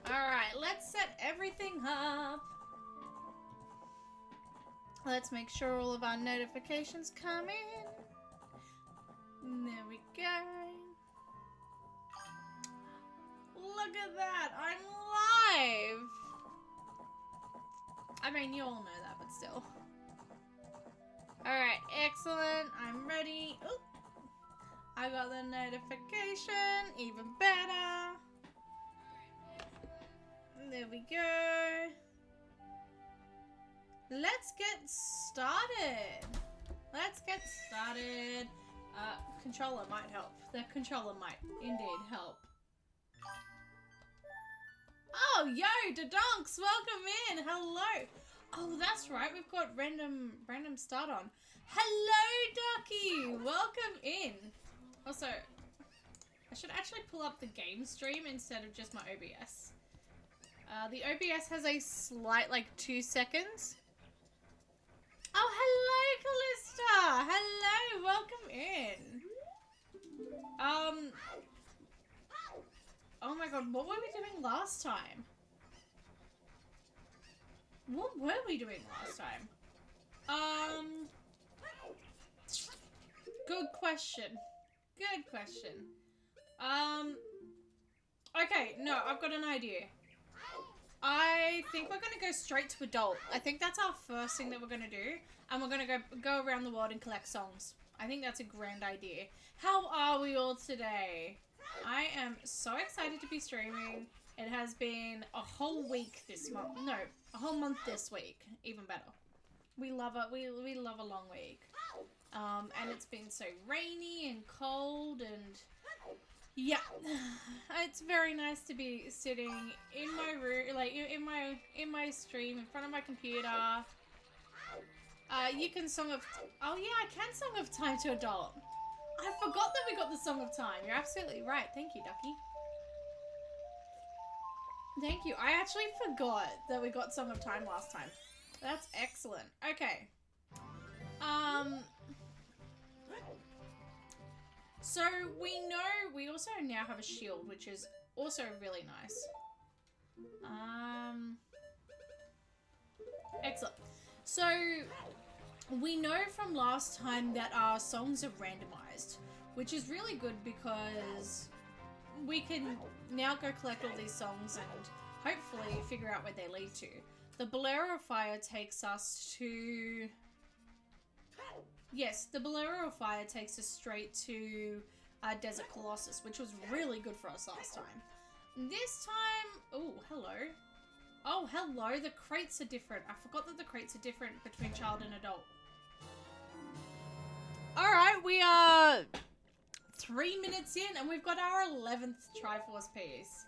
Alright, let's set everything up. Let's make sure all of our notifications come in. There we go. Look at that! I'm live! I mean, you all know that, but still. Alright, excellent. I'm ready. Oop. I got the notification. Even better. There we go. Let's get started. Let's get started. Controller might help. The controller might indeed help. Oh, yo, Dadonks, welcome in. Hello. Oh, that's right. We've got random start on. Hello, Ducky. Welcome in. Also, I should actually pull up the game stream instead of just my OBS. The OBS has a slight, like, 2 seconds. Oh, hello, Callista. Hello, welcome in. Oh my god, what were we doing last time? What were we doing last time? Good question. Good question. Okay, no, I've got an idea. I think we're gonna go straight to adult. I think that's our first thing that we're gonna do. And we're gonna go around the world and collect songs. I think that's a grand idea. How are we all today? I am so excited to be streaming. It has been a whole week this month. No, a whole month this week. Even better. We love it. We love a long week. And it's been so rainy and cold and yeah, it's very nice to be sitting in my room, like in my stream in front of my computer. You can song of. Oh yeah, I can song of time to adult. I forgot that we got the song of time. You're absolutely right. Thank you, Ducky. Thank you. I actually forgot that we got song of time last time. That's excellent. Okay. So we also now have a shield, which is also really nice. Excellent. So we know from last time that our songs are randomized, which is really good because we can now go collect all these songs and hopefully figure out where they lead to. The Bolero of Fire takes us to... Yes, the Bolero of Fire takes us straight to Desert Colossus, which was really good for us last time. This time... Oh, hello. Oh, hello. The crates are different. I forgot that the crates are different between child and adult. Alright, we are 3 minutes in and we've got our 11th Triforce piece.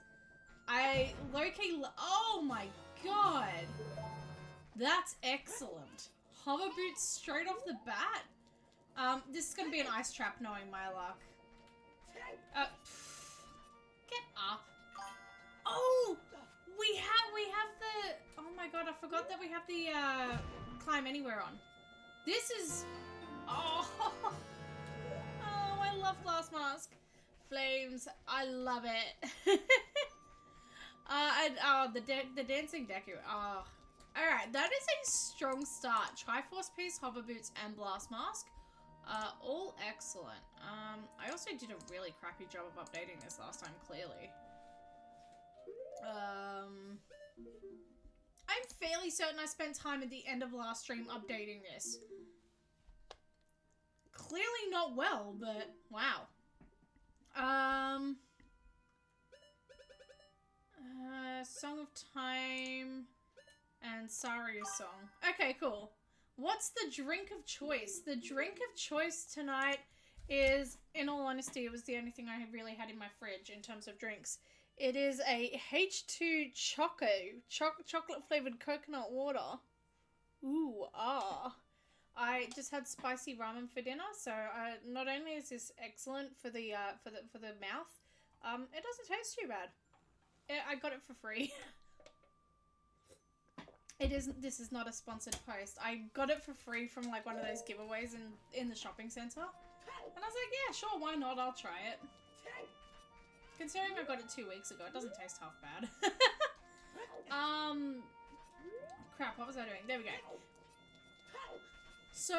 I low-key... Oh my god. That's excellent. Hover boots straight off the bat. This is gonna be an ice trap knowing my luck. Get up. Oh! We have the... Oh my god, I forgot that we have the, climb anywhere on. This is... Oh! Oh, I love Glass Mask. Flames, I love it. The dancing Deku. Oh. Alright, that is a strong start. Triforce piece, hover boots, and blast mask. All excellent. I also did a really crappy job of updating this last time, clearly. I'm fairly certain I spent time at the end of last stream updating this. Clearly not well, but wow. Song of Time and Saria's song. Okay, cool. What's the drink of choice? The drink of choice tonight is, in all honesty, it was the only thing I really had in my fridge in terms of drinks. It is a H2 chocolate flavored coconut water. Ooh, ah. I just had spicy ramen for dinner, so not only is this excellent for the mouth, it doesn't taste too bad. I got it for free. This is not a sponsored post. I got it for free from like one of those giveaways in the shopping center. And I was like, yeah, sure, why not? I'll try it. Considering I got it 2 weeks ago, it doesn't taste half bad. Crap, what was I doing? There we go. So,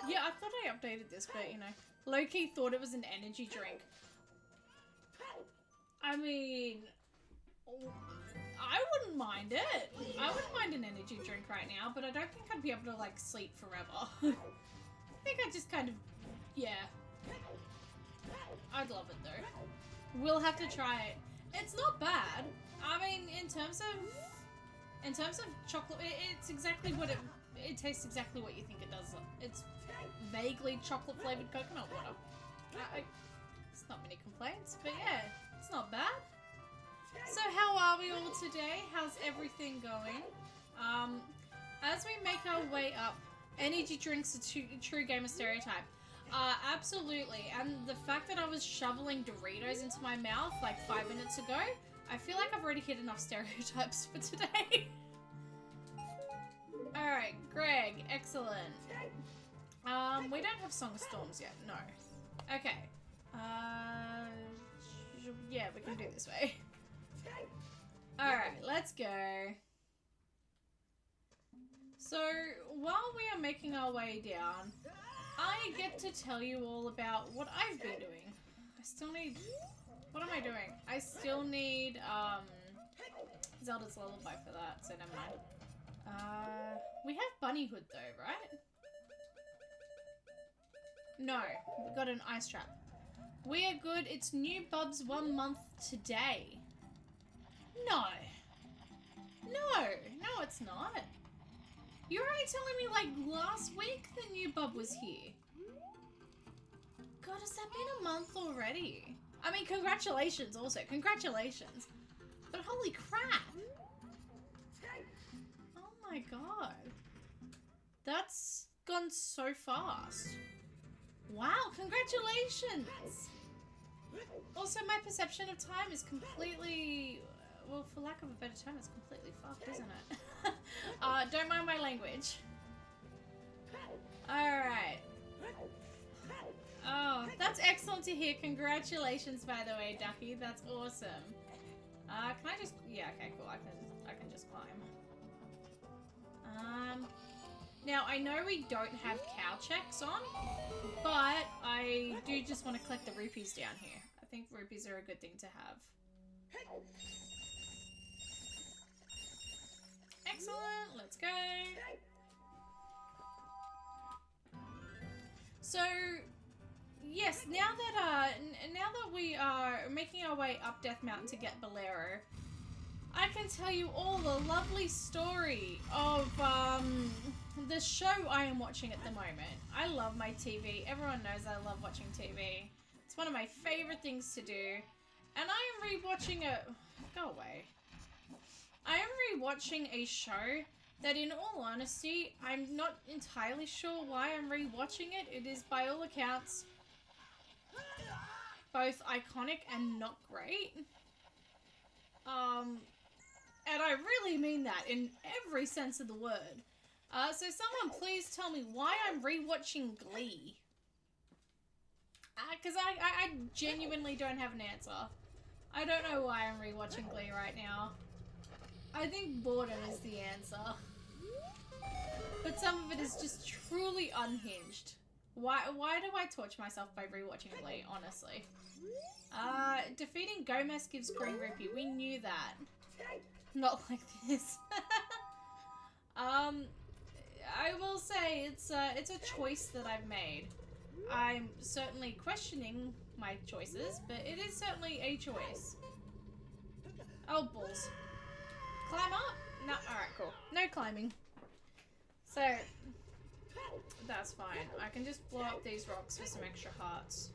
yeah, I thought I updated this, but, you know, low-key thought it was an energy drink. I mean, I wouldn't mind it. I wouldn't mind an energy drink right now, but I don't think I'd be able to, like, sleep forever. I think I just kind of, yeah. I'd love it, though. We'll have to try it. It's not bad. I mean, in terms of chocolate, it's exactly what it tastes exactly what you think it does. It's vaguely chocolate flavored coconut water. It's not many complaints, but yeah, it's not bad. So how are we all today? How's everything going? As we make our way up, energy drinks are a true gamer stereotype. Absolutely, and the fact that I was shoveling Doritos into my mouth like 5 minutes ago, I feel like I've already hit enough stereotypes for today. Alright, Greg, excellent. We don't have Song Storms yet, no. Okay. Yeah, we can do it this way. Alright, let's go. So, while we are making our way down, I get to tell you all about what I've been doing. I still need... What am I doing? I still need, Zelda's Lullaby for that, so never mind. We have Bunnyhood though, right? No, we got an ice trap. We are good. It's new Bubs 1 month today. No. No, it's not. You're only telling me like last week the new Bub was here. God, has that been a month already? I mean, congratulations also. Congratulations. But holy crap. Oh my god. That's gone so fast. Wow, congratulations. Also, my perception of time is completely... Well, for lack of a better term, it's completely fucked, isn't it? Don't mind my language. Alright. Oh, that's excellent to hear. Congratulations, by the way, Ducky. That's awesome. Can I just... Yeah, okay, cool. I can just climb. Now, I know we don't have cow checks on, but I do just want to collect the rupees down here. I think rupees are a good thing to have. Excellent. Let's go. So... Yes, now that we are making our way up Death Mountain to get Bolero, I can tell you all the lovely story of the show I am watching at the moment. I love my TV. Everyone knows I love watching TV. It's one of my favorite things to do. And I am rewatching a... Go away. I am rewatching a show that, in all honesty, I'm not entirely sure why I'm rewatching it. It is, by all accounts, both iconic and not great. And I really mean that in every sense of the word. So someone please tell me why I'm rewatching Glee. Because I genuinely don't have an answer. I don't know why I'm rewatching Glee right now. I think boredom is the answer. But some of it is just truly unhinged. Why do I torture myself by rewatching Glee, honestly? Defeating Gomez gives green rupee. We knew that. Not like this. I will say it's a choice that I've made. I'm certainly questioning my choices, but it is certainly a choice. Oh, balls. Climb up? No, alright, cool. No climbing. So, that's fine. I can just blow up these rocks for some extra hearts.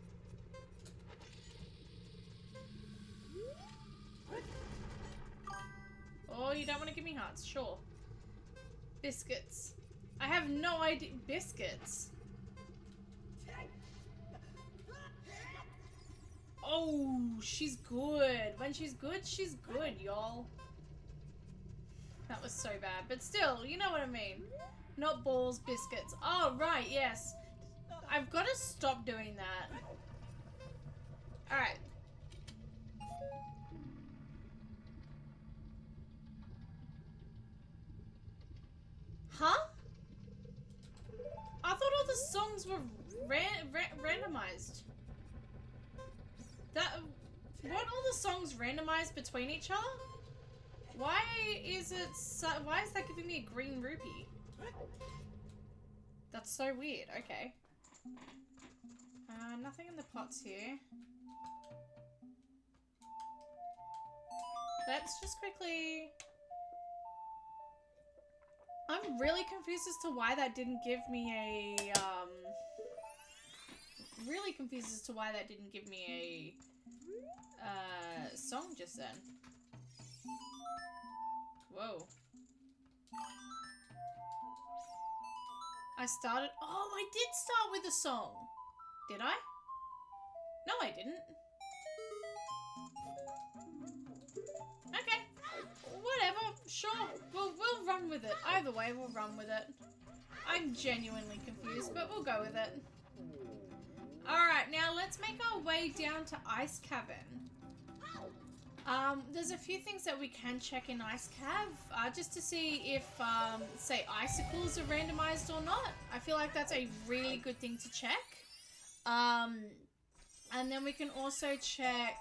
Oh, you don't want to give me hearts? Sure. Biscuits. I have no idea. Biscuits? Oh, she's good. When she's good, y'all. That was so bad. But still, you know what I mean. Not balls, biscuits. Oh, right, yes. I've got to stop doing that. Alright. Huh? I thought all the songs were randomized. Weren't all the songs randomized between each other? Why is that giving me a green rupee? That's so weird. Okay. Nothing in the pots here. Let's just quickly... I'm really confused as to why that didn't give me a, really confused as to why that didn't give me a, song just then. Whoa. I started... Oh, I did start with a song. Did I? No, I didn't. Okay. Whatever. Sure. We'll run with it. Either way, we'll run with it. I'm genuinely confused, but we'll go with it. Alright, now let's make our way down to Ice Cavern. There's a few things that we can check in Ice Cav, just to see if, say, icicles are randomized or not. I feel like that's a really good thing to check. And then we can also check...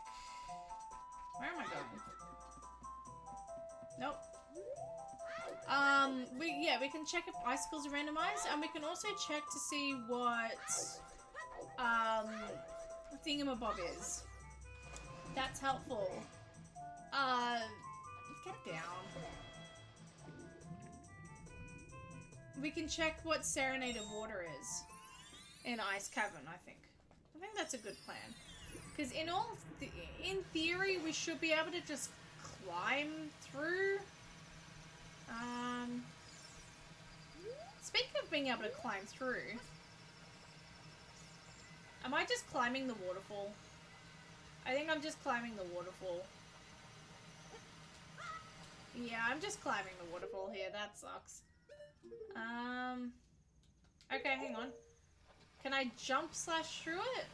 Where am I going? Nope. We can check if icicles are randomized, and we can also check to see what, thingamabob is. That's helpful. Get down. We can check what Serenade of Water is in Ice Cavern, I think. I think that's a good plan. Because in theory, we should be able to just climb through. Speaking of being able to climb through, am I just climbing the waterfall? I think I'm just climbing the waterfall. Yeah, I'm just climbing the waterfall here. That sucks. Okay, hang on. Can I jump / through it?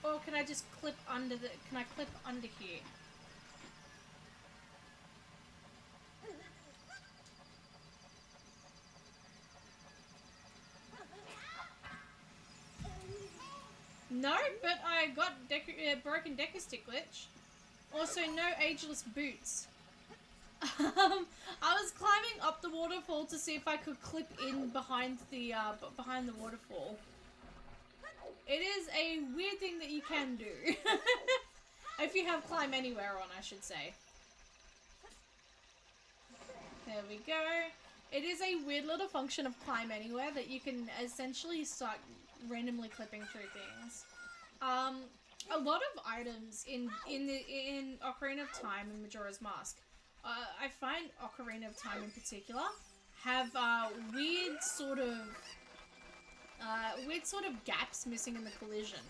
Or can I just clip under the... Can I clip under here? No, but I got broken decker stick glitch. Also, no ageless boots. I was climbing up the waterfall to see if I could clip in behind the waterfall. It is a weird thing that you can do. If you have Climb Anywhere on, I should say. There we go. It is a weird little function of Climb Anywhere that you can essentially start randomly clipping through things. A lot of items in Ocarina of Time and Majora's Mask, I find Ocarina of Time in particular, have weird sort of gaps missing in the collision.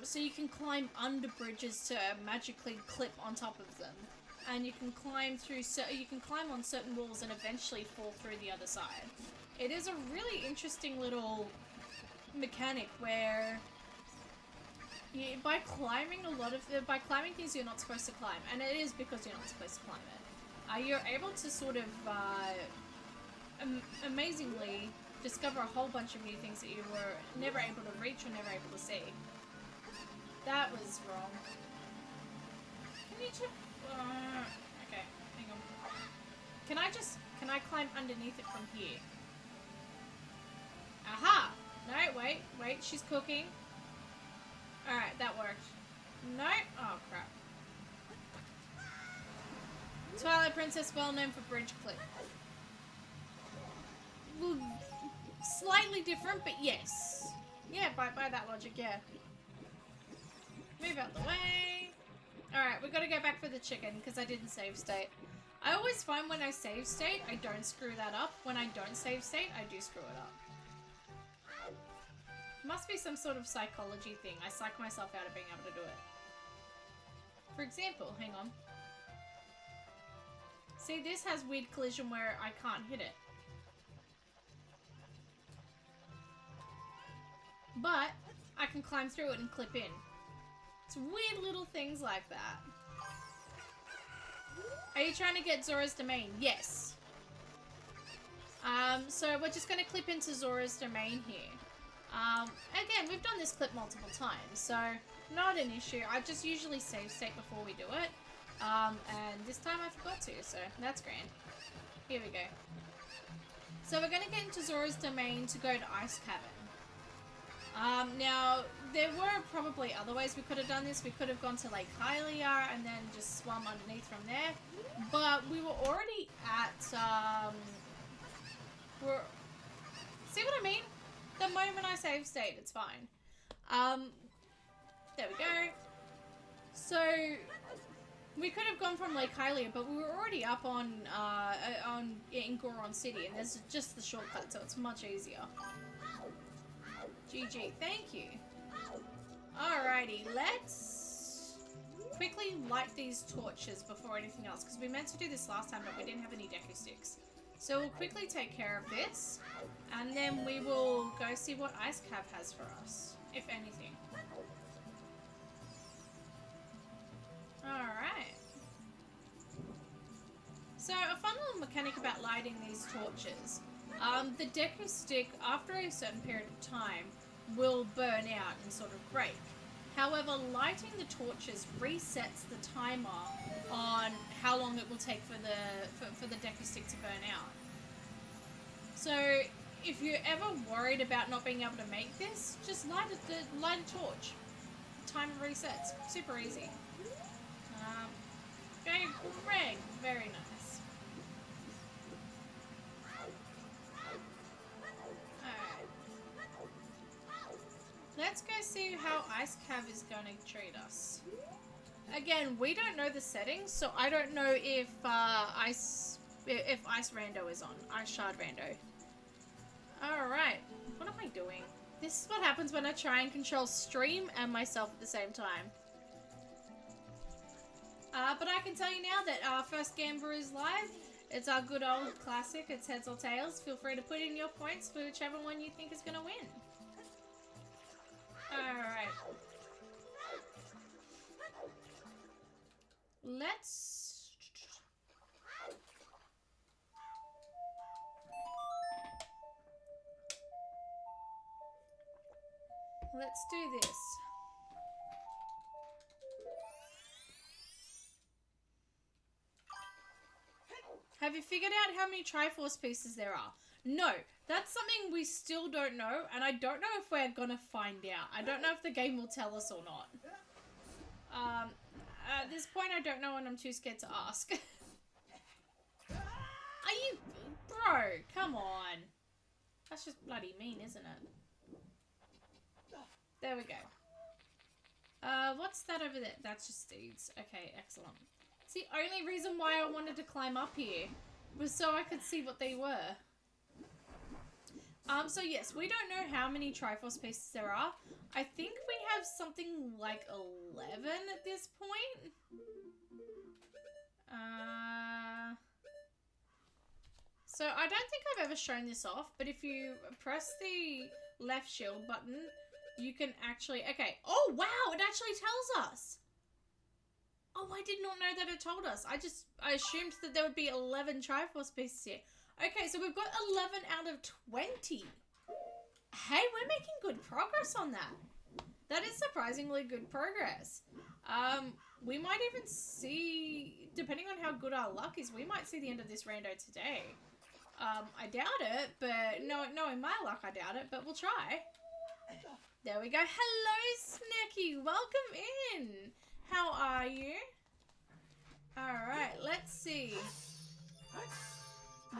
So you can climb under bridges to magically clip on top of them, and you can climb through. You can climb on certain walls and eventually fall through the other side. It is a really interesting little mechanic where by climbing things you're not supposed to climb, and it is because you're not supposed to climb it, you're able to sort of amazingly discover a whole bunch of new things that you were never able to reach or never able to see. That was wrong. Can you just... okay, hang on. Can I climb underneath it from here? Aha! No, wait, she's cooking. Alright, that worked. No? Oh, crap. Twilight Princess, well known for bridge clip. Well, slightly different, but yes. Yeah, by that logic, yeah. Move out the way. Alright, we gotta go back for the chicken, because I didn't save state. I always find when I save state, I don't screw that up. When I don't save state, I do screw it up. Must be some sort of psychology thing. I psych myself out of being able to do it. For example, hang on. See, this has weird collision where I can't hit it. But I can climb through it and clip in. It's weird little things like that. Are you trying to get Zora's domain? Yes. So we're just going to clip into Zora's domain here. Again, we've done this clip multiple times, so not an issue. I just usually save state before we do it. And this time I forgot to, so that's grand. Here we go. So we're going to get into Zora's domain to go to Ice Cavern. Now, there were probably other ways we could have done this. We could have gone to Lake Hylia and then just swum underneath from there. But we were already at, see what I mean? The moment I save state, it's fine. There we go. So, we could have gone from Lake Hylia, but we were already up in Goron City, and there's just the shortcut, so it's much easier. GG, thank you. Alrighty, let's quickly light these torches before anything else, because we meant to do this last time, but we didn't have any deku sticks. So we'll quickly take care of this, and then we will go see what Ice Cav has for us, if anything. Alright. So, a fun little mechanic about lighting these torches. The deku stick, after a certain period of time, will burn out and sort of break. However, lighting the torches resets the timer on how long it will take for the deku stick to burn out. So, if you're ever worried about not being able to make this, just light a torch. The timer resets. Super easy. Okay, Greg. Very nice. Alright. Let's go see how Ice Cav is going to treat us. Again, we don't know the settings, so I don't know if Ice Rando is on. Ice Shard Rando. Alright. What am I doing? This is what happens when I try and control stream and myself at the same time. But I can tell you now that our first Gamba is live. It's our good old classic. It's heads or tails. Feel free to put in your points for whichever one you think is going to win. Alright. Let's do this. Have you figured out how many Triforce pieces there are? No, that's something we still don't know, and I don't know if we're gonna find out. I don't know if the game will tell us or not. At this point, I don't know, and I'm too scared to ask. Are you... Bro, come on. That's just bloody mean, isn't it? There we go. What's that over there? That's just steeds. Okay, excellent. It's the only reason why I wanted to climb up here was so I could see what they were. So yes, we don't know how many Triforce pieces there are. I think we have something like 11 at this point. So I don't think I've ever shown this off, but if you press the left shield button, you can actually... Okay. Oh, wow! It actually tells us! Oh, I did not know that it told us. I assumed that there would be 11 Triforce pieces here. Okay, so we've got 11 out of 20. Hey, we're making good progress on that. That is surprisingly good progress. We might even see, depending on how good our luck is, we might see the end of this rando today. I doubt it, but knowing my luck, I doubt it, but we'll try. There we go. Hello, Snacky. Welcome in. How are you? Alright, let's see.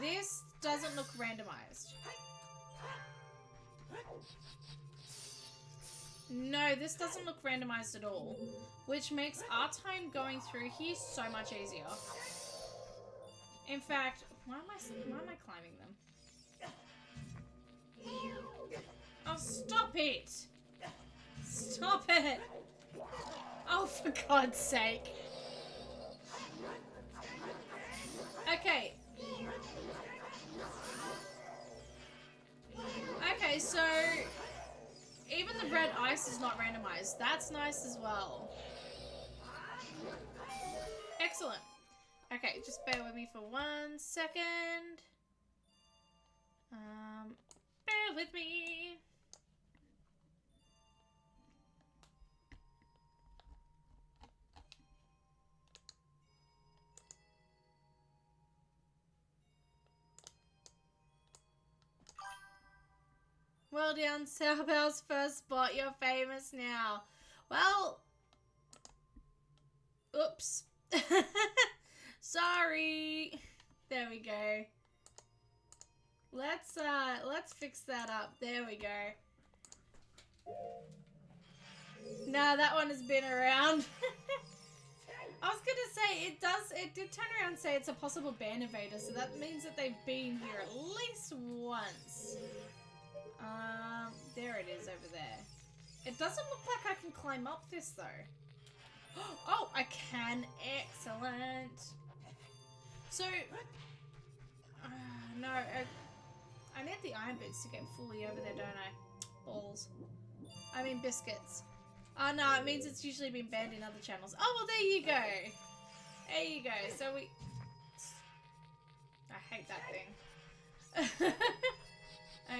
This doesn't look randomized. No, this doesn't look randomized at all. Which makes our time going through here so much easier. In fact, why am I climbing them? Oh, stop it! Stop it! Oh, for God's sake. Okay. Okay, so even the red ice is not randomized. That's nice as well. Excellent. Okay, just bear with me for 1 second. Bear with me. Well done, Cowbell's first spot. You're famous now. Well, oops. Sorry. There we go. Let's fix that up. There we go. Nah, that one has been around. I was gonna say it did turn around and say it's a possible ban evader, so that means that they've been here at least once. There it is over there. It doesn't look like I can climb up this though. Oh, I can. Excellent. So, no, I need the iron boots to get fully over there, don't I? Balls. I mean biscuits. Oh no, it means it's usually been banned in other channels. Oh, well there you go. There you go. So we... I hate that thing.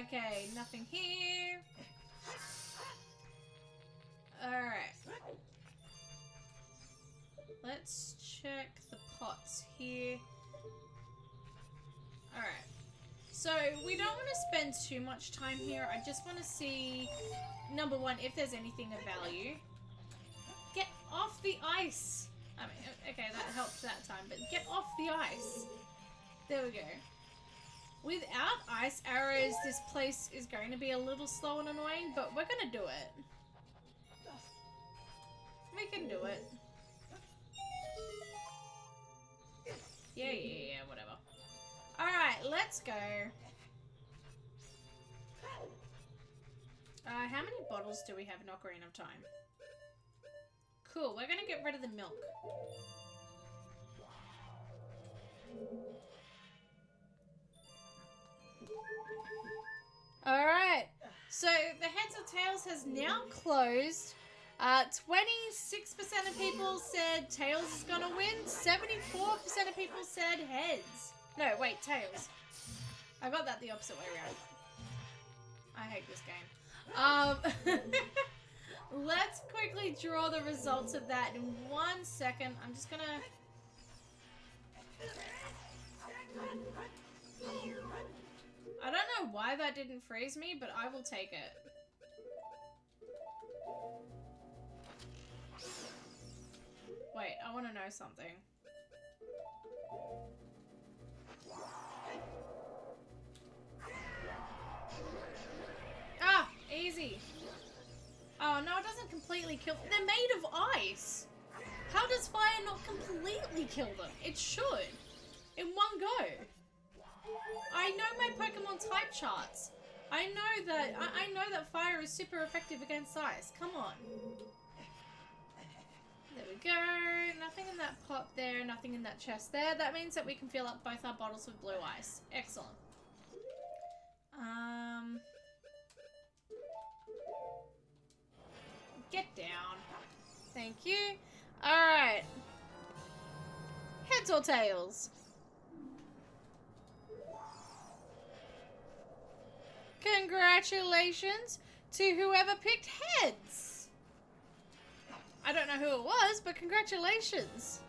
Okay, nothing here. Alright. Let's check the pots here. Alright. So, we don't want to spend too much time here. I just want to see, number one, if there's anything of value. Get off the ice! I mean, okay, that helped that time, but get off the ice. There we go. Without ice arrows, this place is going to be a little slow and annoying, but we're going to do it. We can do it. Yeah, whatever. Alright, let's go. How many bottles do we have in Ocarina of Time? Cool, we're gonna get rid of the milk. Alright, so the Heads or Tails has now closed. 26% of people said Tails is gonna win. 74% of people said Heads. No, wait, Tails. I got that the opposite way around. I hate this game. Let's quickly draw the results of that in 1 second. I'm just gonna... I don't know why that didn't freeze me, but I will take it. Wait, I want to know something. Ah, easy. Oh, no, it doesn't completely kill... They're made of ice. How does fire not completely kill them? It should. In one go. I know my Pokemon type charts. I know that fire is super effective against ice. Come on. There we go. Nothing in that pot there. Nothing in that chest there. That means that we can fill up both our bottles with blue ice. Excellent. Get down. Thank you. Alright. Heads or tails? Congratulations to whoever picked heads. I don't know who it was, but congratulations.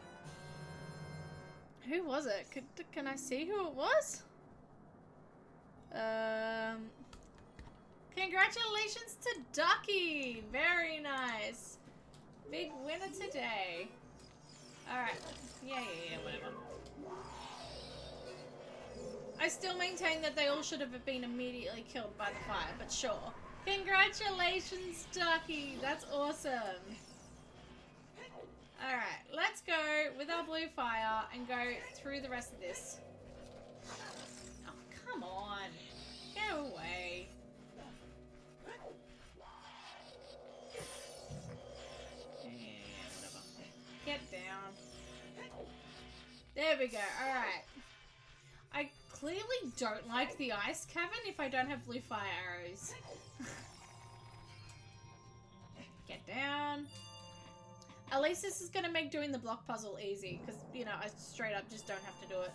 Who was it? Can I see who it was? Congratulations to Ducky. Very nice. Big winner today. Alright. Yeah, whatever. I still maintain that they all should have been immediately killed by the fire, but sure. Congratulations, Ducky. That's awesome. Alright, let's go with our blue fire and go through the rest of this. Oh, come on. Go away. Yeah, whatever. Get down. There we go. Alright. I clearly don't like the ice cavern if I don't have blue fire arrows. Get down. At least this is going to make doing the block puzzle easy, because, you know, I straight up just don't have to do it.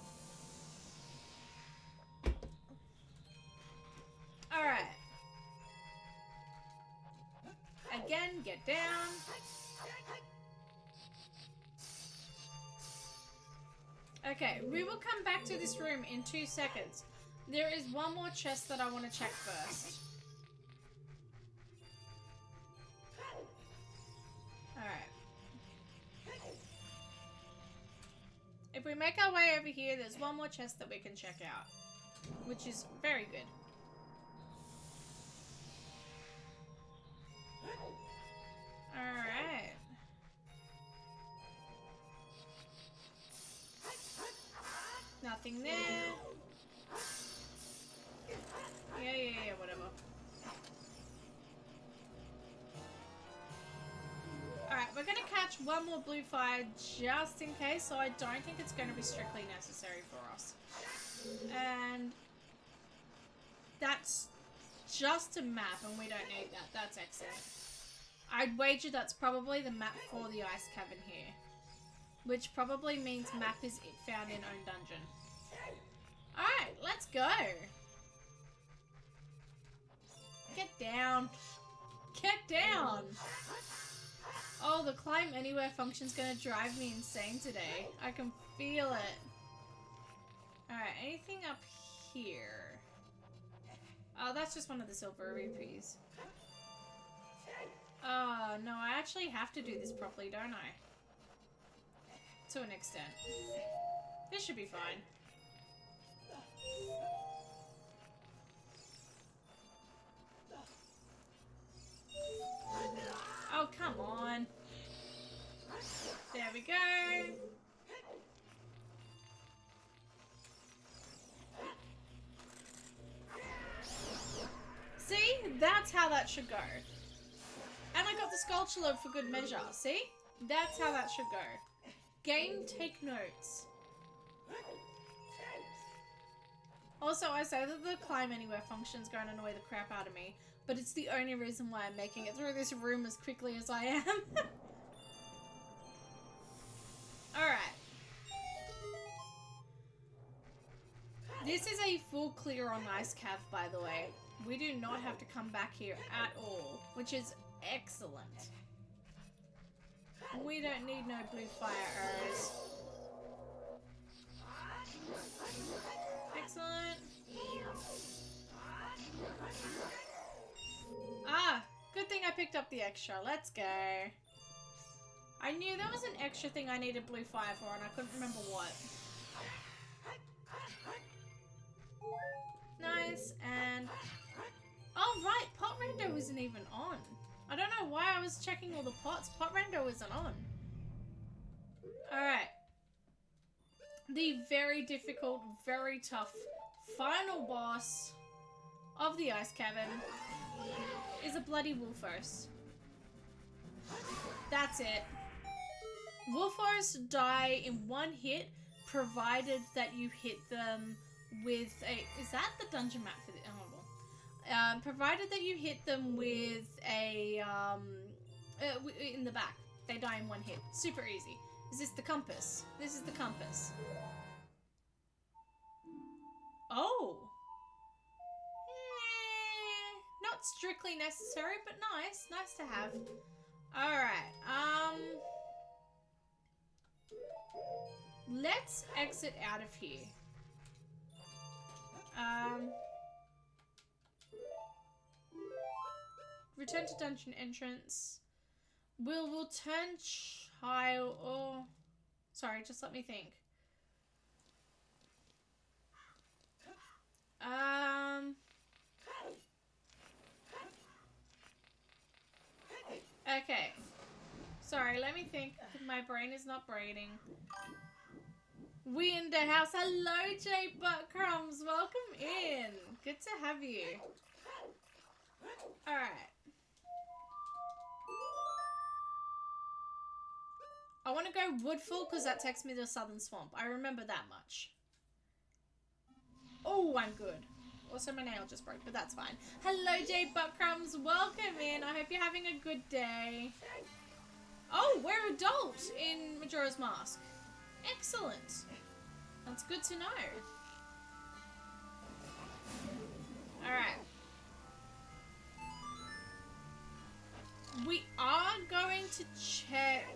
Alright. Again, get down. Okay, we will come back to this room in 2 seconds. There is one more chest that I want to check first. Alright. If we make our way over here, there's one more chest that we can check out. Which is very good. Alright. Nothing there. Yeah, whatever. Alright, we're gonna catch one more blue fire just in case, so I don't think it's gonna be strictly necessary for us. And that's just a map, and we don't need that. That's excellent. I'd wager that's probably the map for the ice cavern here. Which probably means map is found in own dungeon. Alright, let's go. Get down. Get down. Oh, the climb anywhere function's gonna drive me insane today. I can feel it. Alright, anything up here? Oh, that's just one of the silver rupees. Oh, no, I actually have to do this properly, don't I? To an extent. This should be fine. Oh, come on. There we go. See? That's how that should go. And I got the sculpture lobe for good measure. See? That's how that should go. Game, take notes. Also, I say that the climb anywhere function is going to annoy the crap out of me, but it's the only reason why I'm making it through this room as quickly as I am. Alright. This is a full clear on Ice Cav, by the way. We do not have to come back here at all, which is excellent. We don't need no blue fire arrows. Excellent. Ah, good thing I picked up the extra. Let's go. I knew there was an extra thing I needed blue fire for, and I couldn't remember what. Nice, and... oh, right, pot rando isn't even on. I don't know why I was checking all the pots. Pot rando isn't on. Alright. The very difficult, very tough final boss of the ice cavern is a bloody Wolfos. That's it. Wolfos die in one hit, provided that you hit them with a... is that the dungeon map for the... oh, provided that you hit them with a... in the back. They die in one hit. Super easy. Is this the compass? This is the compass. Oh! Not strictly necessary, but nice. Nice to have. Alright, let's exit out of here. Return to dungeon entrance. We'll turn child... oh... sorry, just let me think. Okay. Sorry, let me think. My brain is not braining. We in the house. Hello, J Buttcrumbs. Welcome in. Good to have you. Alright. I want to go Woodfall because that takes me to Southern Swamp. I remember that much. Oh, I'm good. Also, my nail just broke, but that's fine. Hello, J Buttcrumbs. Welcome in. I hope you're having a good day. Oh, we're adult in Majora's Mask. Excellent. That's good to know. Alright. We are going to check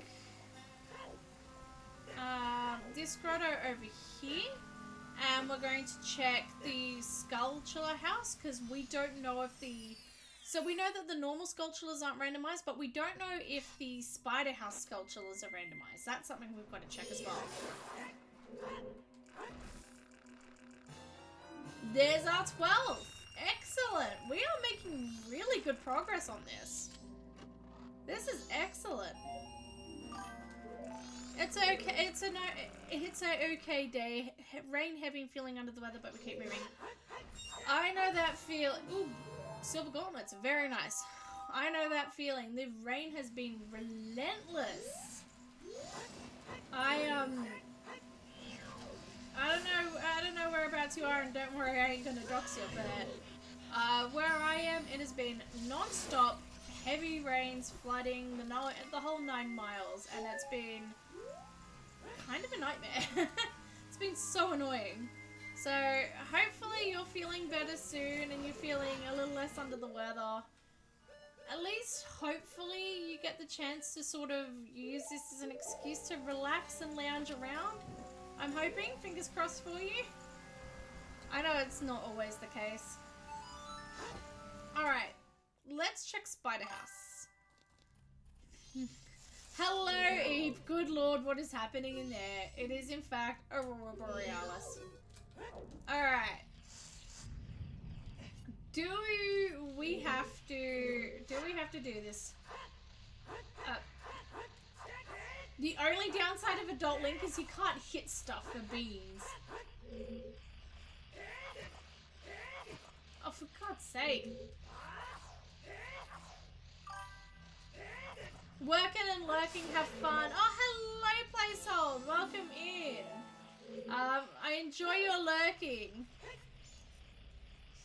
this grotto over here, and we're going to check the Skulltula house, because we don't know if the... So we know that the normal Skulltulas aren't randomized, but we don't know if the Spider House Skulltulas are randomized. That's something we've got to check as well. There's our 12th! Excellent! We are making really good progress on this. This is excellent. It's okay. It's a okay day. Rain heavy and feeling under the weather, but we keep moving. I know that feel. Ooh, silver gauntlets, very nice. I know that feeling. The rain has been relentless. I don't know whereabouts you are, and don't worry, I ain't gonna dox you, but where I am, it has been non-stop heavy rains, flooding, the whole 9 miles, and it's been kind of a nightmare. It's been so annoying. So hopefully you're feeling better soon and you're feeling a little less under the weather. At least hopefully you get the chance to sort of use this as an excuse to relax and lounge around. I'm hoping, fingers crossed for you. I know it's not always the case. Alright, let's check Spider House. Hello, Eve. Good lord, what is happening in there? It is, in fact, Aurora Borealis. Alright. Do we have to do this? The only downside of Adult Link is he can't hit stuff for beans. Oh, for God's sake. Working and lurking, have fun. Oh, hello, Placehold. Welcome in. I enjoy your lurking.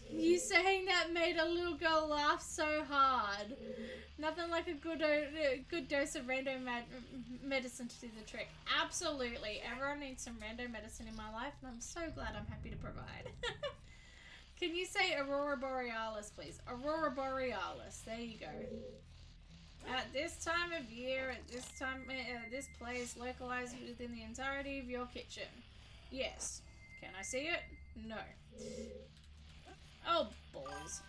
You saying that made a little girl laugh so hard. Nothing like a good dose of rando medicine to do the trick. Absolutely. Everyone needs some rando medicine in my life, and I'm so glad I'm happy to provide. Can you say Aurora Borealis, please? Aurora Borealis. There you go. At this time of year, at this time, this place localized within the entirety of your kitchen. Yes. Can I see it? No. Oh, balls.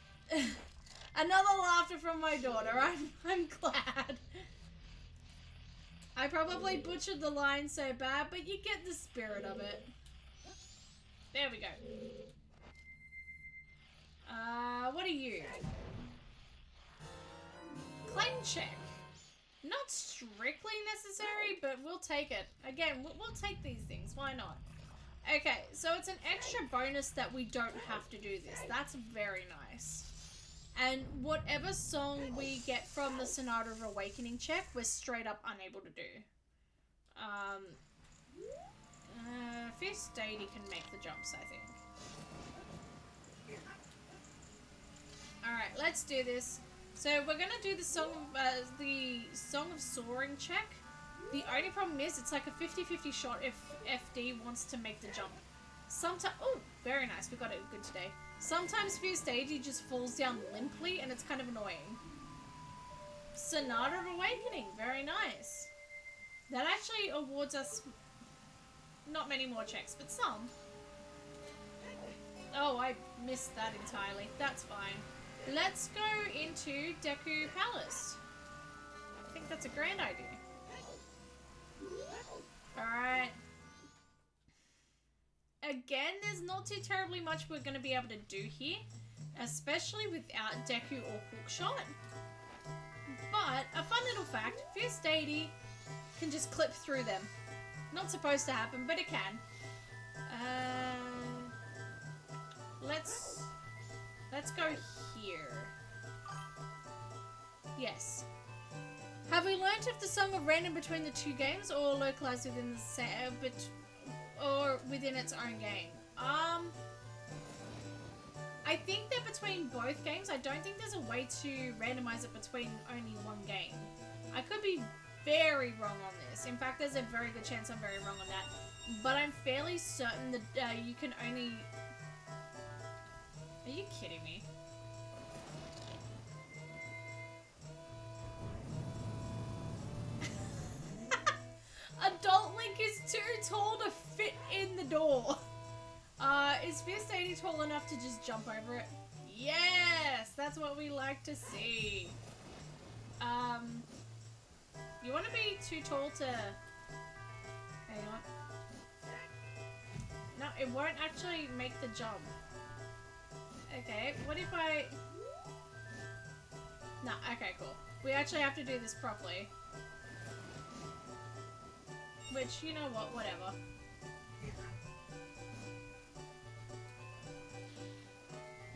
Another laughter from my daughter. I'm glad. I probably butchered the line so bad, but you get the spirit of it. There we go. What are you? Claim check. Not strictly necessary, but we'll take it. Again, we'll take these things. Why not? Okay, so it's an extra bonus that we don't have to do this. That's very nice. And whatever song we get from the Sonata of Awakening check, we're straight up unable to do. Fist Deity can make the jumps, I think. Alright, let's do this. So we're gonna do the Song of Soaring check. The only problem is it's like a 50-50 shot if FD wants to make the jump. Sometimes, oh, very nice, we got it good today. Sometimes Fierce Deity just falls down limply and it's kind of annoying. Sonata of Awakening, very nice. That actually awards us not many more checks, but some. Oh, I missed that entirely. That's fine. Let's go into Deku Palace. I think that's a grand idea. Alright. Again, there's not too terribly much we're going to be able to do here, especially without Deku or Hookshot. But, a fun little fact, Fierce Deity can just clip through them. Not supposed to happen, but it can. Let's go here. Yes. Have we learnt if the song of random between the two games or localized within the or within its own game? I think they're between both games. I don't think there's a way to randomize it between only one game. I could be very wrong on this. In fact, there's a very good chance I'm very wrong on that. But I'm fairly certain that you can only... Are you kidding me? Adult Link is too tall to fit in the door. Is Fierce Lady tall enough to just jump over it? Yes, that's what we like to see. You want to be too tall to... Hang on. No, it won't actually make the jump. Okay, what if I... No, okay, cool. We actually have to do this properly. Which, you know what, whatever.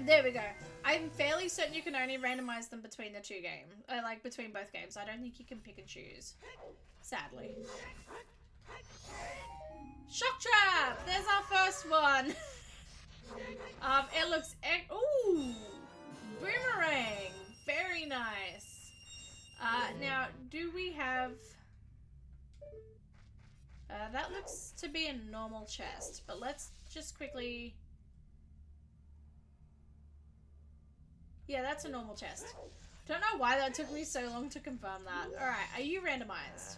There we go. I'm fairly certain you can only randomize them between the two games. Like, between both games. I don't think you can pick and choose. Sadly. Shock Trap! There's our first one! It looks... Ooh! Boomerang! Very nice. Now, do we have... that looks to be a normal chest, but let's just quickly... Yeah, that's a normal chest. Don't know why that took me so long to confirm that. Alright, are you randomized?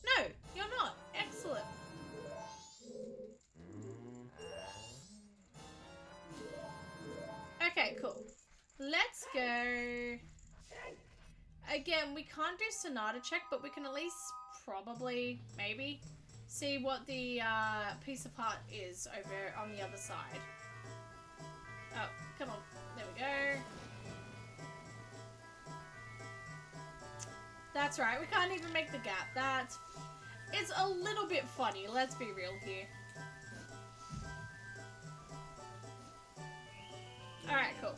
No, you're not. Excellent. Okay, cool. Let's go... Again, we can't do Sonata check, but we can at least probably, maybe, see what the piece of heart is over on the other side. Oh, come on. There we go. That's right. We can't even make the gap. It's a little bit funny. Let's be real here. Alright, cool.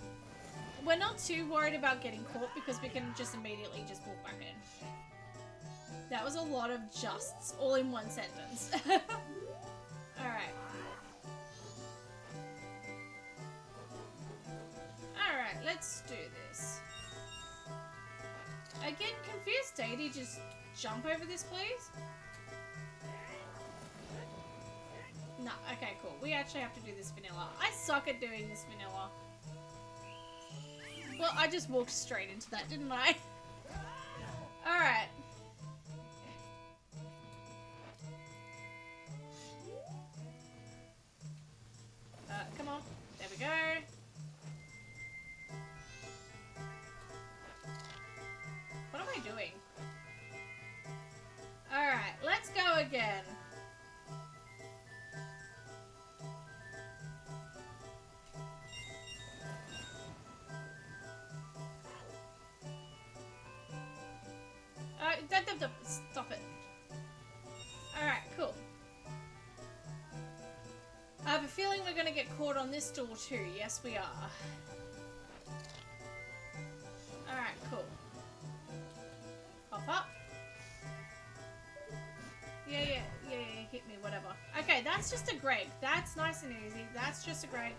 We're not too worried about getting caught because we can just immediately just walk back in. That was a lot of justs all in one sentence. Alright. Alright, let's do this. Again, confused Deity, just jump over this, please? No, okay, cool. We actually have to do this vanilla. I suck at doing this vanilla. Well, I just walked straight into that, didn't I? Alright. Come on. There we go. What am I doing? Alright, let's go again. Stop it. Alright, cool. I have a feeling we're gonna get caught on this door too. Yes, we are. Alright, cool. Hop up. Yeah, hit me, whatever. Okay, that's just a Greg. That's nice and easy. That's just a Greg.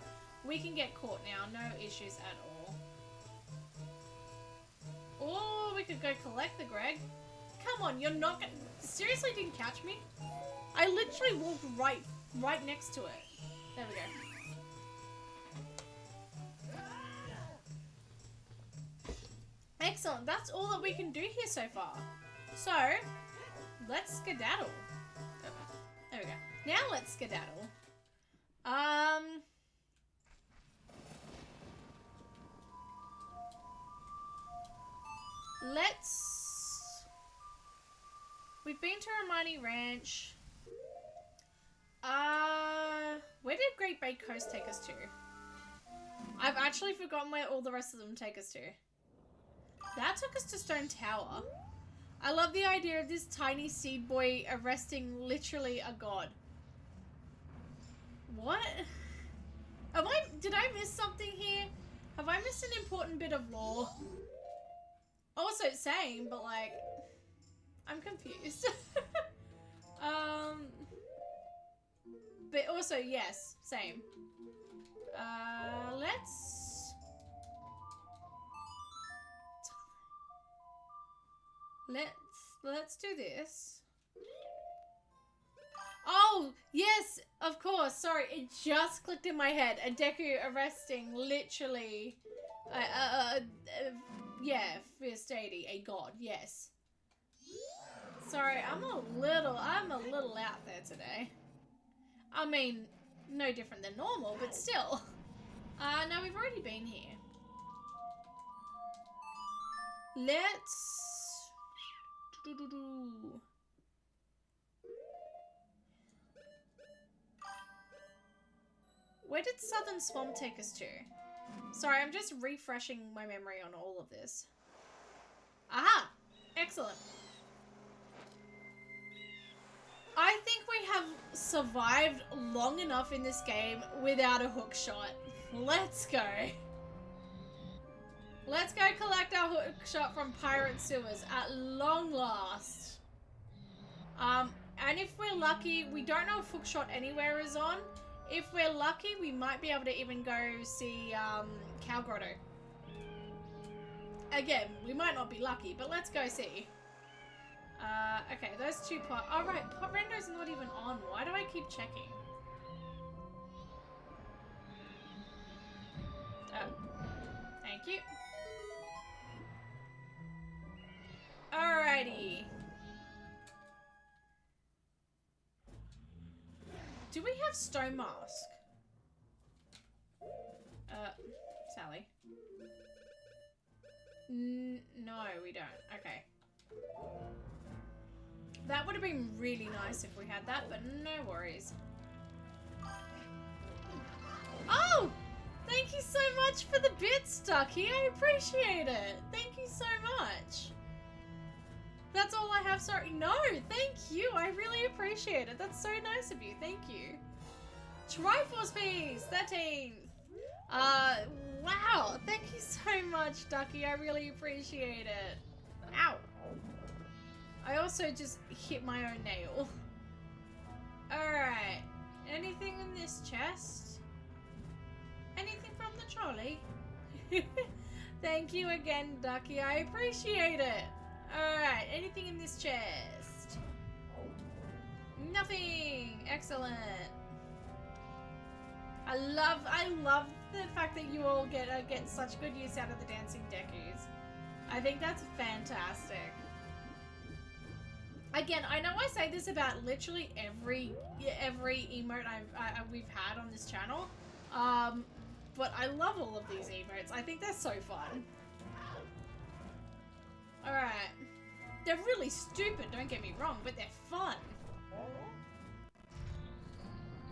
We can get caught now. No issues at all. Or we could go collect the Greg. Come on, you're not gonna... Seriously didn't catch me? I literally walked right next to it. There we go. Excellent, that's all that we can do here so far. So, let's skedaddle. Oh, there we go. Now let's skedaddle. We've been to Romani Ranch. Where did Great Bay Coast take us to? I've actually forgotten where all the rest of them take us to. That took us to Stone Tower. I love the idea of this tiny seed boy arresting literally a god. What? Did I miss something here? Have I missed an important bit of lore? Also, same, but like... I'm confused. But also, yes, same. Let's do this. Oh, yes, of course. Sorry, it just clicked in my head. A Deku arresting literally, yeah, Fierce Deity, a god, yes. sorry, I'm a little out there today. I mean, no different than normal, but still. No, we've already been here. Let's... Where did Southern Swamp take us to? Sorry, I'm just refreshing my memory on all of this. Aha! Excellent. I think we have survived long enough in this game without a hook shot. Let's go. Let's go collect our hook shot from Pirate Sewers at long last. And if we're lucky, we don't know if Hook Shot Anywhere is on. If we're lucky, we might be able to even go see Cow Grotto. Again, we might not be lucky, but let's go see. Okay, those two pot. Oh, right, Pot Rando's not even on. Why do I keep checking? Thank you. Alrighty. Do we have Stone Mask? Sally. No, we don't. Okay. That would have been really nice if we had that, but no worries. Oh! Thank you so much for the bits, Ducky. I appreciate it. Thank you so much. That's all I have. Sorry. No, thank you. I really appreciate it. That's so nice of you. Thank you. Triforce Piece, 13. Wow. Thank you so much, Ducky. I really appreciate it. Ow. I also just hit my own nail. Alright. Anything in this chest? Anything from the trolley? Thank you again, Ducky. I appreciate it. Alright. Anything in this chest? Nothing. Excellent. I love the fact that you all get such good use out of the dancing deckies. I think that's fantastic. Again, I know I say this about literally every emote we've had on this channel, but I love all of these emotes. I think they're so fun. Alright. They're really stupid, don't get me wrong, but they're fun.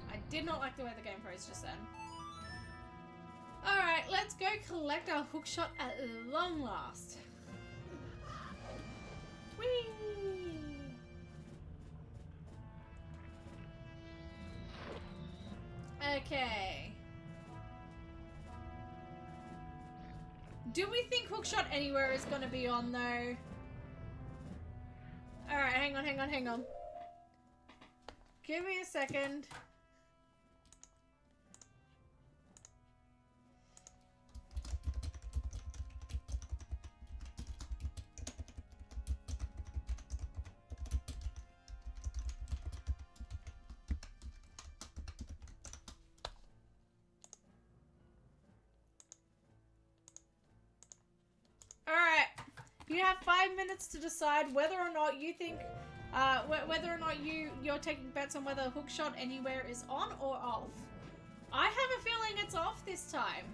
I did not like the way the game froze just then. Alright, let's go collect our hookshot at long last. Whee! Okay. Do we think Hookshot Anywhere is gonna be on though? Alright, hang on. Give me a second. You have 5 minutes to decide whether or not you think, whether or not you're taking bets on whether Hookshot Anywhere is on or off. I have a feeling it's off this time.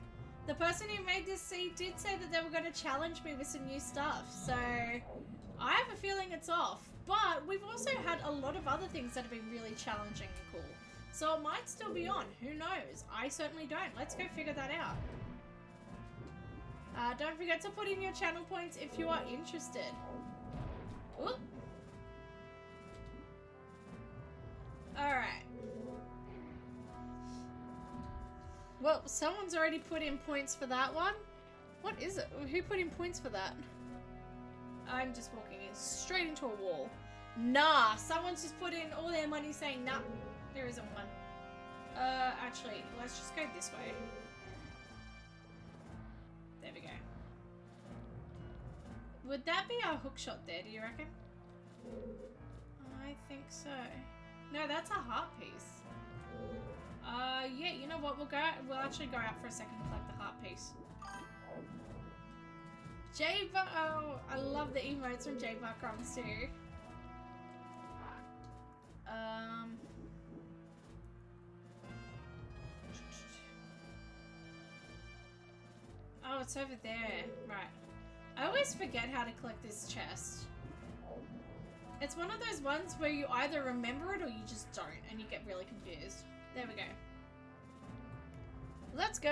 The person who made this seed did say that they were going to challenge me with some new stuff, so I have a feeling it's off. But we've also had a lot of other things that have been really challenging and cool, so it might still be on. Who knows? I certainly don't. Let's go figure that out. Don't forget to put in your channel points if you are interested. Oop. Alright. Well, someone's already put in points for that one. What is it? Who put in points for that? I'm just walking in straight into a wall. Nah, someone's just put in all their money saying, nah, there isn't one. Actually, let's just go this way. There we go. Would that be our hookshot there, do you reckon? I think so. No, that's a heart piece. Yeah, you know what? We'll actually go out for a second and collect the heart piece. Oh, I love the emotes from J-Buck Crumbs too. Oh, it's over there. Right. I always forget how to collect this chest. It's one of those ones where you either remember it or you just don't, and you get really confused. There we go. Let's go!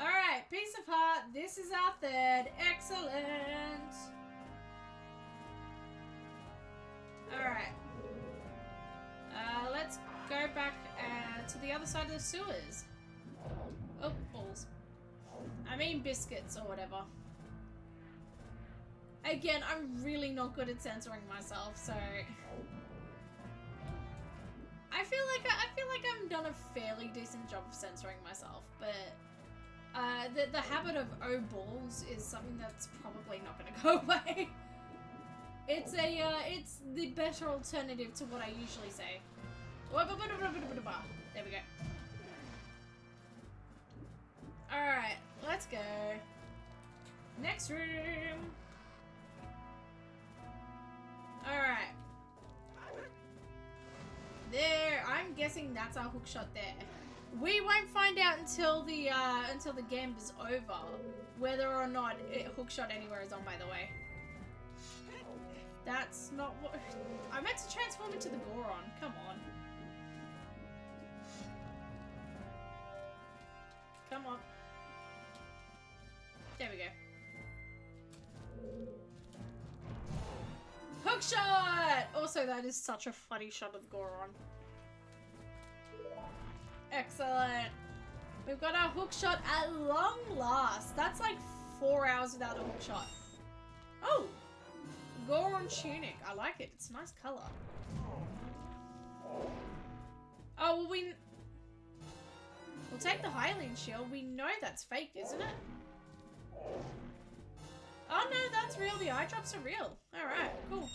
Alright, piece of heart. This is our third. Excellent! Alright. Let's go back to the other side of the sewers. Oh, balls. I mean biscuits or whatever. Again, I'm really not good at censoring myself, so I feel like I've done a fairly decent job of censoring myself, but the habit of oh balls is something that's probably not going to go away. It's the better alternative to what I usually say. There we go. Alright, let's go. Next room. Alright. There, I'm guessing that's our hookshot there. We won't find out until the game is over whether or not hookshot anywhere is on, by the way. That's not what I meant to transform into the Goron. Come on. Come on. There we go. Hookshot! Also, that is such a funny shot of Goron. Excellent. We've got our hookshot at long last. That's like 4 hours without a hookshot. Oh! Goron tunic. I like it. It's a nice color. Oh, well, we'll take the Hylian shield. We know that's fake, isn't it? Oh no, that's real. The eye drops are real. Alright, cool.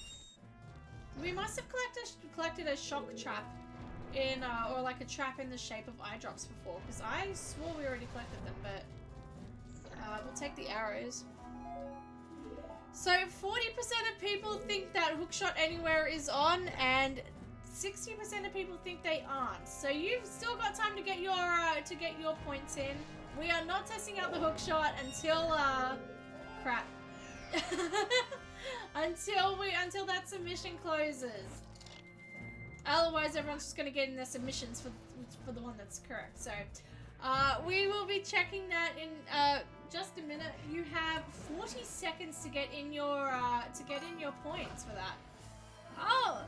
We must have collected a shock trap in, or like a trap in the shape of eye drops before, because I swore we already collected them, but we'll take the arrows. So 40% of people think that hookshot anywhere is on, and 60% of people think they aren't. So you've still got time to get your points in. We are not testing out the hookshot until crap. until that submission closes. Otherwise, everyone's just gonna get in their submissions for the one that's correct. So we will be checking that in just a minute. You have 40 seconds to get in your points for that. Oh.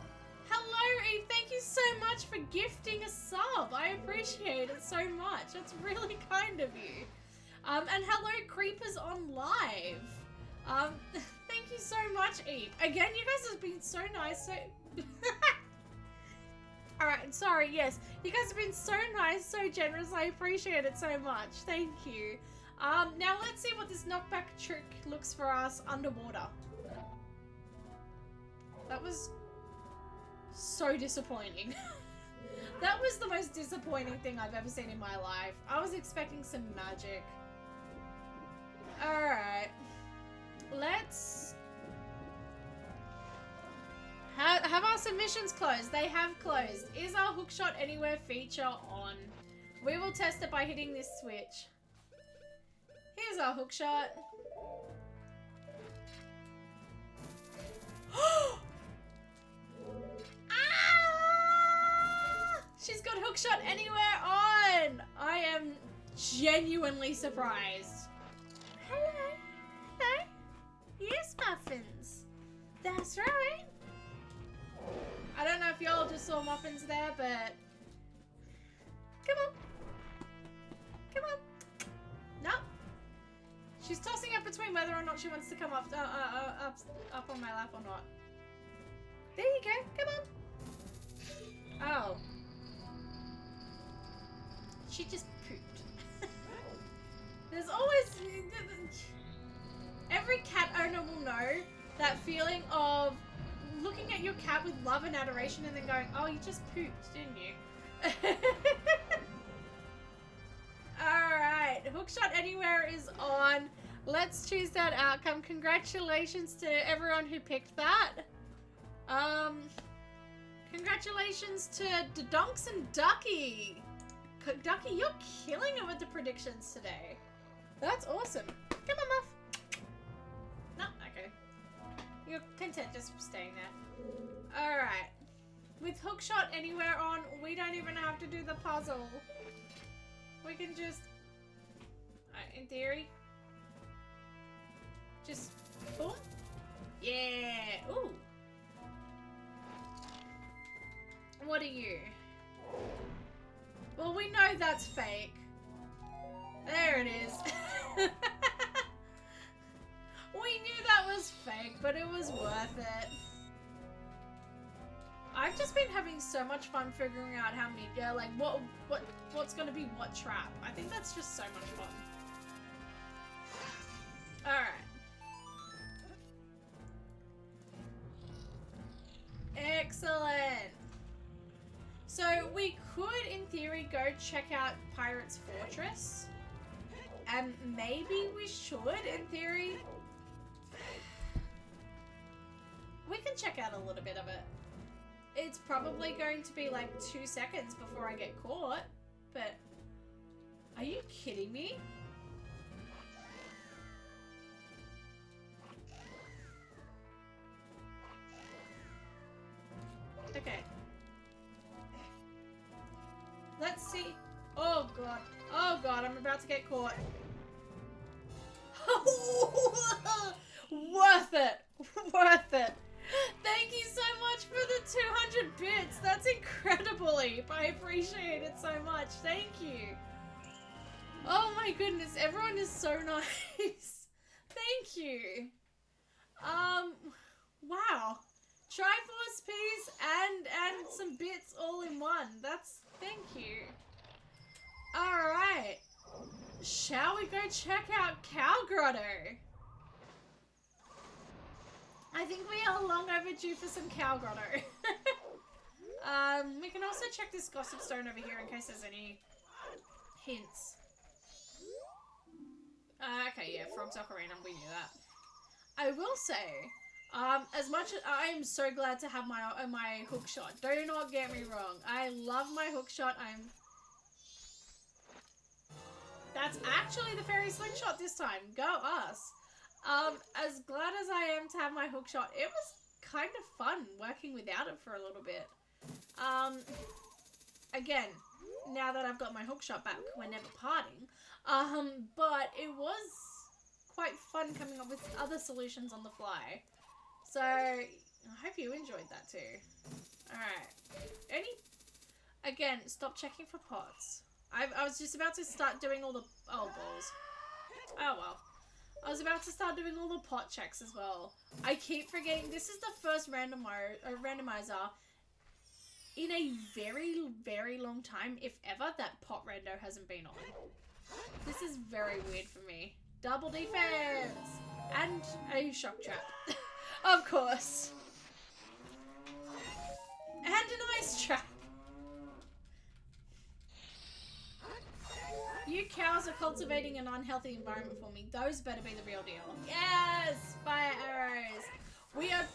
Hello, Eve. Thank you so much for gifting a sub. I appreciate it so much. That's really kind of you. And hello, Creepers on Live. Thank you so much, Eve. Again, you guys have been so nice. So Alright, sorry, yes. You guys have been so nice, so generous. I appreciate it so much. Thank you. Now let's see what this knockback trick looks for us underwater. That was so disappointing. That was the most disappointing thing I've ever seen in my life. I was expecting some magic. Alright. Let's have our submissions closed. They have closed. Is our hookshot anywhere feature on? We will test it by hitting this switch. Here's our hookshot. She's got hookshot anywhere on! I am genuinely surprised. Hello? Hello? Yes, muffins. That's right. I don't know if y'all just saw muffins there, but come on. Come on. No. She's tossing up between whether or not she wants to come up on my lap or not. There you go. Come on. Oh. She just pooped. There's always... Every cat owner will know that feeling of looking at your cat with love and adoration and then going, oh, you just pooped, didn't you? Alright, hookshot anywhere is on. Let's choose that outcome. Congratulations to everyone who picked that. Congratulations to Donks and Ducky. Ducky, you're killing it with the predictions today. That's awesome. Come on, Muff. No, okay. You're content just staying there. Alright. With hookshot anywhere on, we don't even have to do the puzzle. We can just, in theory, just boom. Yeah. Ooh. What are you? Well, we know that's fake. There it is. We knew that was fake, but it was worth it. I've just been having so much fun figuring out how many, like what's gonna be what trap. I think that's just so much fun. Alright. Excellent. So we could, in theory, go check out Pirate's Fortress. And maybe we should, in theory. We can check out a little bit of it. It's probably going to be like 2 seconds before I get caught. But, are you kidding me? Okay. Let's see. Oh god. Oh god, I'm about to get caught. Worth it. Worth it. Thank you so much for the 200 bits. That's incredible, Eep. I appreciate it so much. Thank you. Oh my goodness, everyone is so nice. Thank you. Wow. Triforce piece and some bits all in one. Thank you. Alright. Shall we go check out Cow Grotto? I think we are long overdue for some Cow Grotto. We can also check this Gossip Stone over here in case there's any hints. Okay, yeah, Frog's Ocarina, we knew that. I will say, as much as I am so glad to have my hook shot. Do not get me wrong. I love my hook shot. That's actually the fairy slingshot this time. Go us. As glad as I am to have my hook shot, it was kind of fun working without it for a little bit. Again, now that I've got my hook shot back, we're never parting. But it was quite fun coming up with other solutions on the fly. So, I hope you enjoyed that too. Alright. Again, stop checking for pots. I was just about to start doing all the... Oh, balls. Oh, well. I was about to start doing all the pot checks as well. I keep forgetting this is the first randomizer in a very, very long time, if ever, that pot rando hasn't been on. This is very weird for me. Double defense! And a shock trap. Of course. And an ice trap. You cows are cultivating an unhealthy environment for me. Those better be the real deal. Yes! Fire arrows. We are...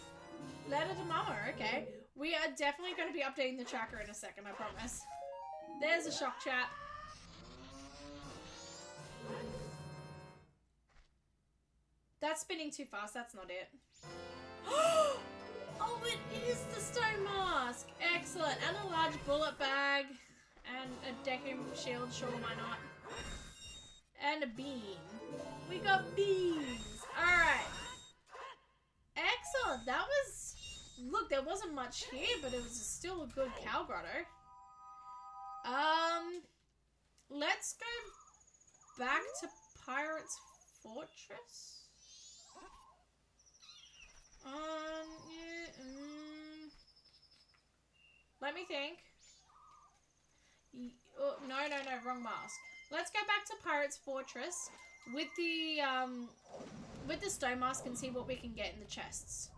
Letter to Mama, okay. We are definitely going to be updating the tracker in a second, I promise. There's a shock trap. That's spinning too fast. That's not it. Oh, it is the stone mask. Excellent. And a large bullet bag. And a decking shield. Sure, why not? And a beam. We got beams. Alright. Excellent. That was... Look, there wasn't much here, but it was still a good cow grotto. Let's go back to Pirate's Fortress. Yeah, let me think. Oh, no, wrong mask. Let's go back to Pirate's Fortress with the stone mask and see what we can get in the chests.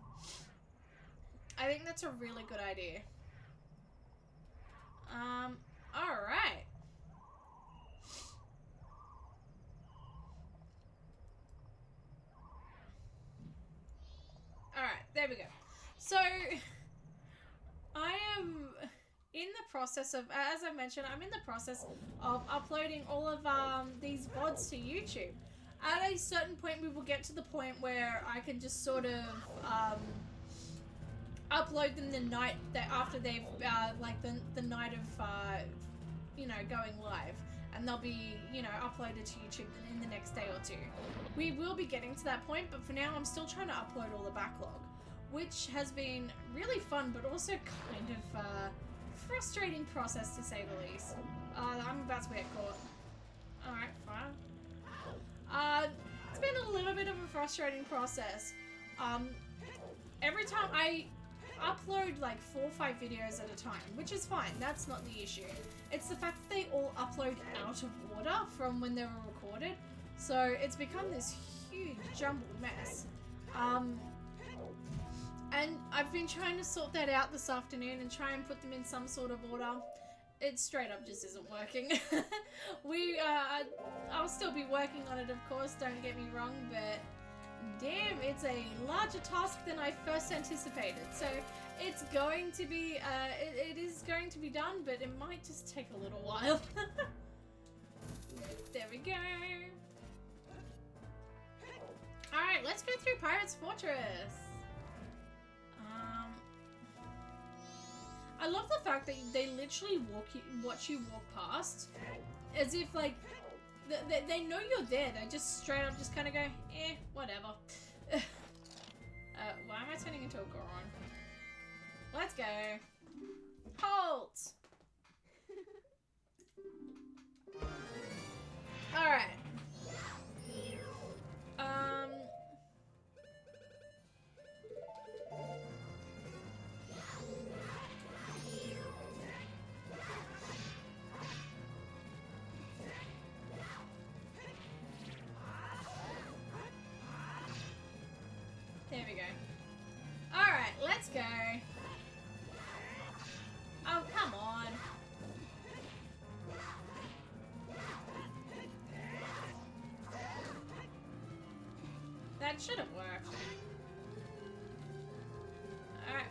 I think that's a really good idea. Alright. Alright, there we go. So, I am process of, as I mentioned, I'm in the process of uploading all of these VODs to YouTube. At a certain point, we will get to the point where I can just sort of upload them the night that after they've like the night of you know, going live, and they'll be, you know, uploaded to YouTube in the next day or two. We will be getting to that point, but for now I'm still trying to upload all the backlog, which has been really fun, but also kind of frustrating process to say the least. I'm about to get caught. Alright, fine. It's been a little bit of a frustrating process. Every time I upload like 4 or 5 videos at a time, which is fine, that's not the issue. It's the fact that they all upload out of order from when they were recorded, so it's become this huge jumbled mess. And I've been trying to sort that out this afternoon and try and put them in some sort of order. It straight up just isn't working. I'll still be working on it, of course, don't get me wrong, but damn, it's a larger task than I first anticipated. So it's going to be, it is going to be done, but it might just take a little while. There we go. Alright, let's go through Pirate's Fortress. I love the fact that they literally watch you walk past, as if like they know you're there. They just straight up just kind of go, eh, whatever. Why am I turning into a Goron? Let's go. Halt. All right. There we go. Alright, let's go. Oh, come on. That should have worked. Alright.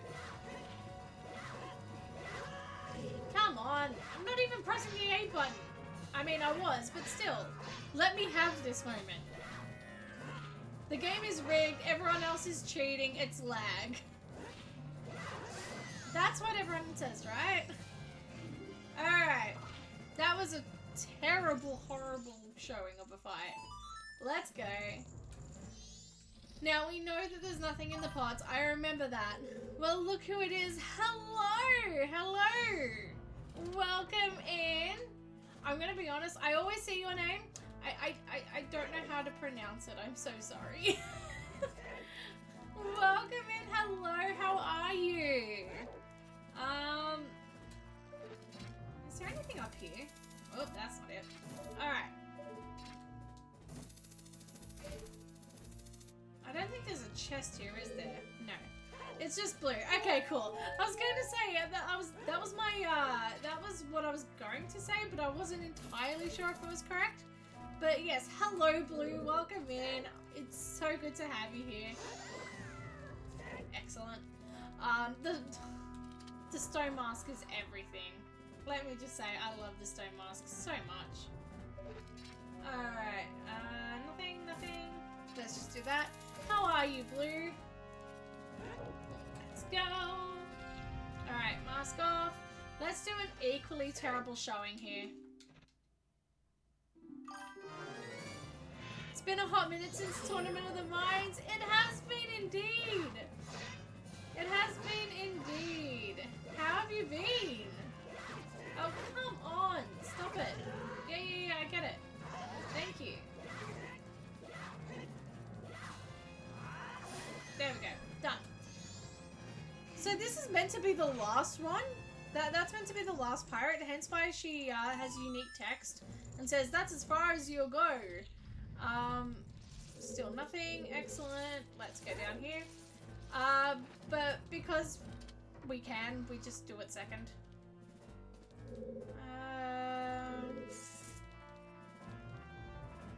Come on. I'm not even pressing the A button. I mean, I was, but still. Let me have this moment. The game is rigged, everyone else is cheating, it's lag. That's what everyone says, right? Alright. That was a terrible, horrible showing of a fight. Let's go. Now, we know that there's nothing in the pots. I remember that. Well, look who it is. Hello! Hello! Welcome in. I'm gonna be honest, I always see your name. I don't know how to pronounce it. I'm so sorry. Welcome in. Hello. How are you? Is there anything up here? Oh, that's not it. Alright. I don't think there's a chest here, is there? No. It's just blue. Okay, cool. I was going to say that was what I was going to say, but I wasn't entirely sure if it was correct. But yes, hello Blue, welcome in. It's so good to have you here. Excellent. The stone mask is everything. Let me just say, I love the stone mask so much. Alright, nothing. Let's just do that. How are you, Blue? Let's go. Alright, mask off. Let's do an equally terrible showing here. It's been a hot minute since Tournament of the Minds. It has been indeed. It has been indeed. How have you been? Oh, come on. Stop it. Yeah, I get it. Thank you. There we go. Done. So this is meant to be the last one. That's meant to be the last pirate, hence why she has unique text and says that's as far as you'll go. Still nothing. Excellent. Let's go down here. But because we can, we just do it second.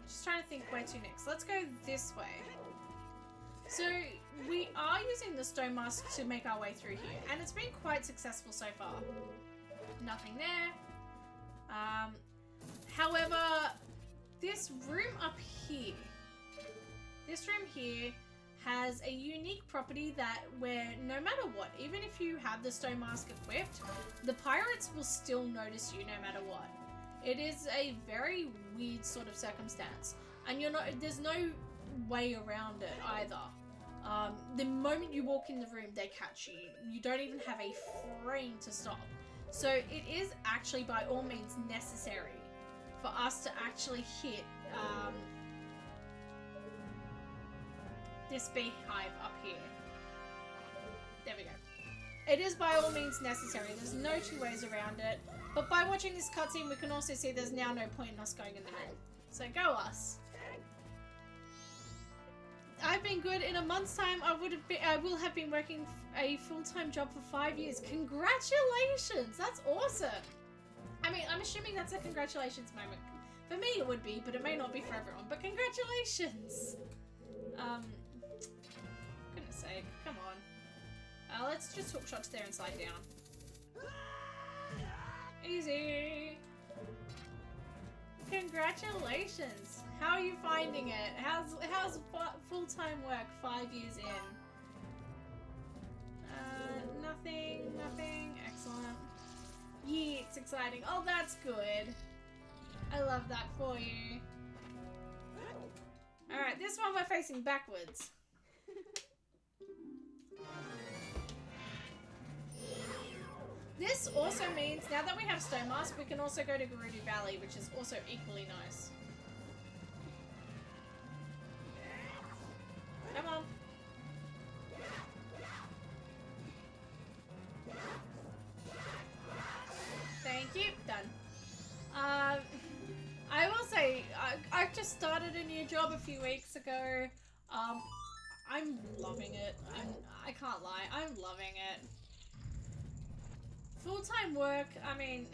Just trying to think where to next. Let's go this way. So we are using the stone mask to make our way through here, and it's been quite successful so far. Nothing there. However, this room up here, has a unique property that where no matter what, even if you have the stone mask equipped, the pirates will still notice you no matter what. It is a very weird sort of circumstance, and there's no way around it either. The moment you walk in the room, they catch you. You don't even have a frame to stop. So it is actually by all means necessary for us to actually hit this beehive up here. There we go. It is by all means necessary. There's no two ways around it. But by watching this cutscene, we can also see there's now no point in us going in the room. So go us. I've been good. In a month's time, I will have been working a full-time job for 5 years. Congratulations! That's awesome. I mean, I'm assuming that's a congratulations moment. For me, it would be, but it may not be for everyone. But congratulations. Goodness sake, come on. Let's just hook shots there and slide down. Easy. Congratulations. How are you finding it? How's full-time work 5 years in? Nothing. Excellent. Yeah, it's exciting. Oh, that's good. I love that for you. Alright, this one we're facing backwards. This also means, now that we have Stone Mask, we can also go to Gerudo Valley, which is also equally nice. Come on. Thank you. Done. I will say, I've just started a new job a few weeks ago. I'm loving it. I can't lie. I'm loving it. Full-time work, I mean,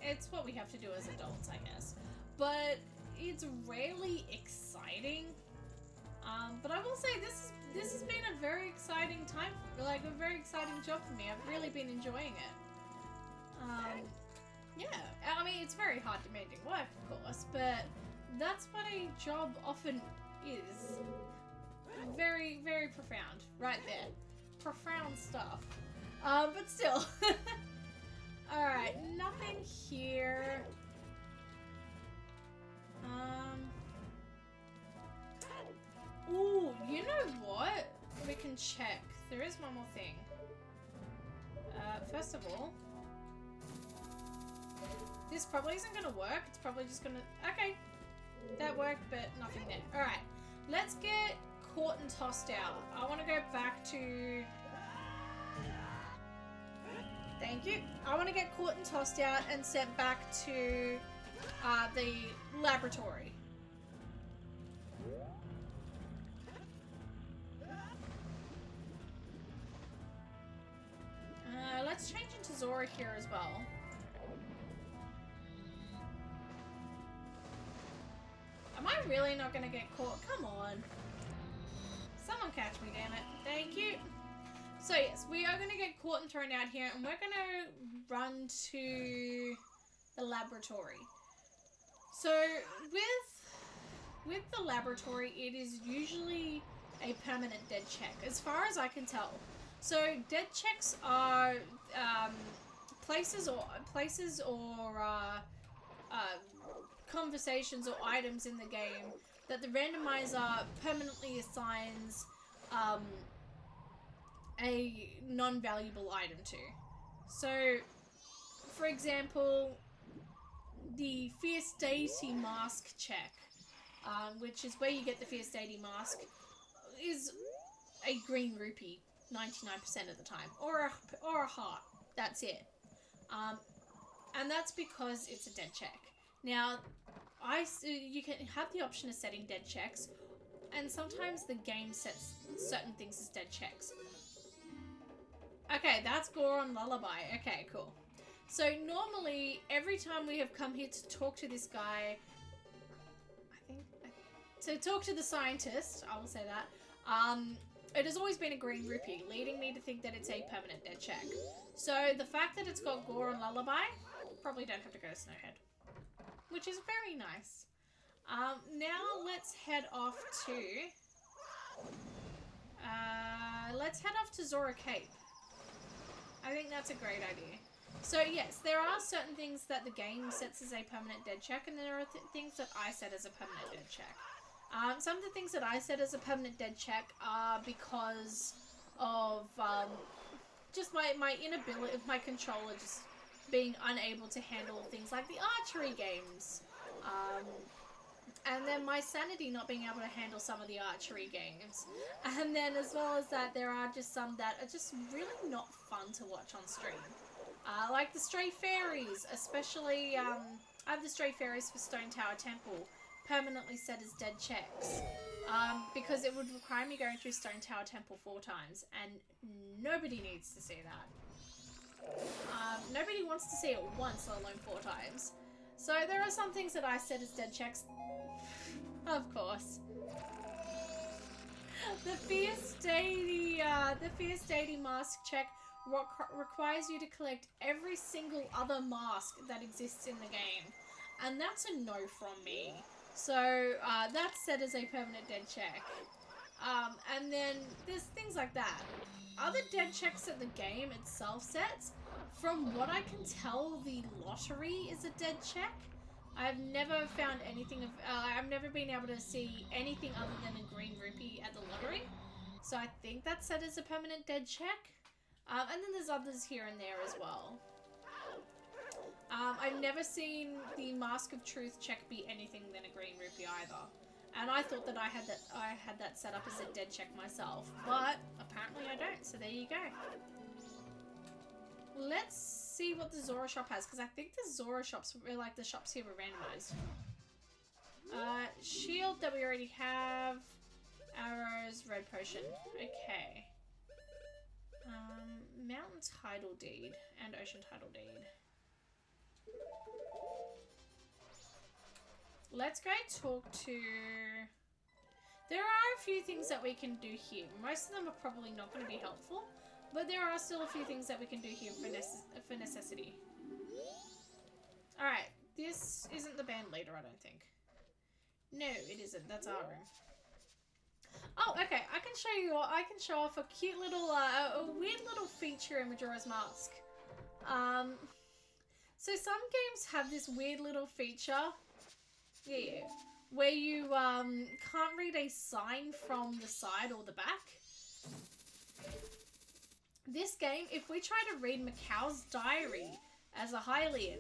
it's what we have to do as adults, I guess. But it's rarely exciting. But I will say this has been a very exciting time, like a very exciting job for me. I've really been enjoying it. Yeah, I mean, it's very hard demanding work, of course, but that's what a job often is. Very, very profound, right there. Profound stuff. But still. Alright, nothing here. Ooh, you know what? We can check. There is one more thing. First of all, this probably isn't gonna work. It's probably just gonna... Okay. That worked, but nothing there. Alright. Let's get caught and tossed out. I want to go back to... Thank you. I want to get caught and tossed out and sent back to the laboratory. Let's change into Zora here as well. Am I really not going to get caught? Come on. Someone catch me, damn it. Thank you. So yes, we are going to get caught and thrown out here, and we're going to run to the laboratory. So with the laboratory, it is usually a permanent dead check, as far as I can tell. So dead checks are places or conversations or items in the game that the randomizer permanently assigns a non-valuable item to. So, for example, the Fierce Deity Mask check, which is where you get the Fierce Deity Mask, is a green rupee 99% of the time, or a heart. That's it. And that's because it's a dead check. Now, you can have the option of setting dead checks, and sometimes the game sets certain things as dead checks. Okay, that's Goron Lullaby. Okay, cool. So normally, every time we have come here to talk to this guy, to talk to the scientist, I will say that, it has always been a green rupee, leading me to think that it's a permanent dead check. So the fact that it's got Goron Lullaby probably don't have to go to Snowhead, which is very nice. Now let's head off to... let's head off to Zora Cape. I think that's a great idea. So yes, there are certain things that the game sets as a permanent dead check, and there are things that I set as a permanent dead check. Some of the things that I set as a permanent dead check are because of just my inability, my controller just being unable to handle things like the archery games. And then my sanity not being able to handle some of the archery games. And then as well as that, there are just some that are just really not fun to watch on stream. Like the Stray Fairies, especially, I have the Stray Fairies for Stone Tower Temple permanently set as dead checks. Because it would require me going through Stone Tower Temple 4 times, and nobody needs to see that. Nobody wants to see it once, let alone 4 times. So there are some things that I set as dead checks. Of course. The Fierce Deity mask check requires you to collect every single other mask that exists in the game. And that's a no from me. So that's set as a permanent dead check. And then there's things like that. Other dead checks that the game itself sets, from what I can tell, the lottery is a dead check. I've never found anything of... I've never been able to see anything other than a green rupee at the lottery. So I think that's set as a permanent dead check. And then there's others here and there as well. I've never seen the Mask of Truth check be anything than a green rupee either. And I thought that I had that set up as a dead check myself. But apparently I don't, so there you go. Let's see what the Zora shop has, because I think the Zora shops, like the shops here, were randomized. Shield that we already have. Arrows, red potion. Okay. Mountain Title Deed and Ocean Title Deed. Let's go talk to... There are a few things that we can do here. Most of them are probably not going to be helpful. But there are still a few things that we can do here for necessity. Alright, this isn't the band leader, I don't think. No, it isn't. That's our room. Oh, okay. I can show off a cute little, a weird little feature in Majora's Mask. So some games have this weird little feature. Yeah. Where you, can't read a sign from the side or the back. This game, if we try to read Macau's diary as a Hylian,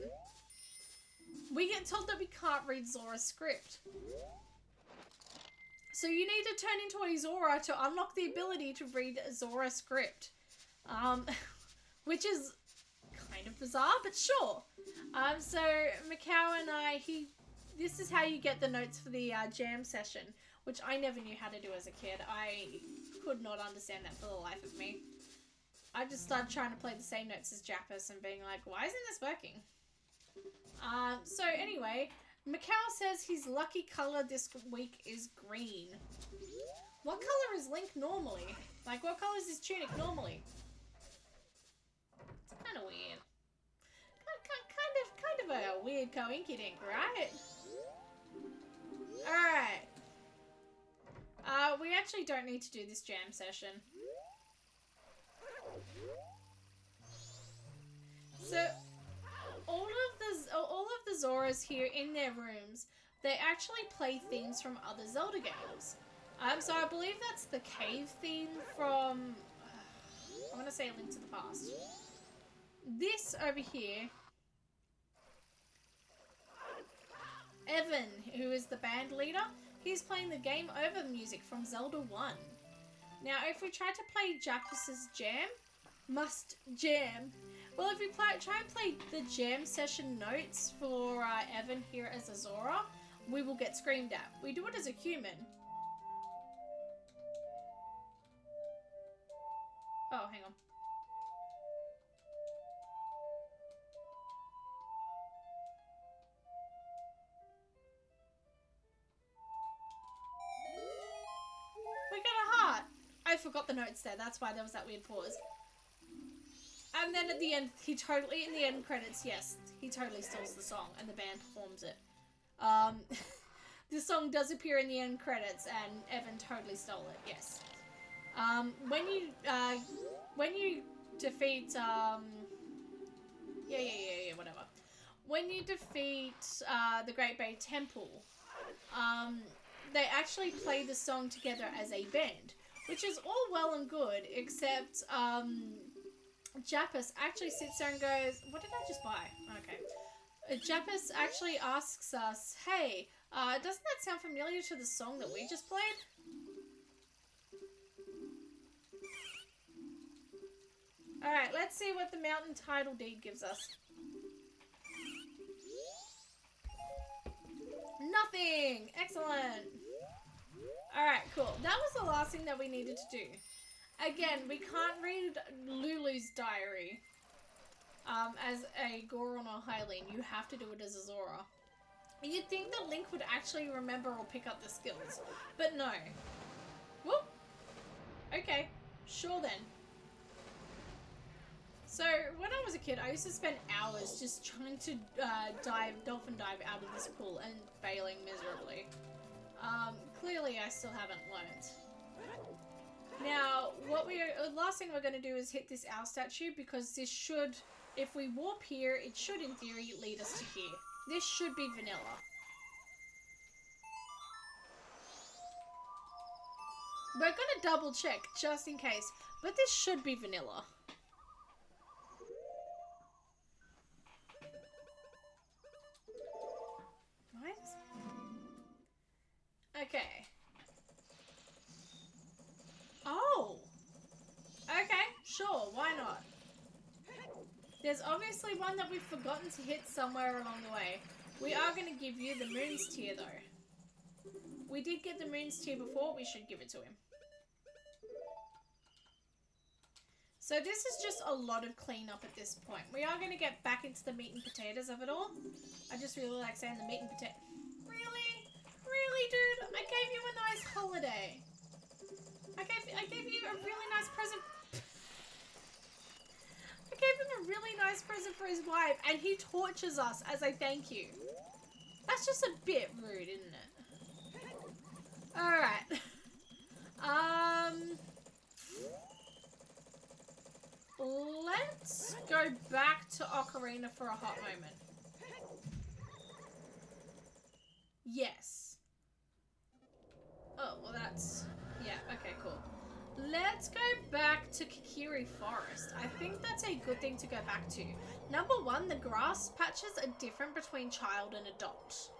we get told that we can't read Zora's script. So you need to turn into a Zora to unlock the ability to read Zora's script. Which is kind of bizarre, but sure. So Macau and I, this is how you get the notes for the jam session, which I never knew how to do as a kid. I could not understand that for the life of me. I just started trying to play the same notes as Jappus and being like, why isn't this working? So anyway, Macau says his lucky colour this week is green. What colour is Link normally? Like, what colour is his tunic normally? It's kind of weird. Kind of a weird coinkydink, right? Alright. We actually don't need to do this jam session. So, all of the Zoras here in their rooms, they actually play themes from other Zelda games. So I believe that's the cave theme from, I want to say A Link to the Past. This over here, Evan, who is the band leader, he's playing the Game Over music from Zelda 1. Now, if we try to play Jappus's Jam, Must Jam. Well, if we try and play the jam session notes for Evan here as a Zora, we will get screamed at. We do it as a human. Oh, hang on. We got a heart. I forgot the notes there. That's why there was that weird pause. And then at the end, in the end credits, yes, he totally steals the song and the band performs it. The song does appear in the end credits and Evan totally stole it, yes. When you defeat, whatever. When you defeat, the Great Bay Temple, they actually play the song together as a band, which is all well and good, except, Jappus actually sits there and goes, what did I just buy? Okay. Jappus actually asks us, hey, doesn't that sound familiar to the song that we just played? Alright, let's see what the mountain title deed gives us. Nothing! Excellent! Alright, cool. That was the last thing that we needed to do. Again, we can't read Lulu's diary as a Goron or Hylian. You have to do it as a Zora. You'd think that Link would actually remember or pick up the skills, but no. Whoop! Okay, sure then. So, when I was a kid, I used to spend hours just trying to dolphin dive out of this pool and failing miserably. Clearly I still haven't learnt. Now, last thing we're going to do is hit this owl statue, because this should, if we warp here, it should in theory lead us to here. This should be vanilla. We're going to double check just in case, but this should be vanilla. Okay. Oh! Okay, sure, why not? There's obviously one that we've forgotten to hit somewhere along the way. We are going to give you the Moon's Tear, though. We did get the Moon's Tear before, we should give it to him. So this is just a lot of cleanup at this point. We are going to get back into the meat and potatoes of it all. I just really like saying the meat and potato. Really? Really, dude? I gave you a nice holiday. I gave you a really nice present. I gave him a really nice present for his wife, and he tortures us as a thank you. That's just a bit rude, isn't it? Alright. Let's go back to Ocarina for a hot moment. Yes. Oh, well that's... yeah, okay, cool. Let's go back to Kikiri Forest. I think that's a good thing to go back to. Number one, the grass patches are different between child and adult.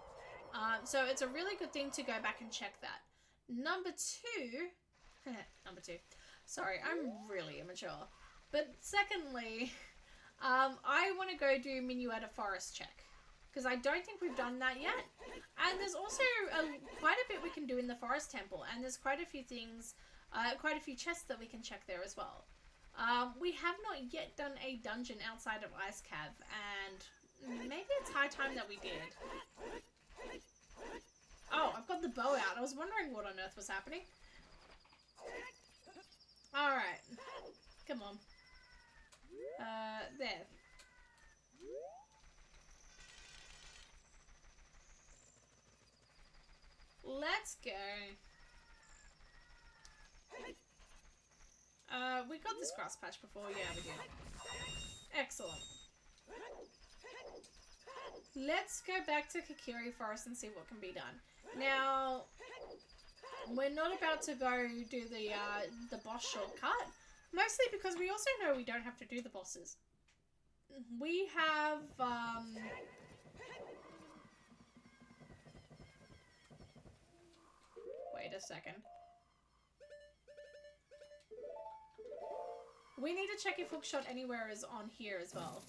So it's a really good thing to go back and check that. Number two... number two. Sorry, I'm really immature. But secondly, I want to go do Minuetta Forest check. Because I don't think we've done that yet. And there's also quite a bit we can do in the Forest Temple. And there's quite a few things, quite a few chests that we can check there as well. We have not yet done a dungeon outside of Ice Cave. And maybe it's high time that we did. Oh, I've got the bow out. I was wondering what on earth was happening. Alright. Come on. There. Let's go. We got this grass patch before. Yeah, we did. Excellent. Let's go back to Kikiri Forest and see what can be done. Now, we're not about to go do the boss shortcut. Mostly because we also know we don't have to do the bosses. We have, wait a second. We need to check if Hookshot Anywhere is on here as well.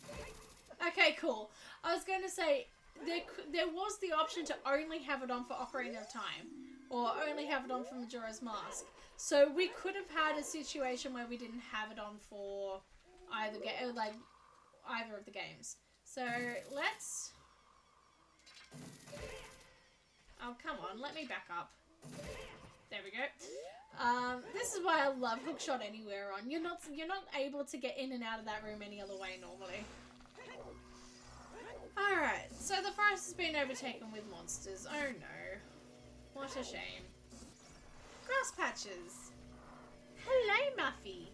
Okay, cool. I was going to say, there was the option to only have it on for Ocarina of Time. Or only have it on for Majora's Mask. So we could have had a situation where we didn't have it on for either of the games. So let's... oh, come on, let me back up. There we go. This is why I love Hookshot Anywhere on. You're not able to get in and out of that room any other way normally. Alright, so the forest has been overtaken with monsters. Oh no. What a shame. Grass patches. Hello, Muffy.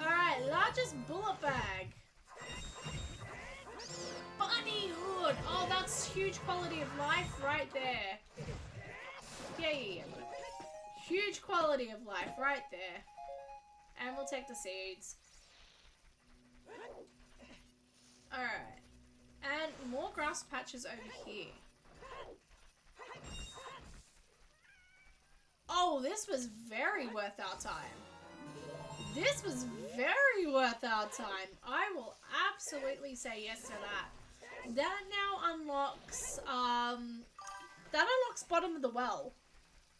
Alright, largest bullet bag. Bunny hood. Oh, that's huge quality of life right there. Yay. Huge quality of life right there. And we'll take the seeds. Alright. And more grass patches over here. Oh, this was very worth our time. This was very worth our time. I will absolutely say yes to that. That now unlocks, bottom of the well,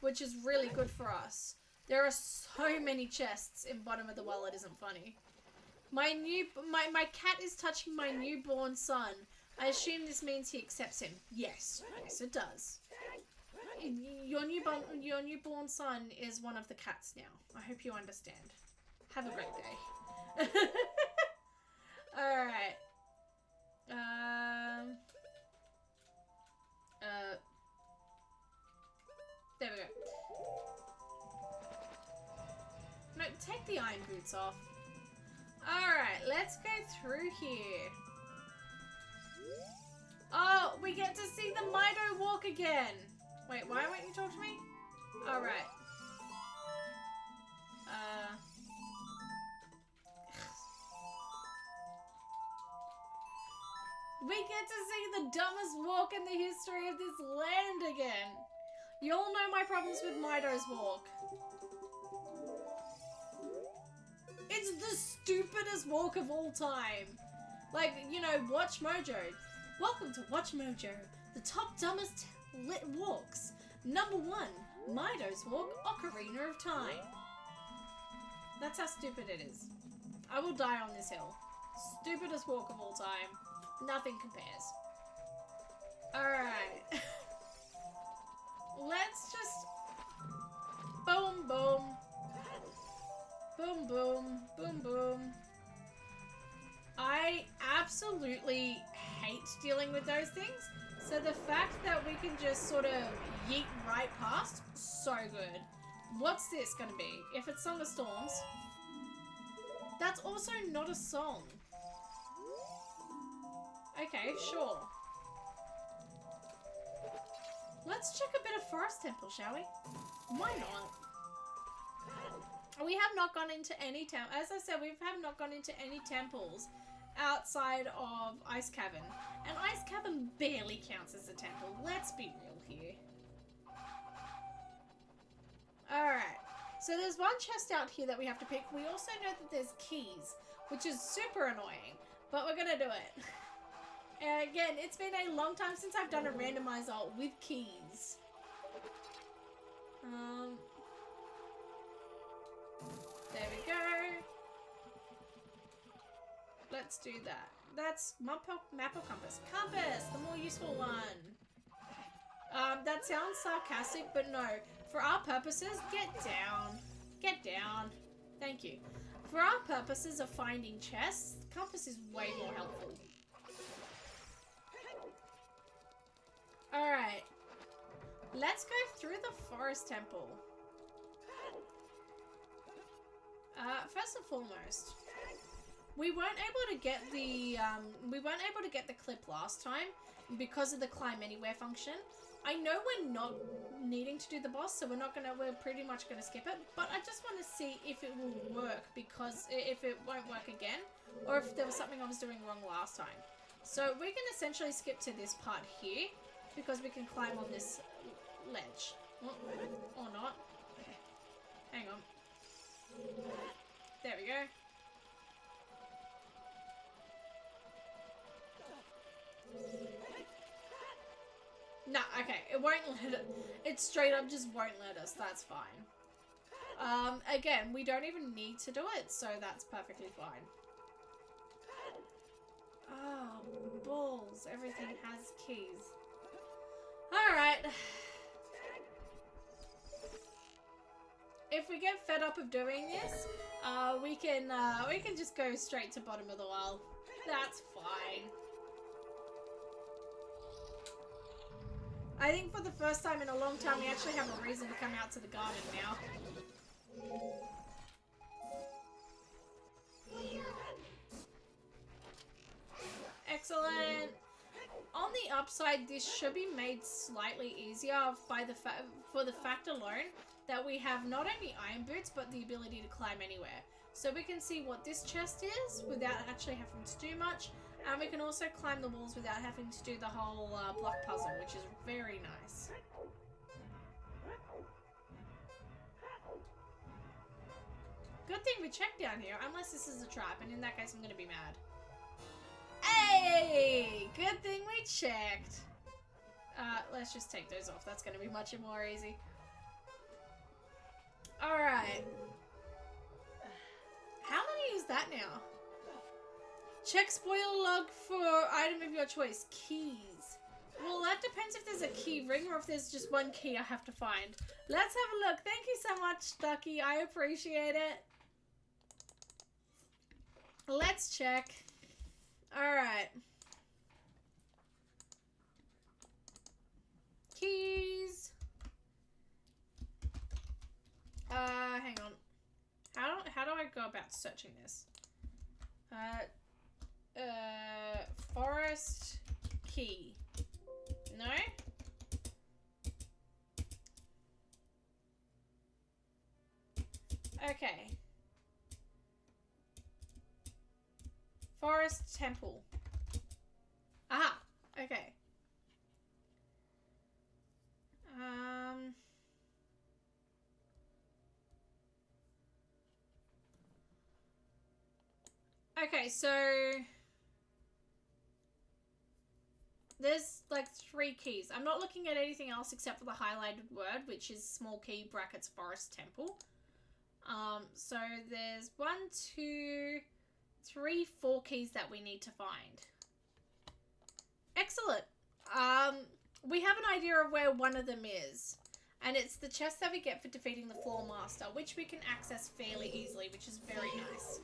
which is really good for us. There are so many chests in bottom of the well, it isn't funny. My cat is touching my newborn son. I assume this means he accepts him. Yes, yes it does. Your newborn son is one of the cats now. I hope you understand. Have a great day. Alright. There we go. No, take the iron boots off. Alright, let's go through here. Oh, we get to see the Mido walk again. Wait, why won't you talk to me? Alright. We get to see the dumbest walk in the history of this land again. You all know my problems with Mido's walk. It's the stupidest walk of all time. Like, you know, Watch Mojo. Welcome to Watch Mojo, the top dumbest lit walks. Number 1, Mido's walk, Ocarina of Time. That's how stupid it is. I will die on this hill. Stupidest walk of all time. Nothing compares. Alright. Let's just... Boom, boom. Boom, boom. Boom, boom. I absolutely hate dealing with those things. So the fact that we can just sort of yeet right past, so good. What's this gonna be? If it's Song of Storms, that's also not a song. Okay, sure. Let's check a bit of Forest Temple, shall we? Why not? We have not gone into any as I said, we have not gone into any temples outside of Ice Cavern. And Ice Cavern barely counts as a temple. Let's be real here. Alright. So there's one chest out here that we have to pick. We also know that there's keys, which is super annoying. But we're gonna do it. And again, it's been a long time since I've done a randomizer with keys. There we go. Let's do that. That's map or compass? Compass, the more useful one. That sounds sarcastic, but no. For our purposes, get down. Get down. Thank you. For our purposes of finding chests, compass is way more helpful. Alright. Let's go through the Forest Temple. First and foremost, we weren't able to get the clip last time because of the climb anywhere function. I know we're not needing to do the boss, so we're pretty much gonna skip it, but I just want to see if it will work, because if it won't work again, or if there was something I was doing wrong last time. So we can essentially skip to this part here, because we can climb on this ledge. Or not. Hang on. There we go. No, okay, it won't let it. It straight up just won't let us. That's fine. Again, we don't even need to do it, so that's perfectly fine. Oh, balls. Everything has keys. Alright. if we get fed up of doing this, we can just go straight to bottom of the well. That's fine. I think for the first time in a long time, we actually have a reason to come out to the garden now. Excellent. On the upside, this should be made slightly easier by for the fact alone that we have not only iron boots, but the ability to climb anywhere. So we can see what this chest is without actually having to do much. And we can also climb the walls without having to do the whole block puzzle, which is very nice. Good thing we checked down here, unless this is a trap, and in that case I'm going to be mad. Hey! Good thing we checked. Let's just take those off. That's going to be much more easy. Alright. How many is that now? Check spoil log for item of your choice. Keys. Well, that depends if there's a key ring or if there's just one key I have to find. Let's have a look. Thank you so much, Ducky. I appreciate it. Let's check. Alright. Keys. Hang on. How do I go about searching this? Forest key. No? Okay. Forest temple. Aha! Okay. Okay, so there's like 3 keys. I'm not looking at anything else except for the highlighted word, which is small key brackets forest temple. So there's 1, 2, 3, 4 keys that we need to find. Excellent. We have an idea of where one of them is. And it's the chest that we get for defeating the Floor Master, which we can access fairly easily, which is very nice.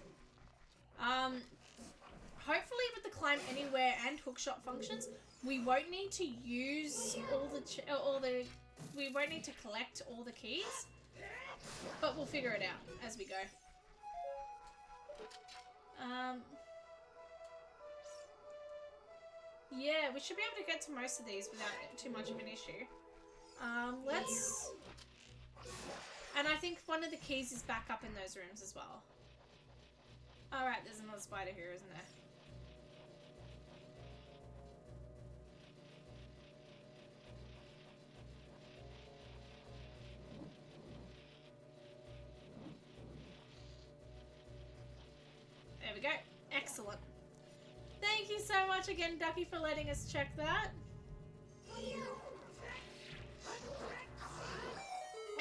Hopefully with the climb anywhere and hookshot functions, we won't need to use we won't need to collect all the keys, but we'll figure it out as we go. Yeah, we should be able to get to most of these without too much of an issue. And I think one of the keys is back up in those rooms as well. Alright, there's another spider here, isn't there? There we go. Excellent. Thank you so much again, Ducky, for letting us check that.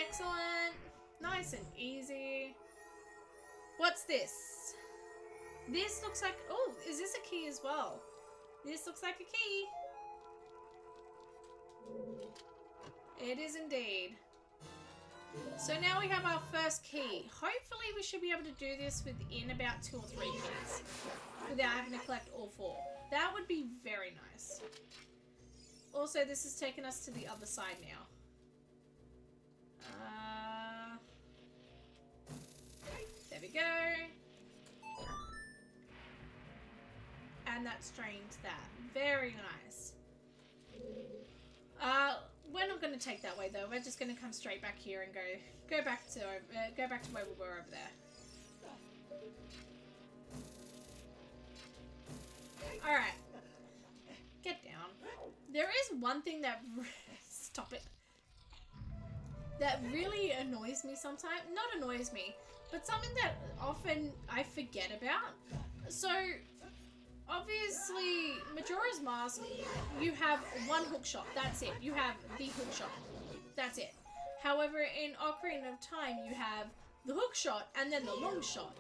Excellent. Nice and easy. What's this? This looks like... Oh, is this a key as well? This looks like a key. It is indeed. So now we have our first key. Hopefully we should be able to do this within about 2 or 3 keys without having to collect all 4. That would be very nice. Also, this has taken us to the other side now. There we go. And that's drained that. Very nice. We're not going to take that way though. We're just going to come straight back here and go back to where we were over there. All right. Get down. There is one thing that stop it. That really annoys me sometimes. Not annoys me, but something that often I forget about. So, obviously, Majora's Mask, you have one hook shot. That's it. You have the hook shot. That's it. However, in Ocarina of Time, you have the hook shot and then the long shot.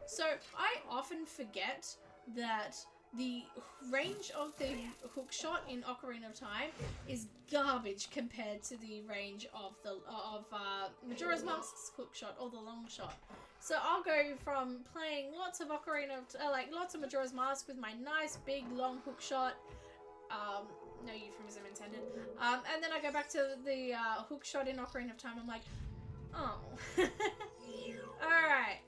So I often forget that the range of the hook shot in Ocarina of Time is garbage compared to the range of the Majora's Mask's hook shot or the long shot. So I'll go from playing lots of lots of Majora's Mask with my nice big long hook shot. No euphemism intended. And then I go back to the hook shot in Ocarina of Time. I'm like, oh. Alright.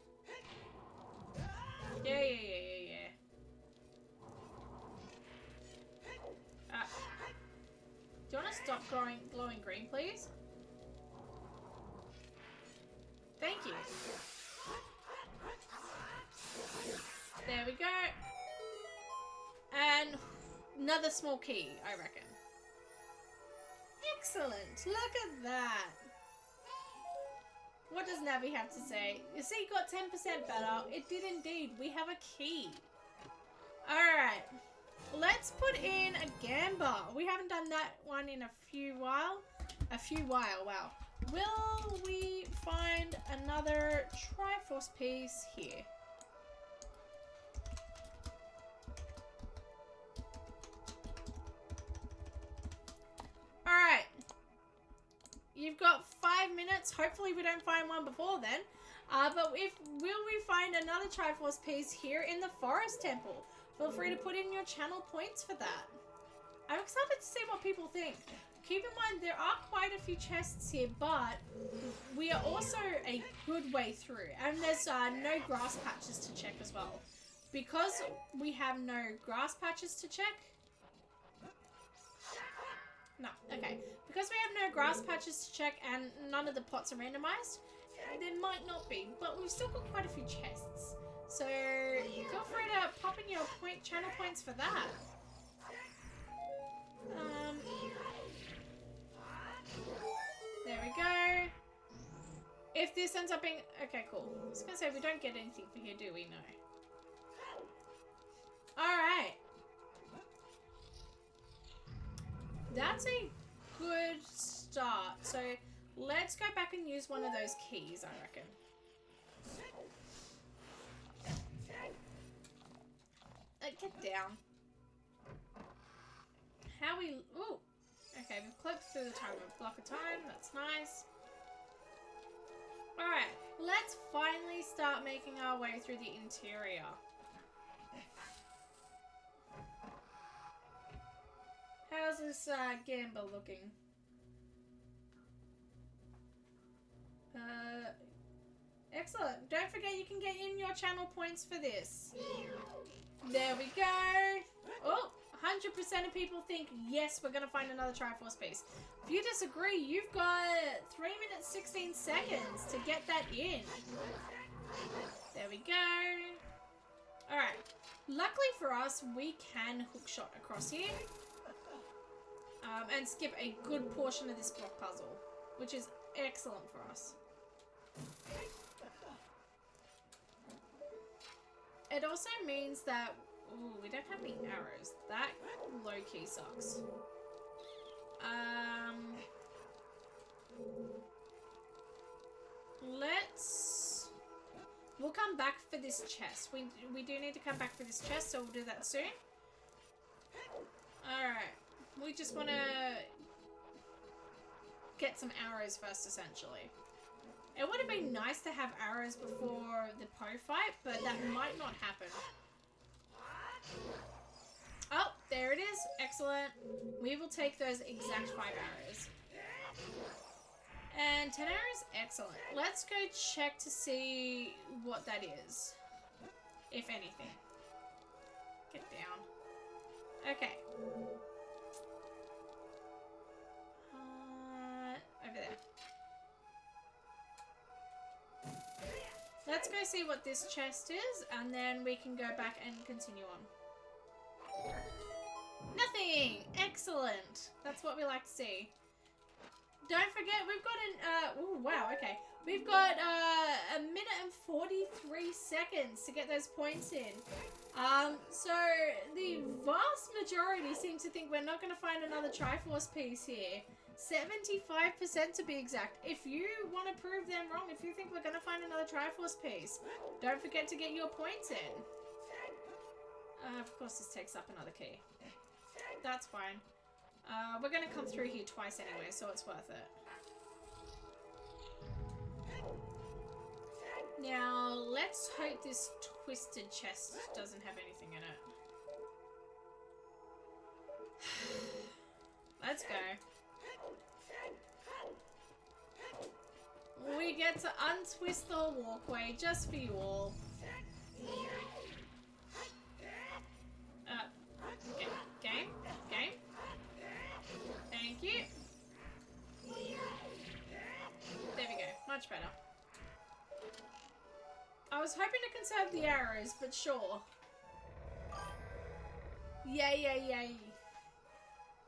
Yeah. Do you want to stop glowing green, please? Thank you. There we go. And another small key, I reckon. Excellent. Look at that. What does Navi have to say? You see, got 10% better. It did indeed. We have a key. Alright. Let's put in a gamba. We haven't done that one in a few while. Wow. Will we find another Triforce piece here? Alright. You've got 5 minutes. Hopefully we don't find one before then. But will we find another Triforce piece here in the Forest Temple? Feel free to put in your channel points for that. I'm excited to see what people think. Keep in mind there are quite a few chests here, but we are also a good way through. And there's no grass patches to check as well. Because we have no grass patches to check. No, okay. Because we have no grass patches to check and none of the pots are randomized, there might not be, but we've still got quite a few chests. So feel free to pop in your channel points for that. There we go. If this ends up being... Okay, cool. I was going to say, we don't get anything for here, do we? No. Alright. That's a good start. So let's go back and use one of those keys, I reckon. Get down. How we... Ooh. Okay, we've clipped through the time of block of time. That's nice. Alright, let's finally start making our way through the interior. How's this gamba looking? Excellent. Don't forget you can get in your channel points for this. There we go. Oh, 100% of people think, yes, we're going to find another Triforce piece. If you disagree, you've got 3 minutes, 16 seconds to get that in. There we go. Alright. Luckily for us, we can hookshot across here. And skip a good portion of this block puzzle, which is excellent for us. It also means that we don't have any arrows. That low-key sucks. We'll come back for this chest. We do need to come back for this chest, so we'll do that soon. Alright. We just want to get some arrows first, essentially. It would have been nice to have arrows before the Poe fight, but that might not happen. Oh, there it is. Excellent. We will take those exact 5 arrows. And 10 arrows? Excellent. Let's go check to see what that is. If anything. Get down. Okay. Over there. Let's go see what this chest is, and then we can go back and continue on. Nothing! Excellent! That's what we like to see. Don't forget, we've got an, oh wow, okay. We've got, 1 minute and 43 seconds to get those points in. So the vast majority seem to think we're not going to find another Triforce piece here. 75% to be exact. If you want to prove them wrong, if you think we're going to find another Triforce piece, don't forget to get your points in. Of course this takes up another key. That's fine. We're gonna come through here twice anyway, so it's worth it. Now, let's hope this twisted chest doesn't have anything in it. Let's go. We get to untwist the walkway just for you all. Game. Thank you. There we go. Much better. I was hoping to conserve the arrows, but sure. Yay.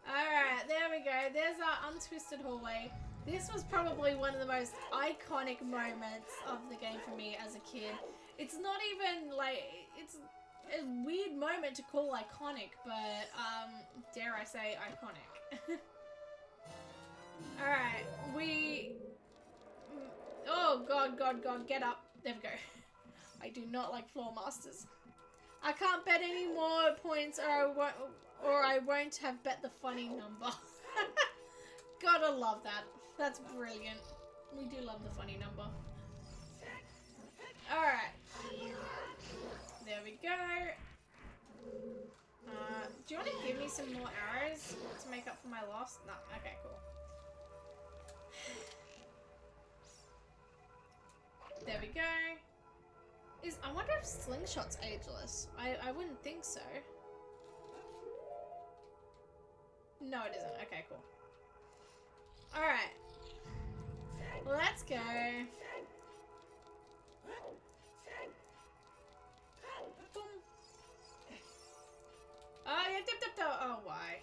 Alright, there we go. There's our untwisted hallway. This was probably one of the most iconic moments of the game for me as a kid. It's not even like, it's a weird moment to call iconic, but dare I say iconic. Alright, oh god, get up. There we go. I do not like floor masters. I can't bet any more points or I won't have bet the funny number. Gotta love that. That's brilliant. We do love the funny number. Alright. There we go. Do you want to give me some more arrows to make up for my loss? No. Okay, cool. There we go. I wonder if slingshot's ageless. I wouldn't think so. No, it isn't. Okay, cool. Alright. Let's go. Boom. Oh, yeah, dip. Oh, why?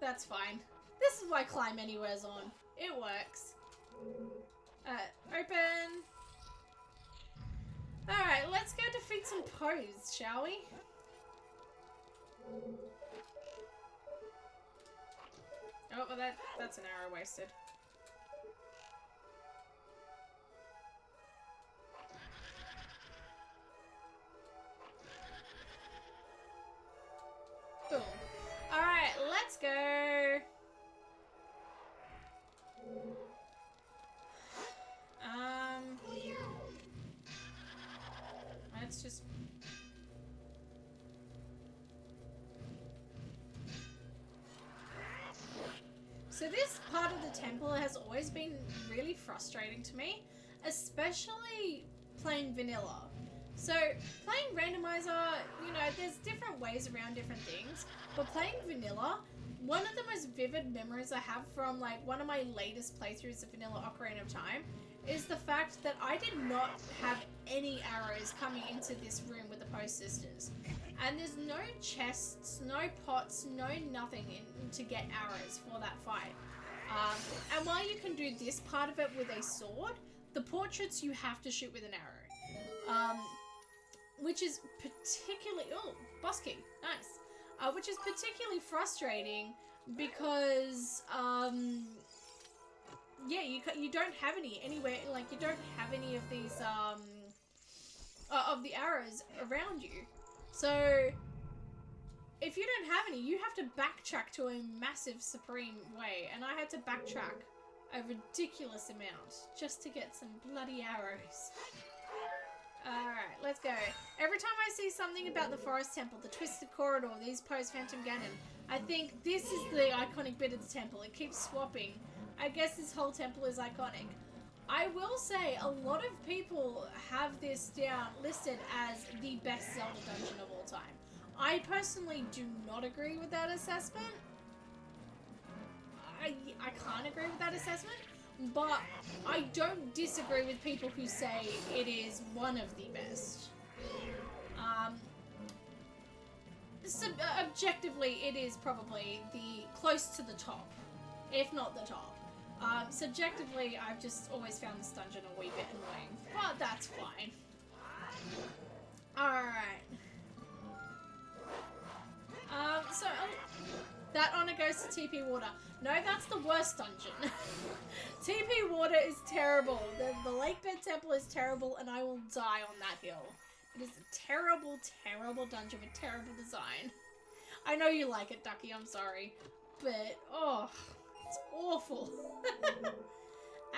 That's fine. This is why climb anywhere's on. It works. Open. Alright, let's go defeat some pros, shall we? Oh, well that's an arrow wasted. Boom. Alright, let's go. Let's just... So this part of the temple has always been really frustrating to me, especially playing vanilla. So playing randomizer, you know, there's different ways around different things, but playing vanilla, one of the most vivid memories I have from like one of my latest playthroughs of Vanilla Ocarina of Time is the fact that I did not have any arrows coming into this room with the Post Sisters. And there's no chests, no pots, no nothing to get arrows for that fight. And while you can do this part of it with a sword, the portraits you have to shoot with an arrow. Which is particularly... Oh, boss key. Nice. Which is particularly frustrating because... yeah, you don't have any anywhere, like you don't have any of these of the arrows around you. So if you don't have any, you have to backtrack to a massive supreme way, and I had to backtrack a ridiculous amount just to get some bloody arrows. Alright, let's go. Every time I see something about the Forest Temple, the Twisted Corridor, these post-Phantom Ganon, I think this is the iconic bit of the temple. It keeps swapping. I guess this whole temple is iconic. I will say a lot of people have this down listed as the best Zelda dungeon of all time. I personally do not agree with that assessment. I can't agree with that assessment, but I don't disagree with people who say it is one of the best. So, objectively, it is probably the close to the top, if not the top. Subjectively, I've just always found this dungeon a wee bit annoying, but that's fine. Alright. So, that honor goes to TP Water. No, that's the worst dungeon. TP Water is terrible. The Lakebed Temple is terrible, and I will die on that hill. It is a terrible, terrible dungeon with terrible design. I know you like it, Ducky, I'm sorry. But, oh, it's awful.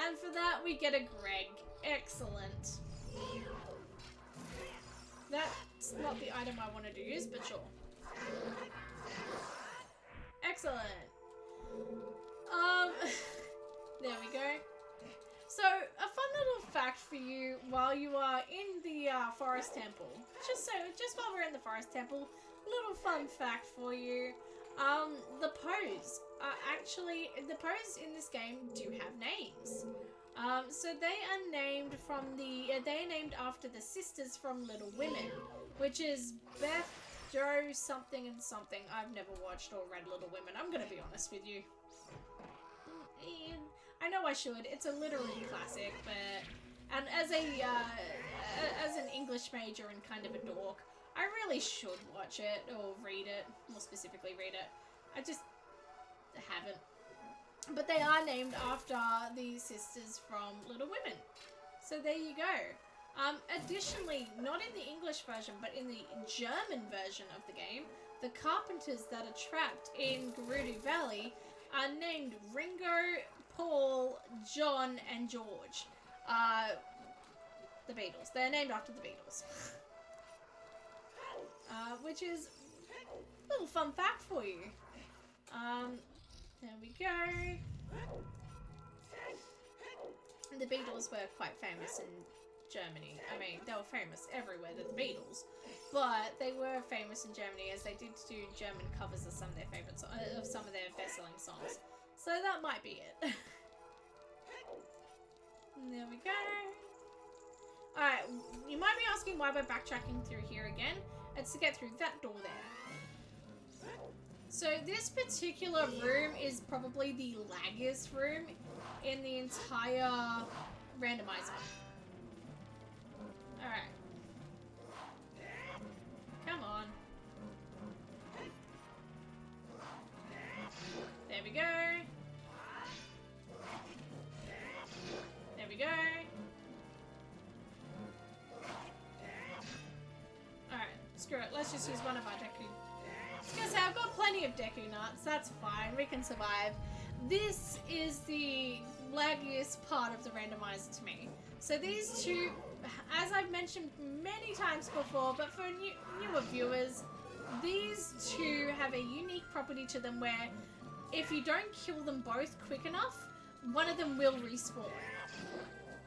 And for that, we get a Greg. Excellent. That's not the item I wanted to use, but sure. Excellent. There we go. So, a fun little fact for you while you are in the forest temple. Just while we're in the forest temple, little fun fact for you. The pose the pose in this game do have names. So they are named they're named after the sisters from Little Women, which is Beth, Joe, something and something. I've never watched or read Little Women. I'm gonna be honest with you. I know I should. It's a literary classic, and as an English major and kind of a dork, I really should watch it or read it. More specifically, read it. I just haven't. But they are named after the sisters from Little Women. So there you go. Additionally, not in the English version, but in the German version of the game, the carpenters that are trapped in Gerudo Valley are named Ringo, Paul, John, and George. The Beatles. They're named after the Beatles. Which is a little fun fact for you. There we go. The Beatles were quite famous in Germany. I mean, they were famous everywhere, the Beatles, but they were famous in Germany as they did do German covers of some of their favorite of some of their best-selling songs. So that might be it. There we go. Alright, you might be asking why we're backtracking through here again. It's to get through that door there. So this particular room is probably the laggiest room in the entire randomizer. Alright. Come on. There we go. There we go. Alright, screw it. Let's just use one of our Deku. I was gonna say, I've got plenty of Deku nuts. That's fine. We can survive. This is the laggiest part of the randomizer to me. So these two, as I've mentioned many times before, but for newer viewers, these two have a unique property to them where if you don't kill them both quick enough, one of them will respawn.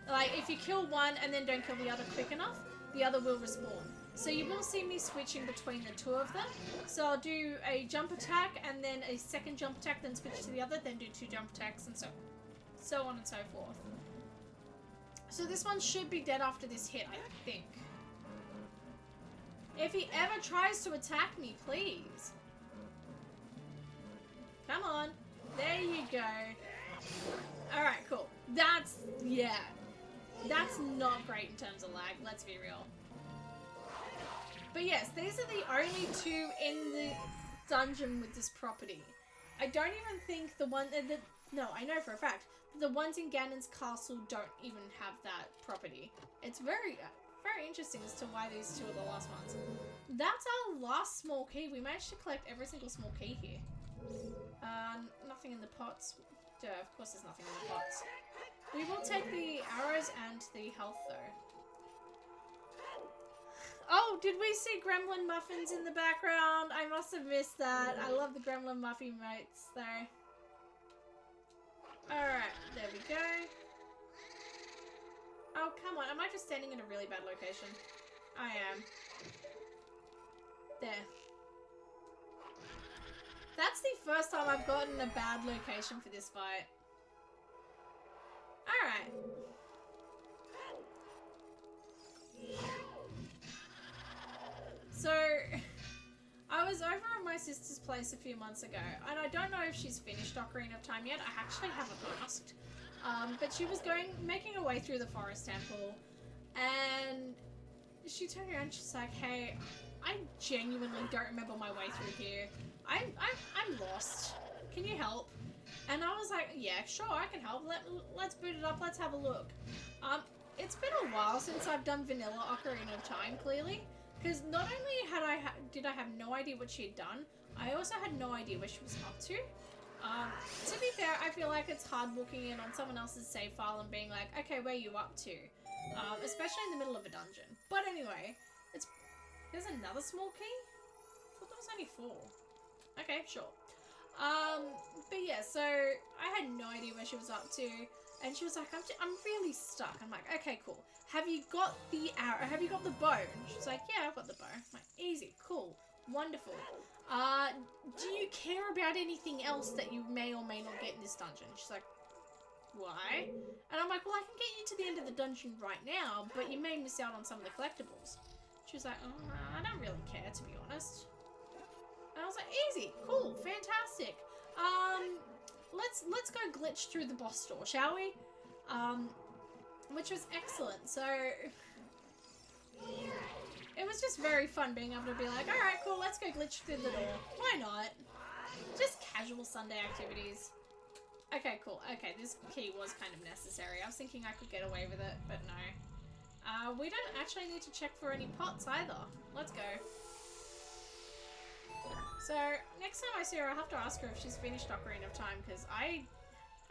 Like, if you kill one and then don't kill the other quick enough, the other will respawn. So you will see me switching between the two of them. So I'll do a jump attack and then a second jump attack, then switch to the other, then do two jump attacks, and so on and so forth. So this one should be dead after this hit, I think. If he ever tries to attack me, please. Come on. There you go. Alright, cool. That's not great in terms of lag, let's be real. But yes, these are the only two in the dungeon with this property. I don't even think the one... no, I know for a fact. The ones in Ganon's castle don't even have that property. It's very interesting as to why these two are the last ones. That's our last small key. We managed to collect every single small key here. Nothing in the pots. Duh, of course there's nothing in the pots. We will take the arrows and the health though. Oh, did we see Gremlin Muffins in the background? I must have missed that. I love the Gremlin Muffin emotes though. Alright, there we go. Oh, come on. Am I just standing in a really bad location? I am. There. That's the first time I've gotten a bad location for this fight. Alright. So, I was over at my sister's place a few months ago, and I don't know if she's finished Ocarina of Time yet. I actually haven't asked. But she was making her way through the forest temple, and she turned around and she's like, hey, I genuinely don't remember my way through here. I'm lost. Can you help? And I was like, yeah, sure, I can help. Let's boot it up. Let's have a look. it's been a while since I've done vanilla Ocarina of Time, clearly. Because not only did I have no idea what she had done, I also had no idea where she was up to. To be fair, I feel like it's hard walking in on someone else's save file and being like, okay, where are you up to? Especially in the middle of a dungeon. But anyway, there's another small key? I thought there was only 4. Okay, sure. But yeah, so I had no idea where she was up to, and she was like, I'm really stuck. I'm like, okay, cool. Have you got the arrow? Have you got the bow? And she's like, yeah, I've got the bow. I'm like, easy, cool, wonderful. Do you care about anything else that you may or may not get in this dungeon? She's like, why? And I'm like, well, I can get you to the end of the dungeon right now, but you may miss out on some of the collectibles. She was like, oh, I don't really care, to be honest. And I was like, easy, cool, fantastic. Let's go glitch through the boss door, shall we? Which was excellent. So it was just very fun being able to be like, all right, cool, let's go glitch through the door. Why not? Just casual Sunday activities. Okay, cool. Okay, this key was kind of necessary. I was thinking I could get away with it, but no. We don't actually need to check for any pots either. Let's go. So, next time I see her, I'll have to ask her if she's finished Ocarina of Time, because I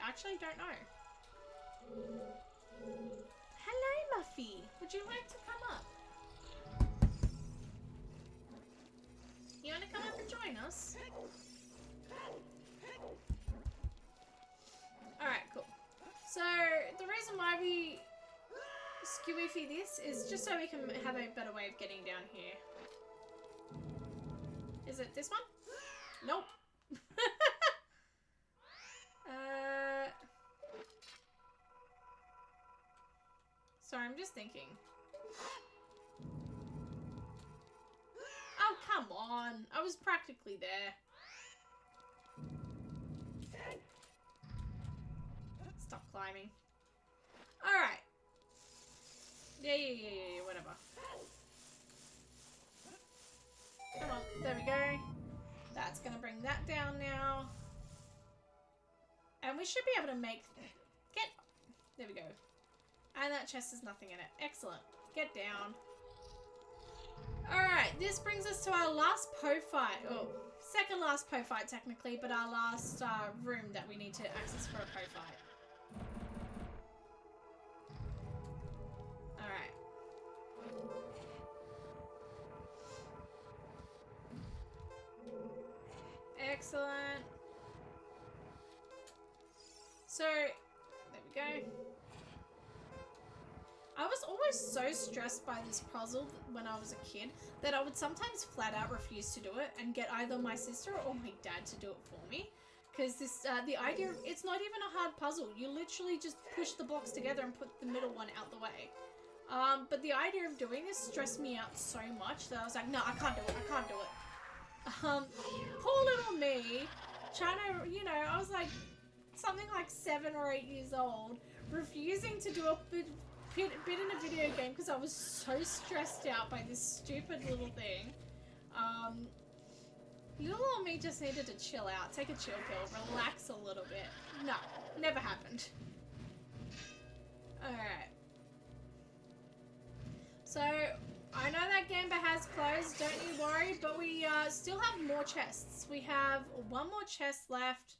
actually don't know. Hello, Muffy. Would you like to come up? You want to come up and join us? Alright, cool. So, the reason why we skeweefy this is just so we can have a better way of getting down here. Is it this one? Nope. Sorry, I'm just thinking. Oh, come on. I was practically there. Stop climbing. Alright. Yeah, whatever. Come on, there we go. That's gonna bring that down now. And we should be able to make... There we go. And that chest has nothing in it. Excellent. Get down. Alright, this brings us to our last Poe fight. Oh, second last Poe fight technically, but our last room that we need to access for a Poe fight. Alright. Excellent. So, there we go. I was always so stressed by this puzzle when I was a kid that I would sometimes flat out refuse to do it and get either my sister or my dad to do it for me. Because the idea of, it's not even a hard puzzle. You literally just push the blocks together and put the middle one out the way. But the idea of doing this stressed me out so much that I was like, no, I can't do it. I can't do it. Poor little me, trying to, I was like something like 7 or 8 years old, refusing to do a bit in a video game because I was so stressed out by this stupid little thing. Little old me just needed to chill out, take a chill pill, relax a little bit. No, never happened. Alright. So, I know that Gamba has closed, don't you worry, but we still have more chests. We have one more chest left.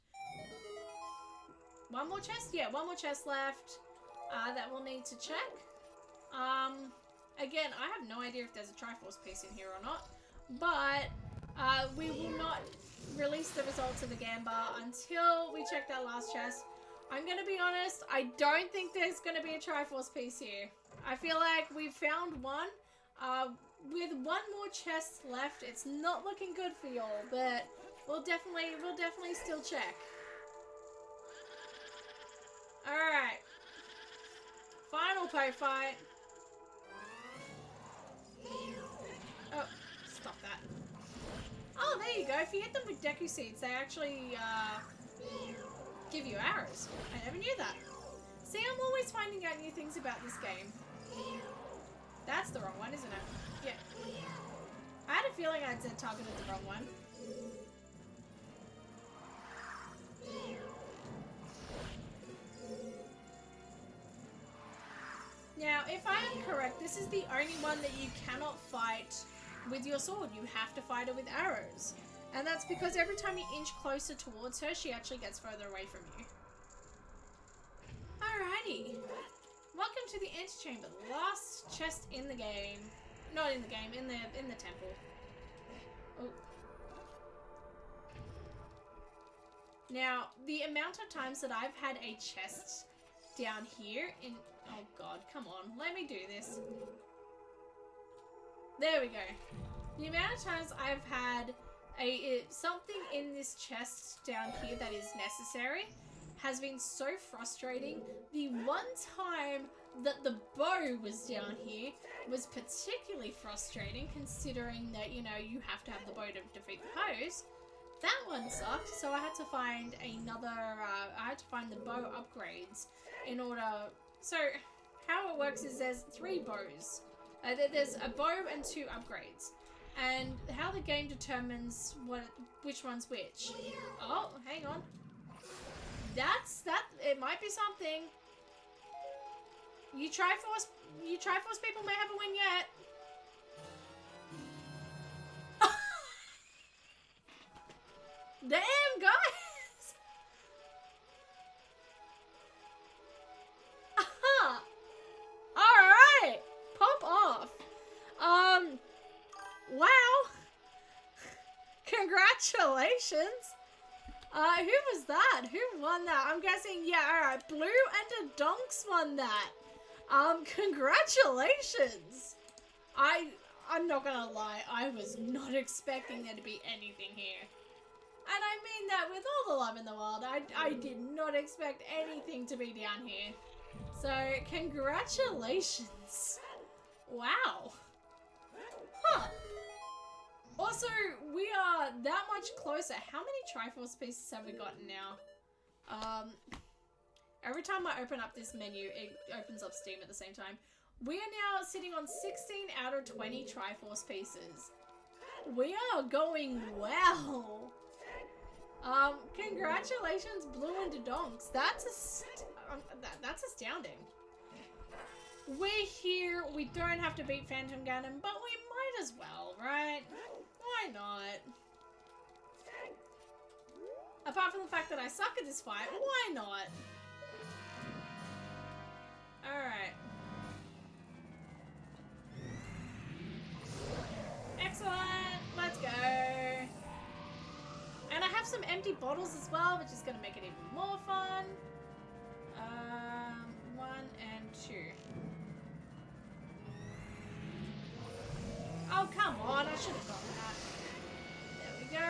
One more chest? Yeah, one more chest left that we'll need to check. Again, I have no idea if there's a Triforce piece in here or not, but we will not release the results of the Gamba until we check that last chest. I'm going to be honest, I don't think there's going to be a Triforce piece here. I feel like we've found one. With one more chest left, it's not looking good for y'all, but we'll definitely still check. Alright. Final Poe fight. Oh, stop that. Oh, there you go. If you hit them with Deku Seeds, they actually give you arrows. I never knew that. See, I'm always finding out new things about this game. That's the wrong one, isn't it? Yeah. I had a feeling I'd said targeted the wrong one. Now, if I am correct, this is the only one that you cannot fight with your sword. You have to fight her with arrows. And that's because every time you inch closer towards her, she actually gets further away from you. Alrighty. Welcome to the antechamber. Last chest in the game. Not in the game, in the temple. Oh. Now, the amount of times that I've had a chest down here in... Oh god, come on. Let me do this. There we go. The amount of times I've had something in this chest down here that is necessary has been so frustrating. The one time that the bow was down here was particularly frustrating, considering that, you know, you have to have the bow to defeat the foes. That one sucked, so I had to find another, I had to find the bow upgrades in order... So, how it works is there's 3 bows. There's a bow and 2 upgrades. And how the game determines which one's which. Oh, hang on. It might be something. You Triforce people may have a win yet. Damn, guys! Aha! Alright! Pop off. Wow! Congratulations! Who was that? Who won that? I'm guessing, yeah, alright. Blue and a Donks won that. Congratulations! I'm not gonna lie, I was not expecting there to be anything here. And I mean that with all the love in the world. I did not expect anything to be down here. So, congratulations. Wow. Huh. Also, we are that much closer. How many Triforce pieces have we gotten now? Every time I open up this menu, it opens up Steam at the same time. We are now sitting on 16 out of 20 Triforce pieces. We are going well. Congratulations, Blue and Donks. That's astounding. We're here. We don't have to beat Phantom Ganon, but we might as well, right? Why not? Apart from the fact that I suck at this fight, why not? Alright. Excellent! Let's go! And I have some empty bottles as well, which is going to make it even more fun. 1 and 2. Oh, come on. I should have got that. There we go.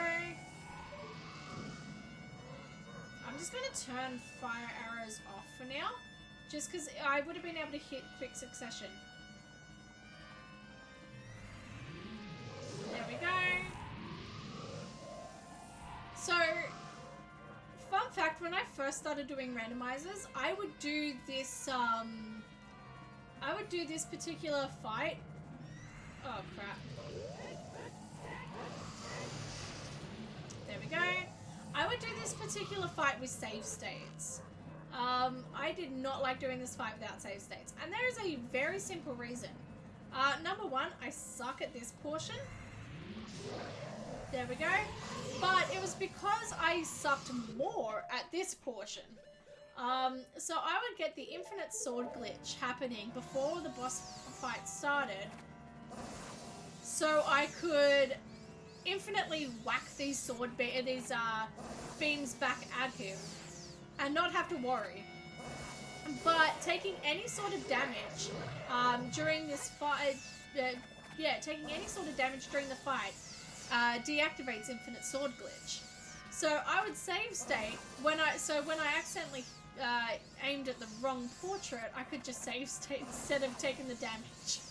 I'm just going to turn fire arrows off for now. Just because I would have been able to hit quick succession. There we go. So, fun fact, when I first started doing randomizers, I would do this particular fight. Oh, crap. There we go. I would do this particular fight with save states. I did not like doing this fight without save states. And there is a very simple reason. Number 1, I suck at this portion. There we go. But it was because I sucked more at this portion. So I would get the infinite sword glitch happening before the boss fight started. So I could infinitely whack these beams back at him and not have to worry. But taking any sort of damage during this fight, taking any sort of damage during the fight deactivates infinite sword glitch. So I would save state when I accidentally aimed at the wrong portrait, I could just save state instead of taking the damage.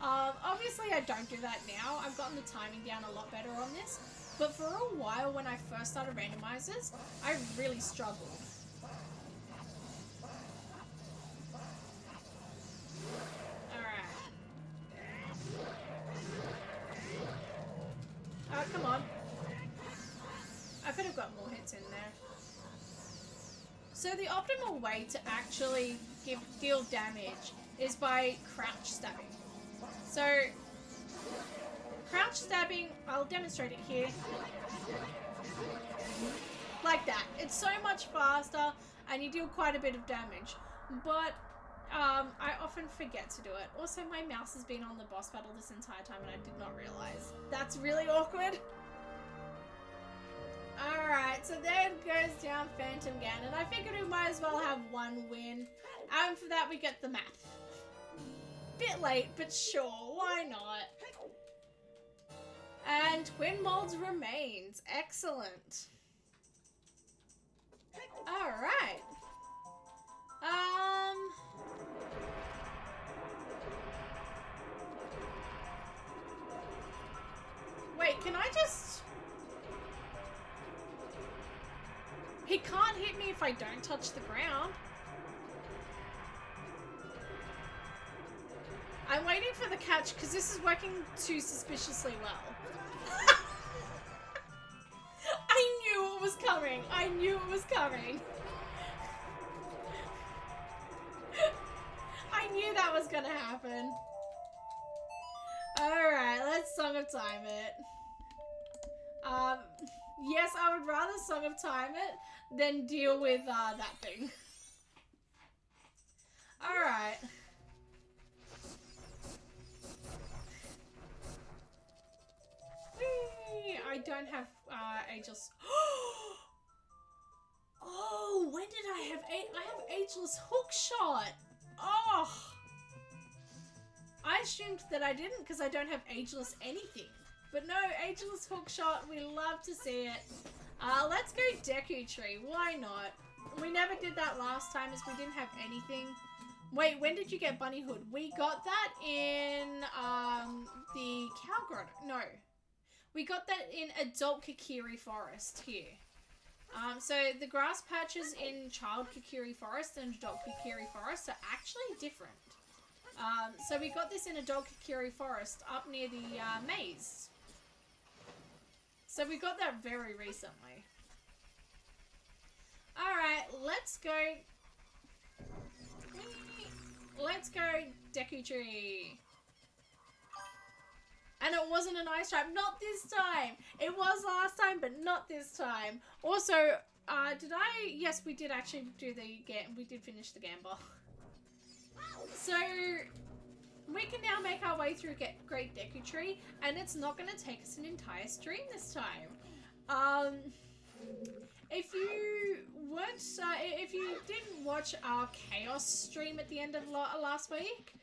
Obviously I don't do that now. I've gotten the timing down a lot better on this. But for a while when I first started randomizers, I really struggled. Alright. Oh, come on. I could have got more hits in there. So the optimal way to actually deal damage is by crouch stabbing. So, crouch stabbing, I'll demonstrate it here. Like that. It's so much faster and you deal quite a bit of damage. But I often forget to do it. Also, my mouse has been on the boss battle this entire time and I did not realize. That's really awkward. Alright, so there goes down Phantom Ganon. I figured we might as well have one win. And for that we get the map. Bit late, but sure, why not? And Twin Molds remains. Excellent. Alright. Wait, can I just... He can't hit me if I don't touch the ground. I'm waiting for the catch because this is working too suspiciously well. I knew it was coming. I knew it was coming. I knew that was gonna happen. Alright, let's Song of Time it. Yes, I would rather Song of Time it than deal with that thing. Alright. I don't have ageless. Oh, when did I have I have ageless hook shot. Oh, I assumed that I didn't because I don't have ageless anything. But no, ageless hook shot. We love to see it. Let's go Deku Tree. Why not? We never did that last time as we didn't have anything. Wait, when did you get Bunny Hood? We got that in the Cow Grotto. No. We got that in Adult Kikiri Forest here. So the grass patches in Child Kikiri Forest and Adult Kikiri Forest are actually different. So we got this in Adult Kikiri Forest up near the maze. So we got that very recently. Alright, let's go... Let's go Deku Tree. And it wasn't an ice trap. Not this time. It was last time, but not this time. Also, did I... Yes, we did actually do the... We did finish the Gamba. So, we can now make our way through Great Deku Tree, and it's not going to take us an entire stream this time. If you weren't... if you didn't watch our Chaos stream at the end of last week,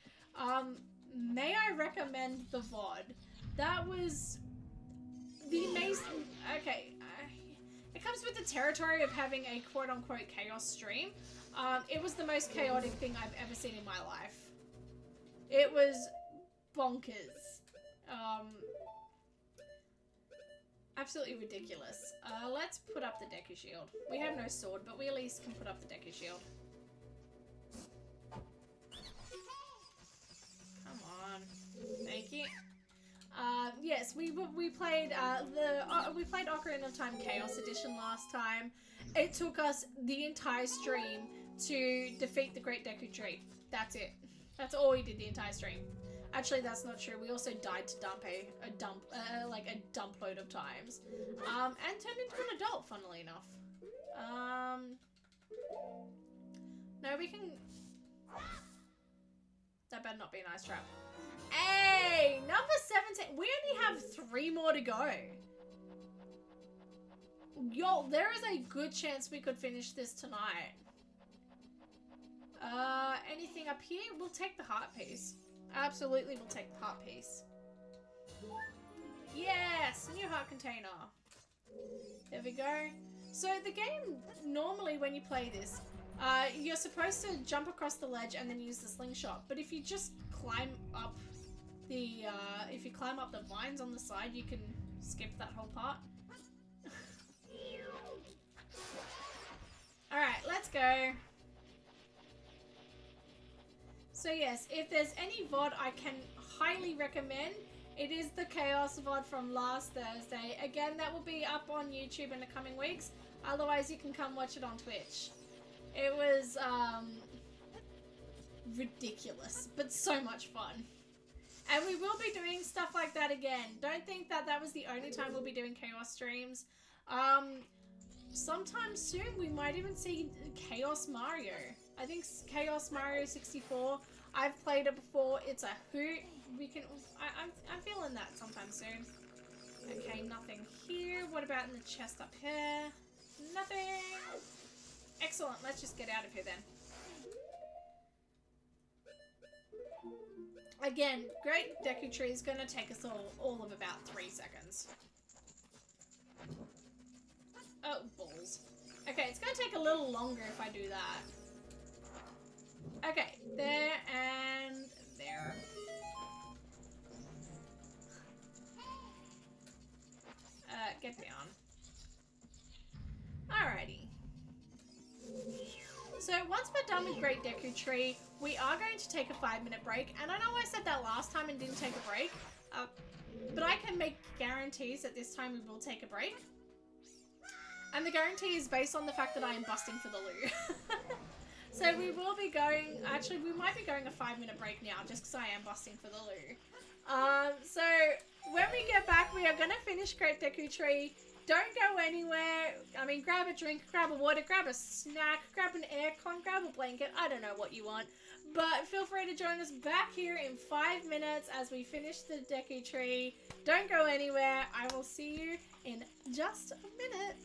may I recommend the VOD? That was the amazing... Okay, it comes with the territory of having a quote-unquote chaos stream. It was the most chaotic thing I've ever seen in my life. It was bonkers. Absolutely ridiculous. Let's put up the Deku Shield. We have no sword, but we at least can put up the Deku Shield. Come on. Thank you. Yes, we played we played Ocarina of Time Chaos Edition last time. It took us the entire stream to defeat the Great Deku Tree. That's it. That's all we did the entire stream. Actually, that's not true. We also died to dump a dump load of times, and turned into an adult. Funnily enough. No, we can. That better not be an ice trap. Hey, number 17. We only have 3 more to go. Yo, there is a good chance we could finish this tonight. Anything up here? We'll take the heart piece. Absolutely, we'll take the heart piece. Yes, new heart container. There we go. So the game, normally when you play this, you're supposed to jump across the ledge and then use the slingshot. But if you just climb up the, if you climb up the vines on the side, you can skip that whole part. Alright, let's go. So yes, if there's any VOD I can highly recommend, it is the Chaos VOD from last Thursday. Again, that will be up on YouTube in the coming weeks. Otherwise, you can come watch it on Twitch. It was, ridiculous, but so much fun. And we will be doing stuff like that again. Don't think that that was the only time we'll be doing Chaos streams. Sometime soon we might even see Chaos Mario. I think Chaos Mario 64. I've played it before. It's a hoot. We can. I'm feeling that sometime soon. Okay, nothing here. What about in the chest up here? Nothing. Excellent. Let's just get out of here then. Again, Great Deku Tree is going to take us all of about 3 seconds. Oh, balls. Okay, it's going to take a little longer if I do that. Okay, there and there. Get down. Alrighty. So once we're done with Great Deku Tree, we are going to take a 5-minute break. And I know I said that last time and didn't take a break, but I can make guarantees that this time we will take a break. And the guarantee is based on the fact that I am busting for the loo. So we will be going, actually we might be going a 5-minute break now just because I am busting for the loo. So when we get back, we are going to finish Great Deku Tree. Don't go anywhere. I mean, grab a drink, grab a water, grab a snack, grab an aircon, grab a blanket. I don't know what you want. But feel free to join us back here in 5 minutes as we finish the Deku Tree. Don't go anywhere. I will see you in just a minute.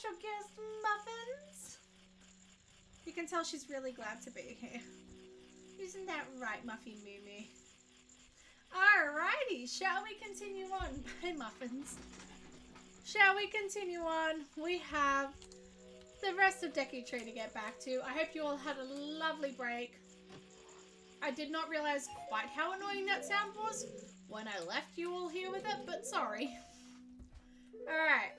special guest, Muffins. You can tell she's really glad to be here. Isn't that right, Muffy Moo Moo? Alrighty, shall we continue on? Hey, Muffins. Shall we continue on? We have the rest of Deku Tree to get back to. I hope you all had a lovely break. I did not realize quite how annoying that sound was when I left you all here with it, but sorry. Alright.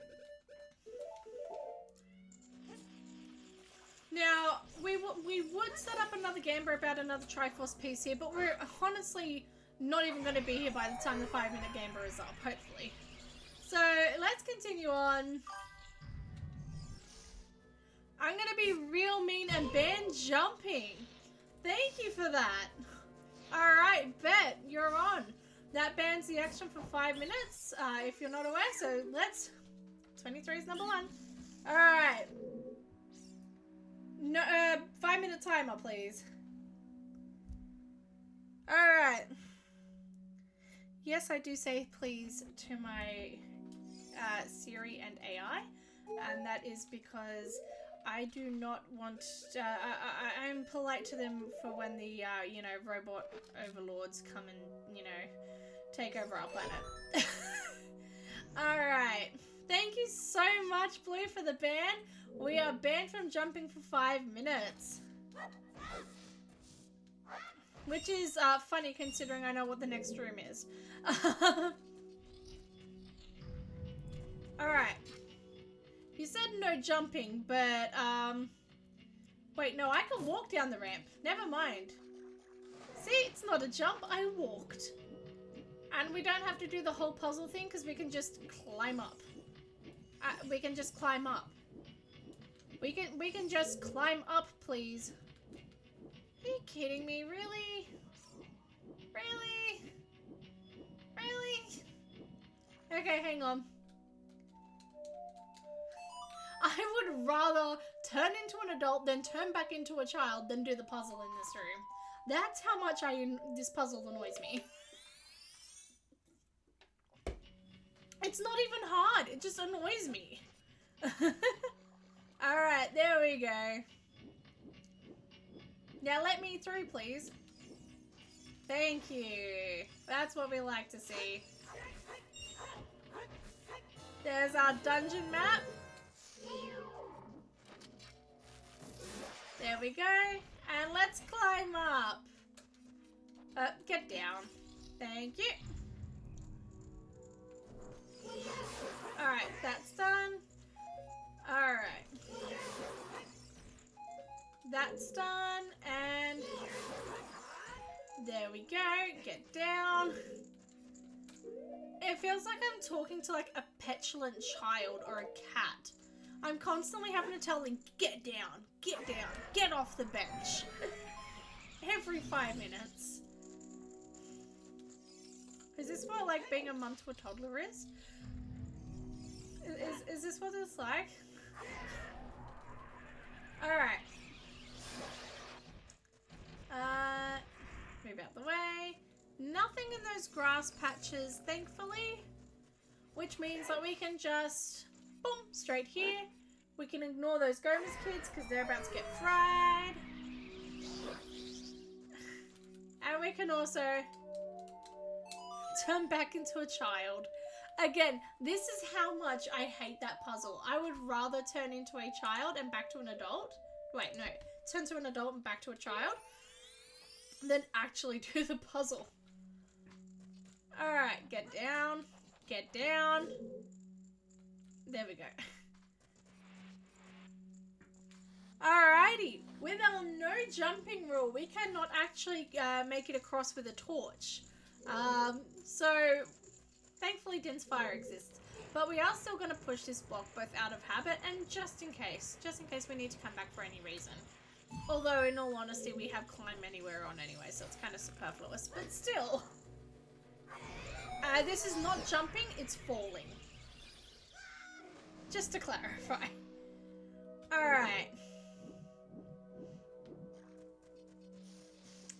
Now, we would set up another Gamber about another Triforce piece here, but we're honestly not even going to be here by the time the 5-minute Gamber is up, hopefully. So, let's continue on. I'm going to be real mean and ban jumping. Thank you for that. Alright, bet. You're on. That bans the action for 5 minutes, if you're not aware. So, let's... 23 is number 1. Alright. No, 5-minute timer, please. Alright. Yes, I do say please to my Siri and AI. And that is because I do not want... I'm polite to them for when the, you know, robot overlords come and, you know, take over our planet. Alright. Thank you so much, Blue, for the ban. We are banned from jumping for 5 minutes. Which is funny considering I know what the next room is. Alright. You said no jumping, but, wait, no, I can walk down the ramp. Never mind. See, it's not a jump, I walked. And we don't have to do the whole puzzle thing, because we can just climb up. We can just climb up. We can just climb up, please. Are you kidding me? Really? Really? Really? Okay, hang on. I would rather turn into an adult than turn back into a child than do the puzzle in this room. That's how much this puzzle annoys me. It's not even hard. It just annoys me. Alright, there we go. Now let me through, please. Thank you. That's what we like to see. There's our dungeon map. There we go. And let's climb up. Get down. Thank you. Alright, that's done. Alright. That's done. And there we go. Get down. It feels like I'm talking to like a petulant child or a cat. I'm constantly having to tell them, get down, get off the bench. Every 5 minutes. Is this what like being a mum to a toddler is? Is this what it's like? Alright. Move out the way. Nothing in those grass patches, thankfully. Which means that we can just, boom, straight here. We can ignore those Gomez kids because they're about to get fried. And we can also turn back into a child. Again, this is how much I hate that puzzle. I would rather turn into a child and back to an adult. Wait, no. Turn to an adult and back to a child than actually do the puzzle. Alright, get down. Get down. There we go. Alrighty. With our no jumping rule, we cannot actually make it across with a torch. So, thankfully Din's Fire exists. But we are still going to push this block both out of habit and just in case we need to come back for any reason. Although, in all honesty, we have climb anywhere on anyway, so it's kind of superfluous. But still. This is not jumping, it's falling. Just to clarify. Alright.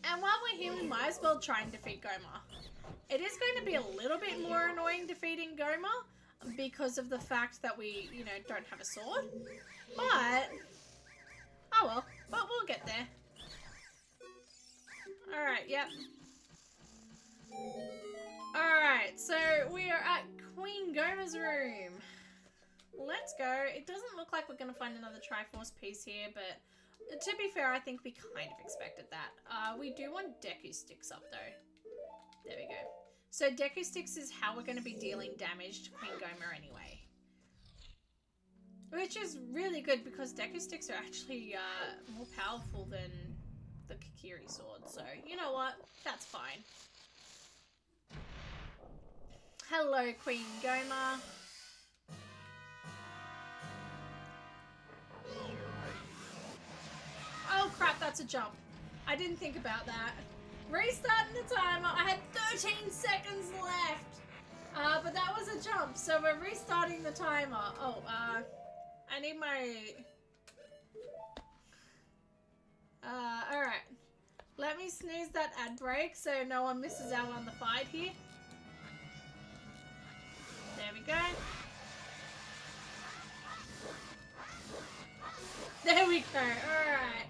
And while we're here, we might as well try and defeat Goma. It is going to be a little bit more annoying defeating Goma, because of the fact that we, you know, don't have a sword. But, oh well, but we'll get there. Alright, yep. Alright, so we are at Queen Goma's room. Let's go. It doesn't look like we're going to find another Triforce piece here, but to be fair, I think we kind of expected that. We do want Deku Sticks up though. There we go. So Deku Sticks is how we're going to be dealing damage to Queen Goma anyway. Which is really good because Deku Sticks are actually more powerful than the Kikiri sword. So, you know what? That's fine. Hello, Queen Goma. Oh crap, that's a jump. I didn't think about that. Restarting the timer. I had 13 seconds left. But that was a jump, so we're restarting the timer. Oh, I need my... alright. Let me snooze that ad break so no one misses out on the fight here. There we go. There we go. Alright.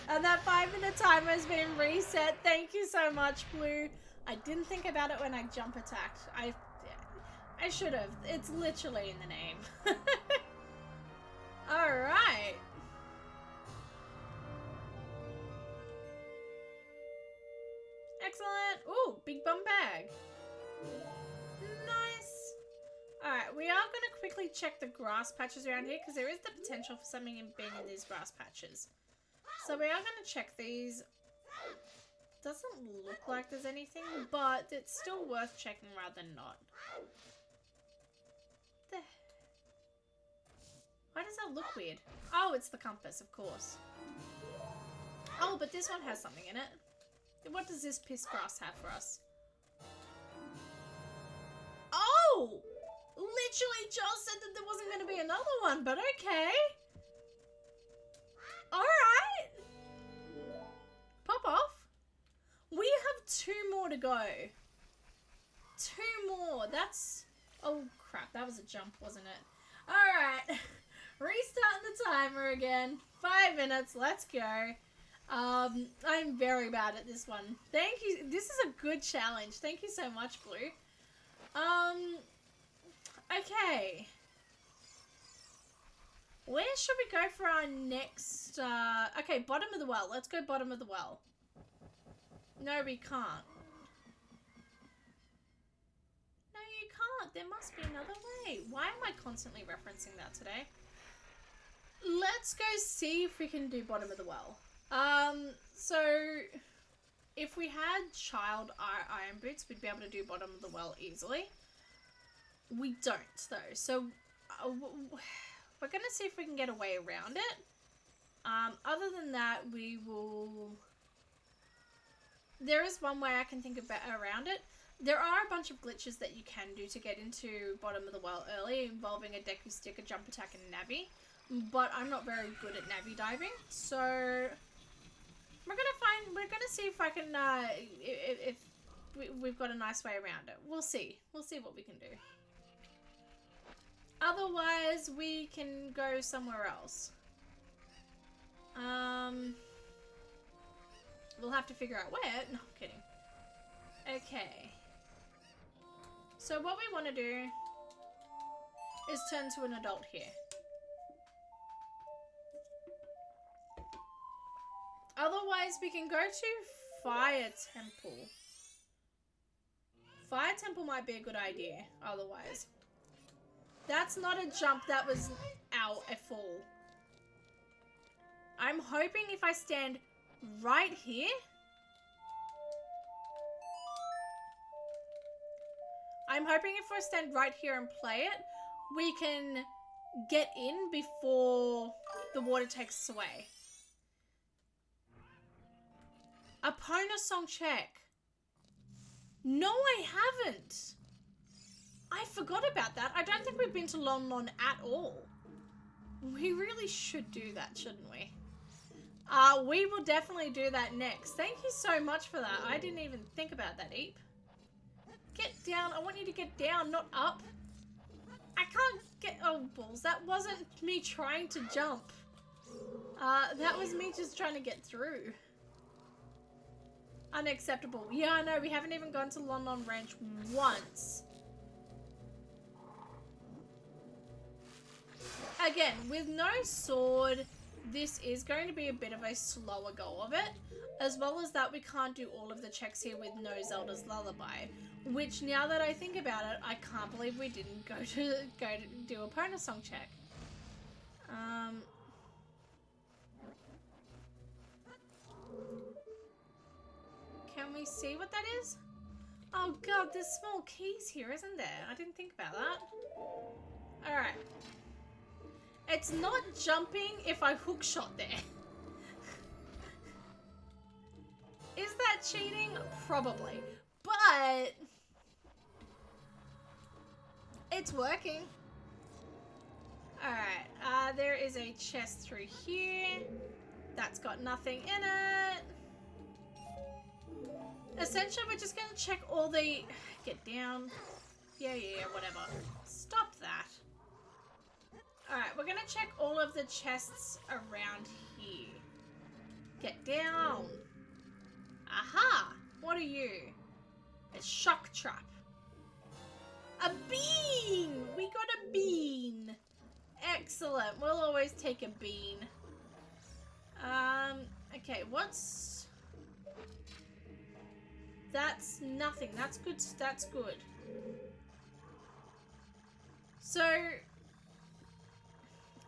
And that 5-minute timer has been reset. Thank you so much, Blue. I didn't think about it when I jump attacked. I should have. It's literally in the name. Alright. Excellent. Ooh, big bum bag. Nice. Alright, we are going to quickly check the grass patches around here because there is the potential for something being in these grass patches. So we are going to check these. Doesn't look like there's anything, but it's still worth checking rather than not. Why does that look weird? Oh, it's the compass, of course. Oh, but this one has something in it. What does this piss grass have for us? Oh! Literally just said that there wasn't going to be another one, but okay. Alright. Pop off. We have 2 more to go. 2 more. That's... Oh, crap. That was a jump, wasn't it? Alright. Restarting the timer again. 5 minutes. Let's go. I'm very bad at this one. Thank you. This is a good challenge. Thank you so much, Blue. Okay. Where should we go for our next, okay, bottom of the well. Let's go bottom of the well. No, we can't. No, you can't. There must be another way. Why am I constantly referencing that today? Let's go see if we can do bottom of the well. So if we had child iron boots, we'd be able to do bottom of the well easily. We don't, though. So we're going to see if we can get a way around it. Other than that, we will... There is one way I can think about around it. There are a bunch of glitches that you can do to get into bottom of the well early, involving a Deku Stick, a jump attack, and Navi. But I'm not very good at Navi diving, so we're gonna see if I can, if we've got a nice way around it. We'll see what we can do. Otherwise, we can go somewhere else. We'll have to figure out where. No, I'm kidding. Okay. So what we want to do is turn to an adult here. Otherwise, we can go to Fire Temple. Fire Temple might be a good idea, otherwise. That's not a jump, that was a fall. I'm hoping if I stand right here... I'm hoping if I stand right here and play it, we can get in before the water takes us away. Epona song check. No, I haven't. I forgot about that. I don't think we've been to Lon Lon at all. We really should do that, shouldn't we? We will definitely do that next. Thank you so much for that. I didn't even think about that, Eep. Get down. I want you to get down, not up. I can't get... Oh, balls. That wasn't me trying to jump. That was me just trying to get through. Unacceptable. Yeah, no, we haven't even gone to Lon Lon Ranch once. Again, with no sword, this is going to be a bit of a slower go of it. As well as that, we can't do all of the checks here with no Zelda's Lullaby. Which, now that I think about it, I can't believe we didn't go to do a Pona Song check. Can we see what that is? Oh god, there's small keys here, isn't there? I didn't think about that. Alright. It's not jumping if I hookshot there. Is that cheating? Probably. But it's working. Alright, there is a chest through here. That's got nothing in it. Essentially, we're just going to check all the... Get down. Yeah, whatever. Stop that. Alright, we're going to check all of the chests around here. Get down. Aha! What are you? A shock trap. A bean! We got a bean. Excellent. We'll always take a bean. Okay, what's... That's nothing. That's good. That's good. So,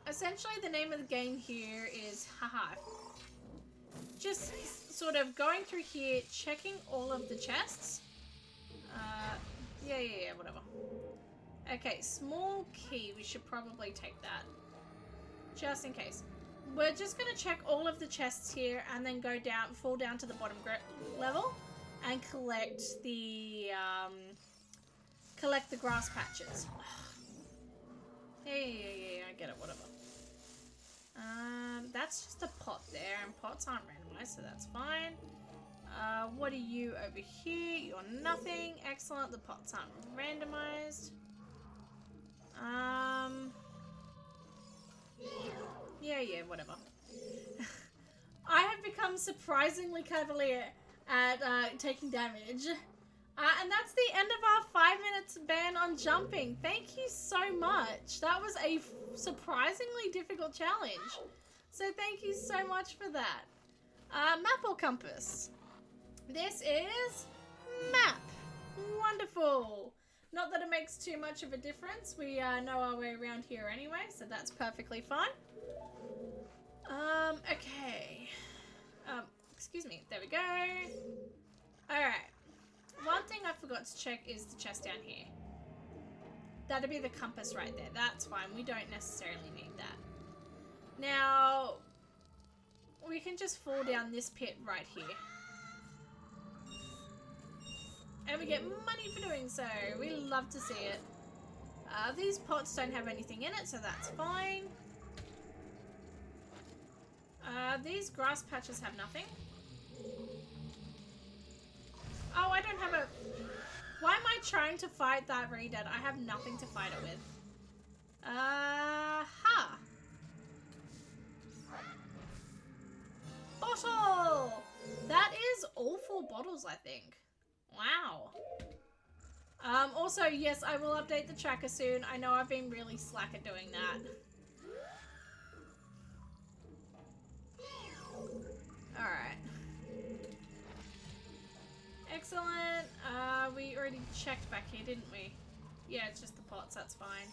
essentially the name of the game here is, haha, just sort of going through here, checking all of the chests. Yeah, whatever. Okay, small key. We should probably take that. Just in case. We're just going to check all of the chests here and then go down, fall down to the bottom level and collect the grass patches. Yeah, I get it, whatever. That's just a pot there, and pots aren't randomized, so that's fine. What are you over here? You're nothing. Excellent, the pots aren't randomized. Yeah, whatever. I have become surprisingly cavalier at taking damage. And that's the end of our 5 minutes ban on jumping. Thank you so much. That was a surprisingly difficult challenge. So thank you so much for that. Map or compass? This is map. Wonderful. Not that it makes too much of a difference. We know our way around here anyway, so that's perfectly fine. Okay. Excuse me. There we go. Alright. One thing I forgot to check is the chest down here. That'd be the compass right there. That's fine. We don't necessarily need that. Now, we can just fall down this pit right here. And we get money for doing so. We love to see it. These pots don't have anything in it, so that's fine. These grass patches have nothing. Oh, I don't have a... Why am I trying to fight that Redead? I have nothing to fight it with. Bottle! That is all 4 bottles, I think. Wow. Also, yes, I will update the tracker soon. I know I've been really slack at doing that. Alright. Excellent. We already checked back here, didn't we? Yeah, it's just the pots, that's fine.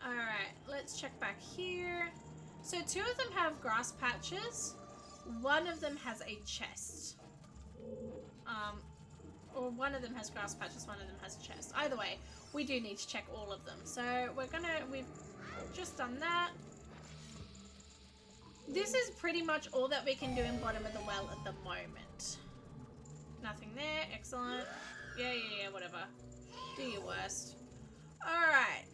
Alright, let's check back here. So 2 of them have grass patches. 1 of them has a chest. Or 1 of them has grass patches, 1 of them has a chest. Either way, we do need to check all of them. So we've just done that. This is pretty much all that we can do in bottom of the well at the moment. Nothing there. Excellent. Yeah, whatever. Do your worst. Alright.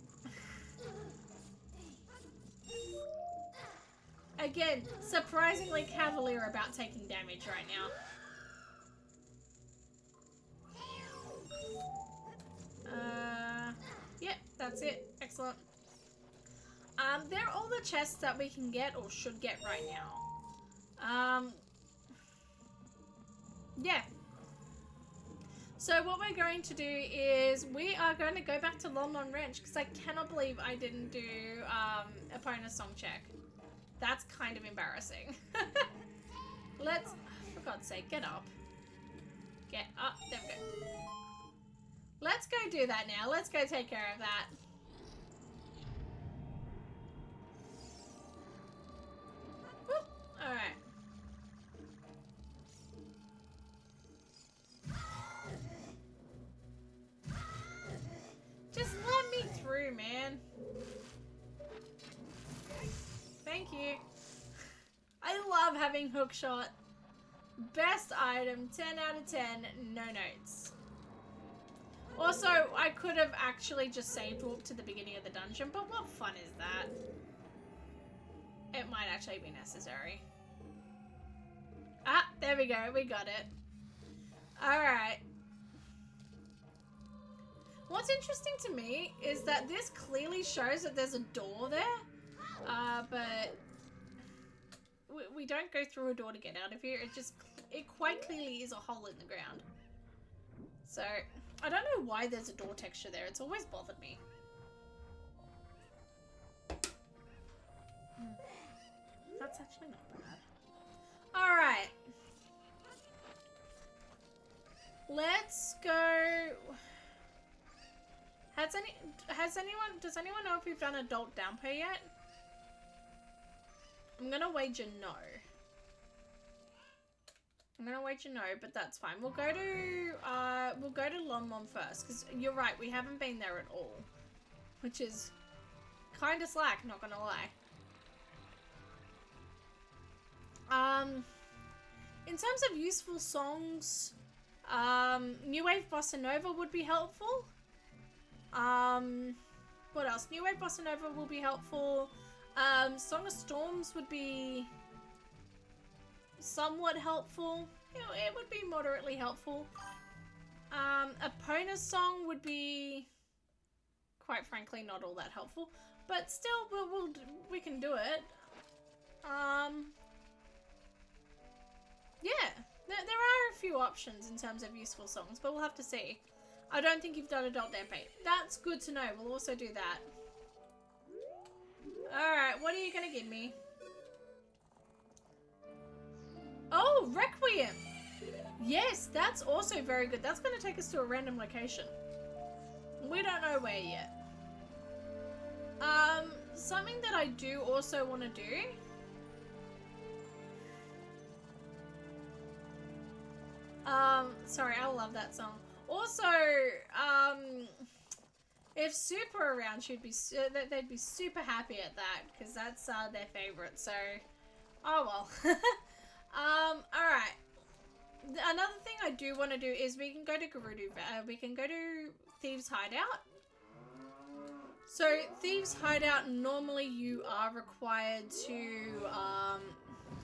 Again, surprisingly cavalier about taking damage right now. Yep, that's it. Excellent. They're all the chests that we can get or should get right now. Yeah. So what we're going to do is we are going to go back to London Ranch because I cannot believe I didn't do opponent song check. That's kind of embarrassing. Let's, for God's sake, get up. Get up. There we go. Let's go do that now. Let's go take care of that. Whoop. All right. Just let me through, man. Thank you. I love having hookshot. Best item, 10 out of 10, no notes. Also, I could have actually just saved warp to the beginning of the dungeon, but what fun is that? It might actually be necessary. Ah, there we go, we got it. Alright. What's interesting to me is that this clearly shows that there's a door there, but we don't go through a door to get out of here. It quite clearly is a hole in the ground. So, I don't know why there's a door texture there. It's always bothered me. That's actually not bad. Alright. Let's go... Does anyone know if we've done adult damper yet? I'm gonna wager no. I'm gonna wager no, but that's fine. We'll go to Longmont first, because you're right, we haven't been there at all. Which is kinda slack, not gonna lie. In terms of useful songs, New Wave Bossa Nova would be helpful. What else? New Wave Bossa Nova will be helpful. Song of Storms would be somewhat helpful. It would be moderately helpful. Epona's song would be, quite frankly, not all that helpful. But still, we can do it. Yeah, there are a few options in terms of useful songs, but we'll have to see. I don't think you've done Adult Derpy. That's good to know. We'll also do that. Alright, what are you going to give me? Oh, Requiem! Yes, that's also very good. That's going to take us to a random location. We don't know where yet. Something that I do also want to do... sorry, I love that song. Also, if Super were around, they'd be super happy at that, because that's their favorite. So, oh well. Alright. Another thing I do want to do is we can go to Gerudo. We can go to Thieves' Hideout. So, Thieves' Hideout, normally you are required to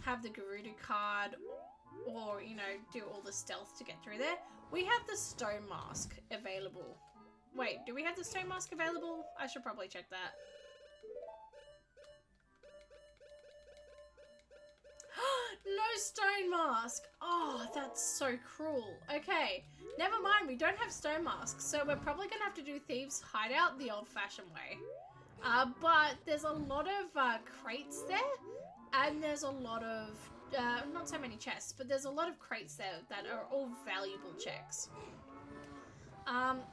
have the Gerudo card, or, you know, do all the stealth to get through there. We have the Stone Mask available. Wait, do we have the Stone Mask available? I should probably check that. No Stone Mask! Oh, that's so cruel. Okay, never mind, we don't have Stone Mask, so we're probably gonna have to do Thieves' Hideout the old-fashioned way. But there's a lot of crates there, and there's a lot of not so many chests, but there's a lot of crates there that are all valuable checks.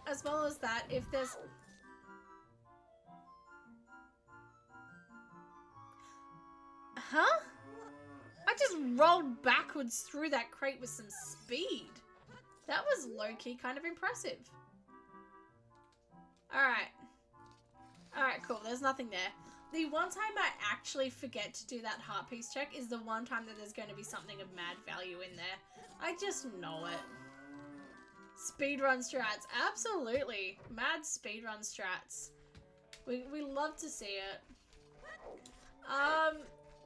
As well as that, if there's... Huh? I just rolled backwards through that crate with some speed. That was low-key kind of impressive. Alright. Alright, cool. There's nothing there. The one time I actually forget to do that heart piece check is the one time that there's going to be something of mad value in there. I just know it. Speedrun strats. Absolutely. Mad speedrun strats. We love to see it.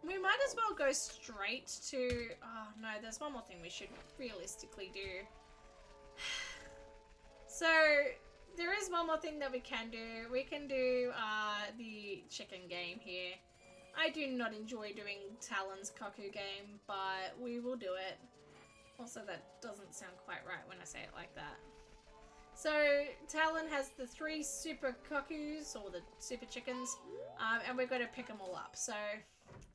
We might as well go straight to... Oh, no. There's one more thing we should realistically do. So, there is one more thing that we can do. We can do the chicken game here. I do not enjoy doing Talon's cuckoo game, but we will do it. Also, that doesn't sound quite right when I say it like that. So, Talon has the 3 super cuckoos, or the super chickens, and we've got to pick them all up. So,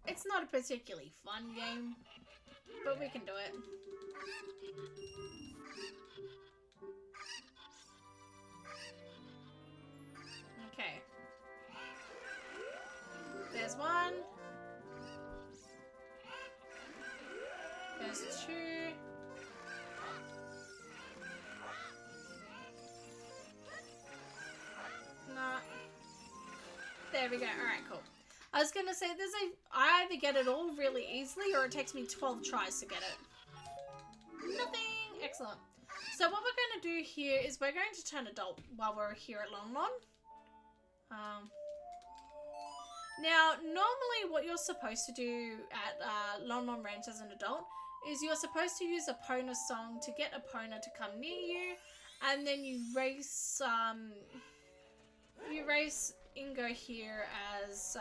it's not a particularly fun game, but we can do it. Okay. There's 1. There's 2. No. There we go. Alright, cool. I was gonna say, I either get it all really easily, or it takes me 12 tries to get it. Nothing! Excellent. So what we're gonna do here is we're going to turn adult while we're here at Lon Lon. Now, normally what you're supposed to do at Lon Lon Ranch as an adult is you're supposed to use a Pona song to get a Pona to come near you, and then you race Ingo here as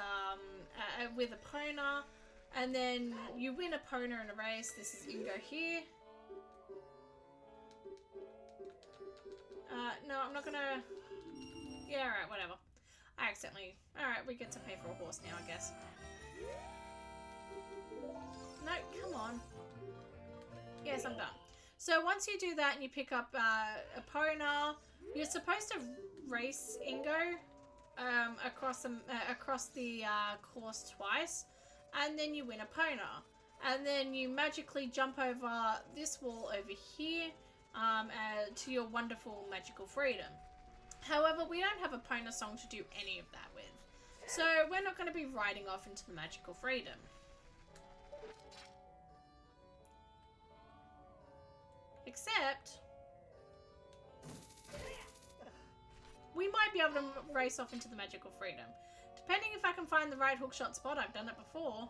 with a Pona, and then you win a Pona in a race. This is Ingo here. No, I'm not gonna... Yeah, alright, whatever. I accidentally... Alright, we get to pay for a horse now, I guess. No, come on. Yes, I'm done. So once you do that and you pick up a Pona, you're supposed to race Ingo across the course twice, and then you win a Pona. And then you magically jump over this wall over here to your wonderful magical freedom. However, we don't have a Pona song to do any of that with, so we're not going to be riding off into the magical freedom. Except, we might be able to race off into the magical freedom. Depending if I can find the right hookshot spot. I've done it before.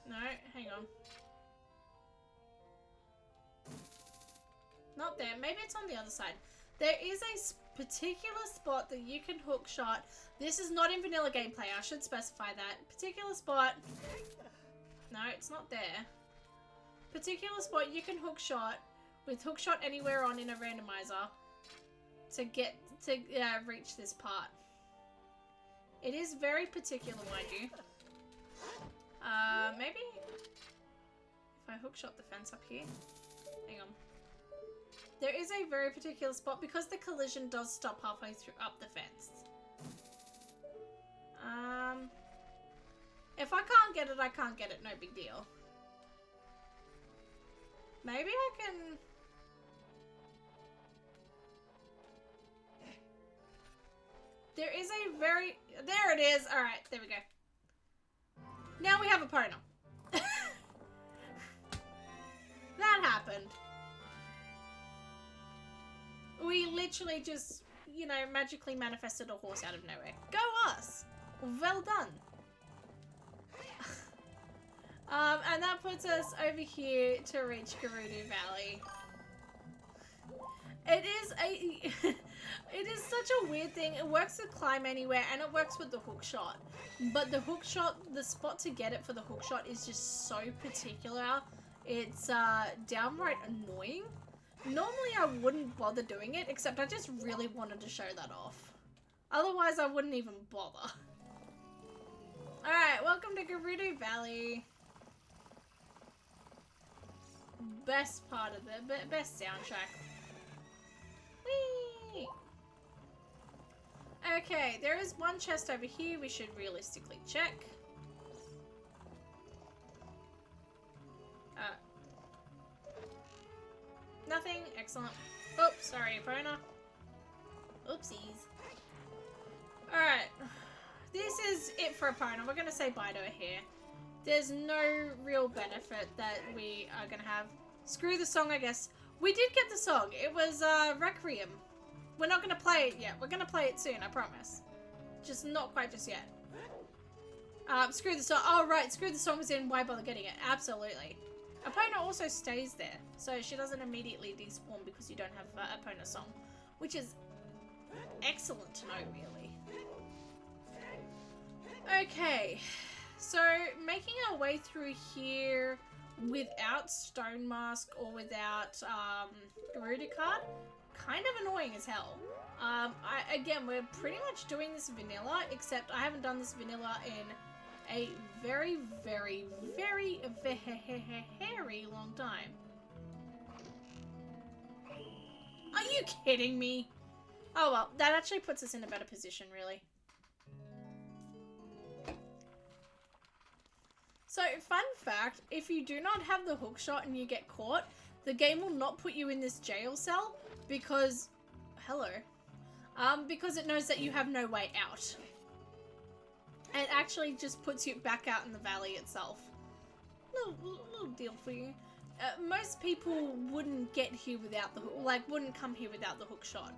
No, hang on. Not there. Maybe it's on the other side. There is a particular spot that you can hookshot. This is not in vanilla gameplay. I should specify that. Particular spot. No, it's not there. Particular spot you can hookshot with hookshot anywhere on in a randomizer to get to reach this part. It is very particular, mind you. Maybe if I hookshot the fence up here. Hang on. There is a very particular spot because the collision does stop halfway through up the fence. If I can't get it, I can't get it. No big deal. Maybe I can... There is a very... There it is! Alright, there we go. Now we have a Pona. That happened. We literally just, you know, magically manifested a horse out of nowhere. Go us! Well done. And that puts us over here to reach Gerudo Valley. It is such a weird thing. It works to climb anywhere, and it works with the hook shot. But the hook shot, the spot to get it for the hook shot is just so particular. It's downright annoying. Normally I wouldn't bother doing it, except I just really wanted to show that off. Otherwise I wouldn't even bother. Alright, welcome to Gerudo Valley. Best part of the best soundtrack. Whee! Okay, there is one chest over here we should realistically check. Nothing. Excellent. Oops, sorry, Epona. Oopsies. Alright. This is it for Epona. We're gonna say bye to her here. There's no real benefit that we are gonna have. Screw the song, I guess. We did get the song. It was, Requiem. We're not gonna play it yet. We're gonna play it soon, I promise. Just not quite just yet. Screw the song. Oh, right. Screw the song was in Why Bother Getting It. Absolutely. Epona also stays there, so she doesn't immediately despawn because you don't have Epona song, which is excellent to know, really. Okay, so making our way through here without Stone Mask or without Garuda card, kind of annoying as hell. Again, we're pretty much doing this vanilla, except I haven't done this vanilla in a very, very, very, very long time. Are you kidding me? Oh well, that actually puts us in a better position, really. So, fun fact, if you do not have the hook shot and you get caught, the game will not put you in this jail cell because... Hello. Because it knows that you have no way out. It actually just puts you back out in the valley itself. Little deal for you. Most people wouldn't get here without the hook, wouldn't come here without the hook shot.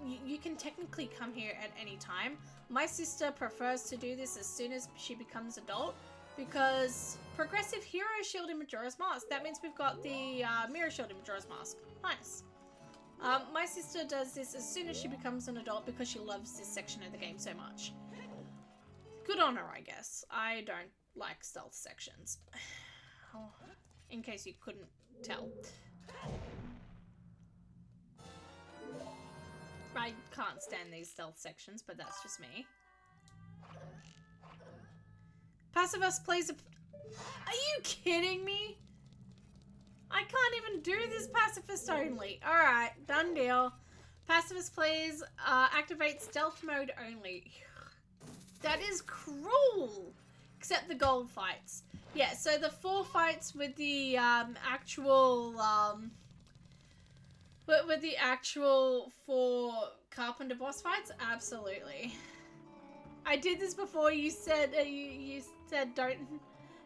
You can technically come here at any time. My sister prefers to do this as soon as she becomes adult because progressive hero shield in Majora's Mask. That means we've got the mirror shield in Majora's Mask. Nice. My sister does this as soon as she becomes an adult because she loves this section of the game so much. Good on her, I guess. I don't like stealth sections. Oh, in case you couldn't tell. I can't stand these stealth sections, but that's just me. Pacifist plays a... Are you kidding me? I can't even do this pacifist only. Alright, done deal. Pacifist plays activate stealth mode only. That is cruel. Except the gold fights. Yeah, so the 4 fights with the actual 4 Carpenter boss fights, absolutely. I did this before. You said you said don't.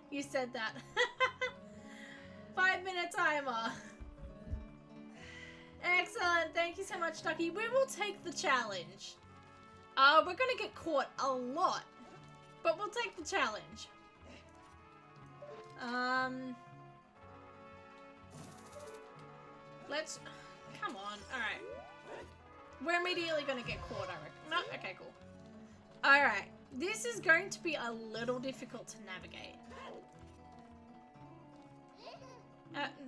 You said that. 5-minute timer. Excellent. Thank you so much, Ducky. We will take the challenge. We're gonna get caught a lot, but we'll take the challenge. Let's... Come on. Alright. We're immediately gonna get caught, I reckon. No? Okay, cool. Alright. This is going to be a little difficult to navigate.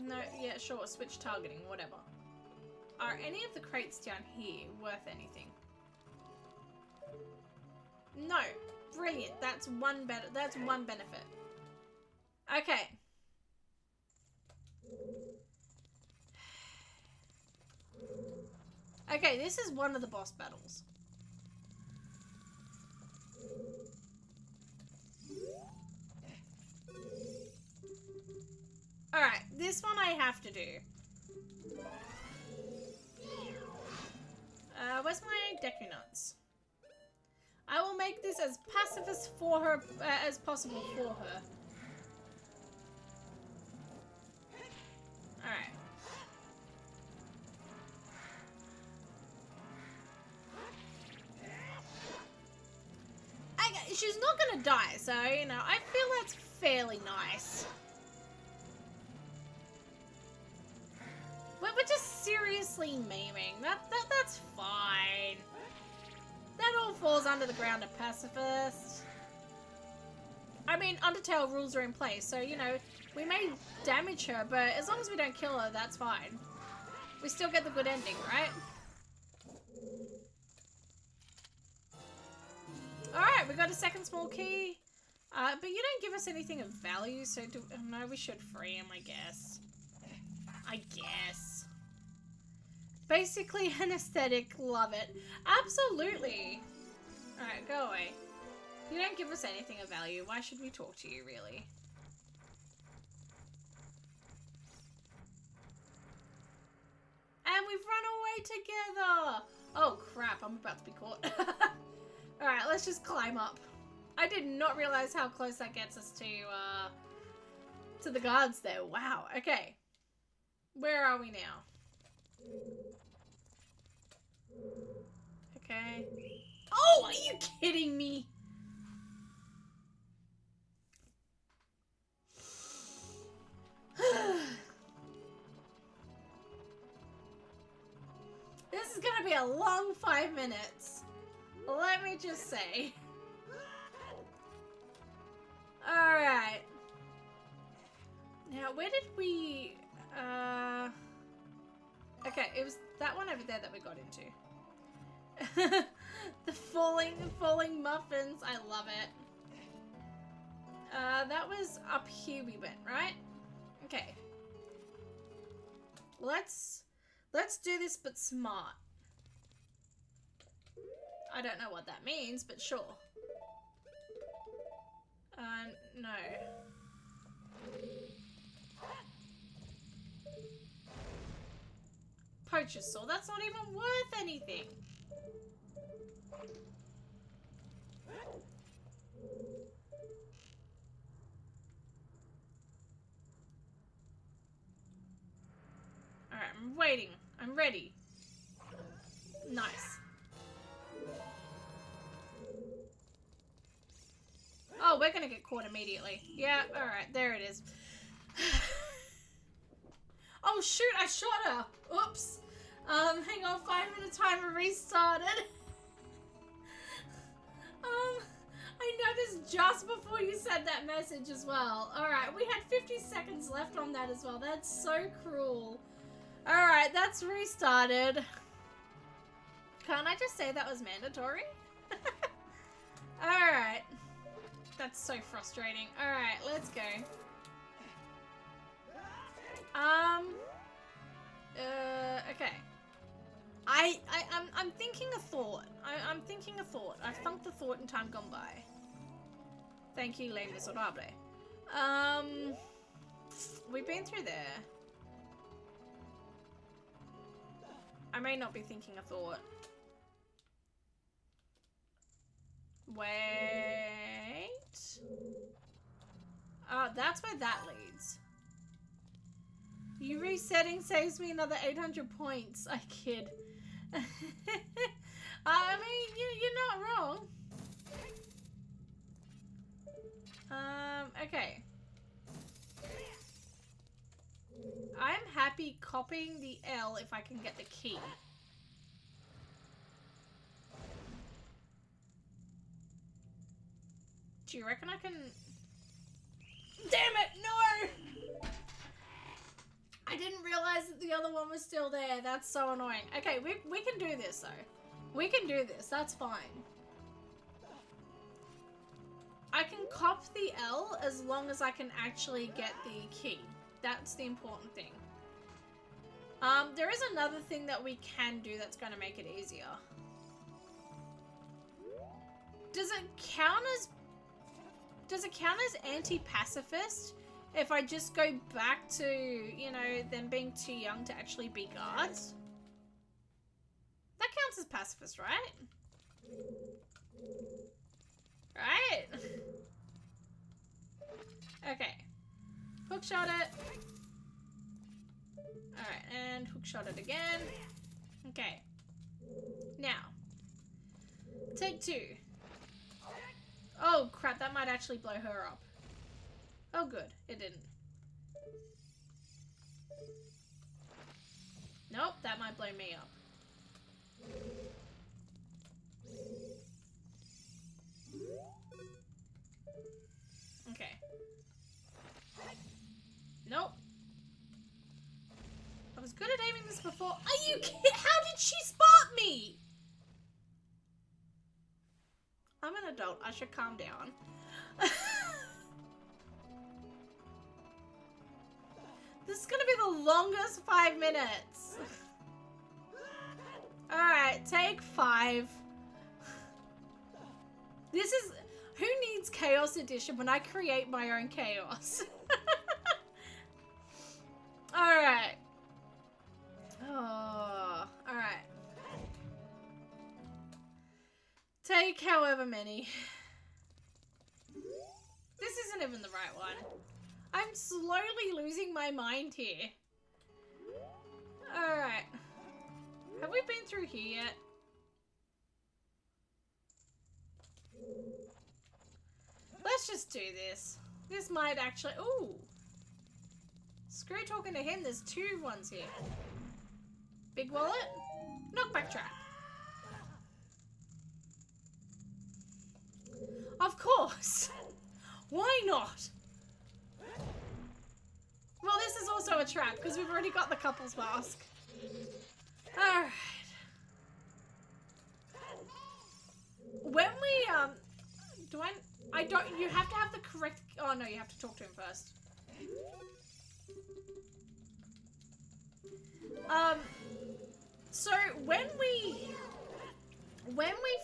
No, yeah, sure. Switch targeting, whatever. Are any of the crates down here worth anything? No. Brilliant. That's one benefit. Okay. Okay, this is one of the boss battles. Alright, this one I have to do. Where's my Deku Nuts? I will make this as pacifist for her as possible for her. Alright. She's not gonna die, so, you know, I feel that's fairly nice. We're just seriously memeing. That's fine. That all falls under the ground of pacifist. I mean, Undertale rules are in place, so, you know, we may damage her, but as long as we don't kill her, that's fine. We still get the good ending, right? Alright, we got a second small key. But you don't give us anything of value, so no, we should free him, I guess. Basically an aesthetic, love it. Absolutely. Alright, go away. You don't give us anything of value. Why should we talk to you, really? And we've run away together! Oh crap, I'm about to be caught. Alright, let's just climb up. I did not realize how close that gets us to the guards there. Wow, okay. Where are we now? Okay. Oh, are you kidding me? a long 5 minutes. Let me just say. Alright. Now, where did we... Okay, it was that one over there that we got into. The falling muffins. I love it. That was up here we went, right? Okay. Let's do this, but smart. I don't know what that means, but sure. No. Poacher's saw. That's not even worth anything. Alright, I'm waiting. I'm ready. Nice. Oh, we're gonna get caught immediately. Yeah, alright, there it is. Oh shoot, I shot her! Oops. Hang on, 5 minute timer restarted. I noticed just before you said that message as well. Alright, we had 50 seconds left on that as well. That's so cruel. Alright, that's restarted. Can't I just say that was mandatory? Alright. That's so frustrating. Alright, let's go. Okay. I'm thinking a thought. I'm thinking a thought. I've thunked the thought in time gone by. Thank you, Les Miserables. We've been through there. I may not be thinking a thought. Wait. That's where that leads. You resetting saves me another 800 points. I kid. I mean, you're not wrong. Okay. I'm happy copying the L if I can get the key. Do you reckon I can... Damn it, no! I didn't realize that the other one was still there. That's so annoying. Okay, we can do this though. We can do this, that's fine. I can cop the L as long as I can actually get the key. That's the important thing. There is another thing that we can do that's going to make it easier. Does it count as anti-pacifist if I just go back to, you know, them being too young to actually be guards? That counts as pacifist, right? Right? Okay. Hookshot it. Alright, and hookshot it again. Okay. Now. Take two. Oh crap, that might actually blow her up. Oh good, it didn't. Nope, that might blow me up. Okay. Nope. I was good at aiming this before. Are you kidding? How did she spot me? I'm an adult. I should calm down. This is gonna be the longest 5 minutes. Alright, take 5. This is... Who needs Chaos Edition when I create my own chaos? Alright. Oh, alright. Take however many. This isn't even the right one. I'm slowly losing my mind here. Alright. Have we been through here yet? Let's just do this. This might actually... Ooh. Screw talking to him. There's 2 ones here. Big wallet. Knockback trap. Of course. Why not? Well, this is also a trap because we've already got the couple's mask. Alright. When we, I don't, you have to have the correct, oh no, you have to talk to him first. So when we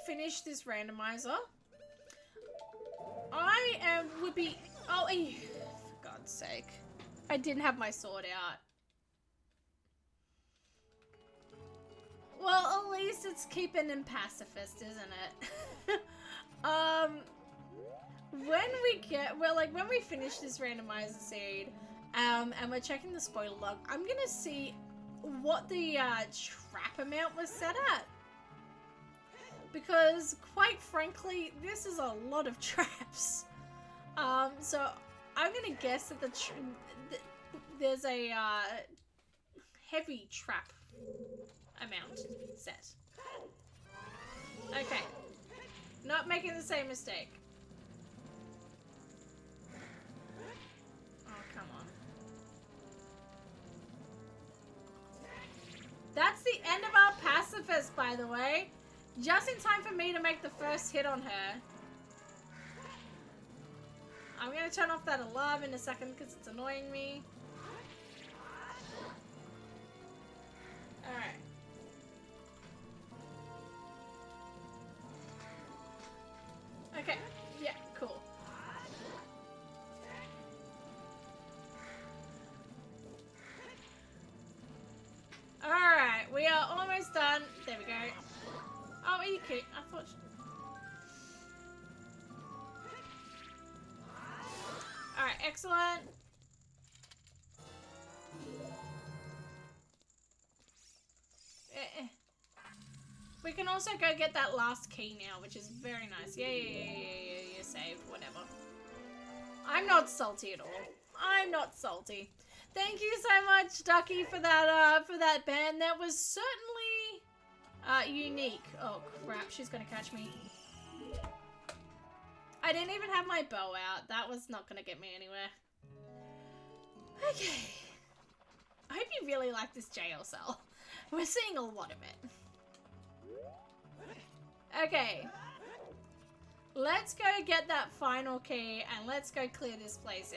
finish this randomizer, would be, oh, for God's sake. I didn't have my sword out. Well, at least it's keeping him pacifist, isn't it? When we finish this randomizer seed, and we're checking the spoiler log, I'm gonna see what the trap amount was set at. Because, quite frankly, this is a lot of traps. So I'm gonna guess that there's a heavy trap amount set. Okay. Not making the same mistake. Oh, come on. That's the end of our pacifist, by the way. Just in time for me to make the first hit on her. I'm gonna turn off that alarm in a second because it's annoying me. Alright. Okay, yeah, cool. Alright, we are almost done. There we go. Oh, are you kidding? I thought... Alright, excellent. We can also go get that last key now, which is very nice. Yeah, saved, whatever. I'm not salty at all. I'm not salty. Thank you so much, Ducky, for that band. That was certainly unique. Oh crap, she's gonna catch me. I didn't even have my bow out. That was not gonna get me anywhere. Okay. I hope you really like this jail cell. We're seeing a lot of it. Okay. Let's go get that final key and let's go clear this place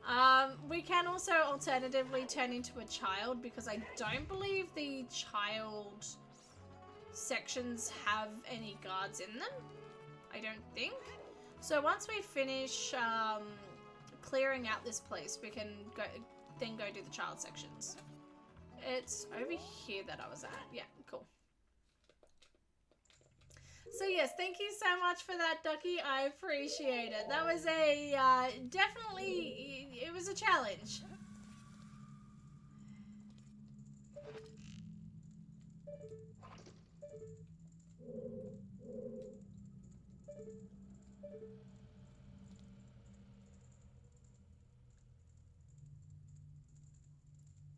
out. We can also alternatively turn into a child because I don't believe the child sections have any guards in them. I don't think. So once we finish clearing out this place, we can go do the child sections. It's over here that I was at. Yeah, cool. So yes, thank you so much for that, Ducky. I appreciate it. That was a, definitely, it was a challenge.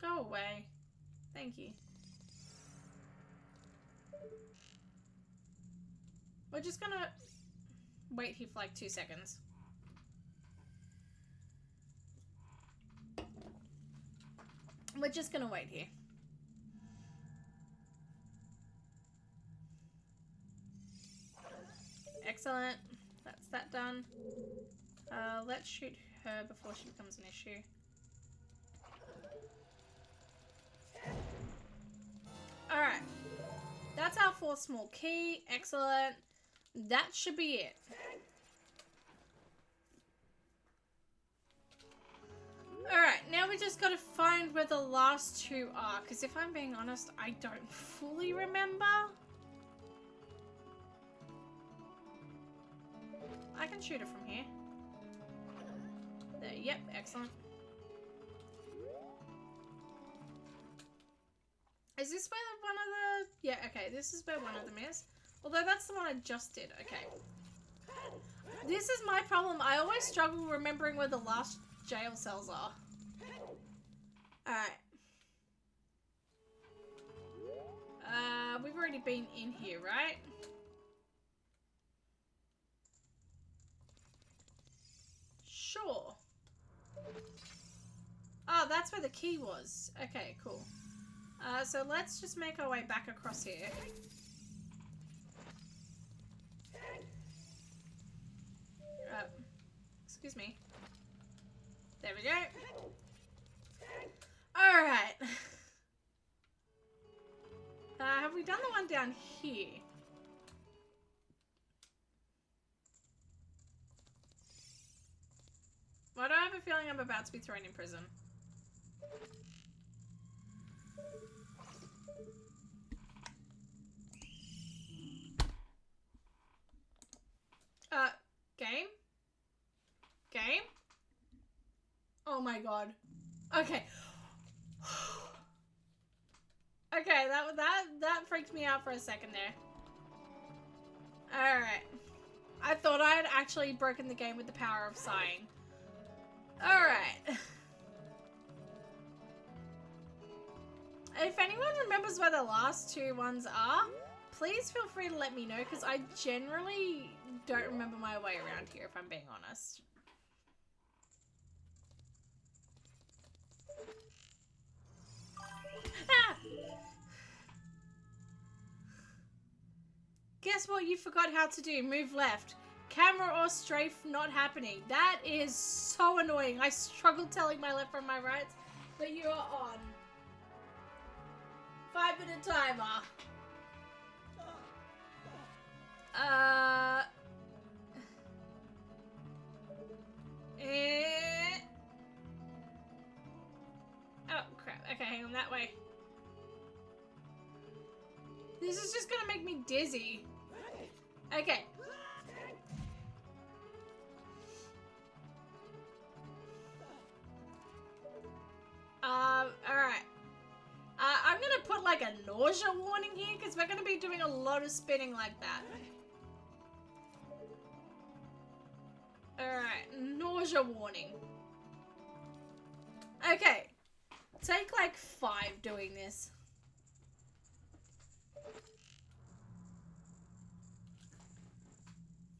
Go away. Thank you. We're just gonna wait here for like 2 seconds. We're just gonna wait here. Excellent. That's that done. Let's shoot her before she becomes an issue. Alright. That's our 4th small key. Excellent. That should be it. Alright, now we just gotta find where the last 2 are, because if I'm being honest, I don't fully remember. I can shoot it from here. There, yep, excellent. Is this where one of the... Yeah, okay, this is where one of them is. Although that's the one I just did, okay. This is my problem. I always struggle remembering where the last jail cells are. Alright. We've already been in here, right? Sure. Oh, that's where the key was. Okay, cool. So let's just make our way back across here. Excuse me. There we go. Alright. Have we done the one down here? Why do I have a feeling I'm about to be thrown in prison? Game? Game? Oh my god. Okay. Okay, that freaked me out for a second there. Alright. I thought I had actually broken the game with the power of sighing. Alright. If anyone remembers where the last two ones are, please feel free to let me know, because I generally don't remember my way around here, if I'm being honest. Ah! Guess what you forgot how to do? Move left. Camera or strafe not happening. That is so annoying. I struggle telling my left from my right, but you are on. 5-minute timer. Oh, crap. Okay, hang on, that way. This is just gonna make me dizzy. Okay. Alright. I'm gonna put like a nausea warning here, because we're gonna be doing a lot of spinning like that. Alright, nausea warning. Okay. Take like 5 doing this.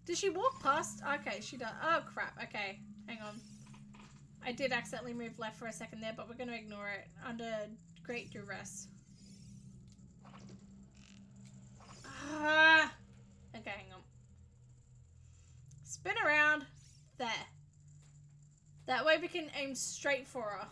Did she walk past? Okay, she does. Oh crap, okay. Hang on. I did accidentally move left for a second there, but we're gonna ignore it under great duress. Okay, hang on. Spin around. There. That way we can aim straight for her.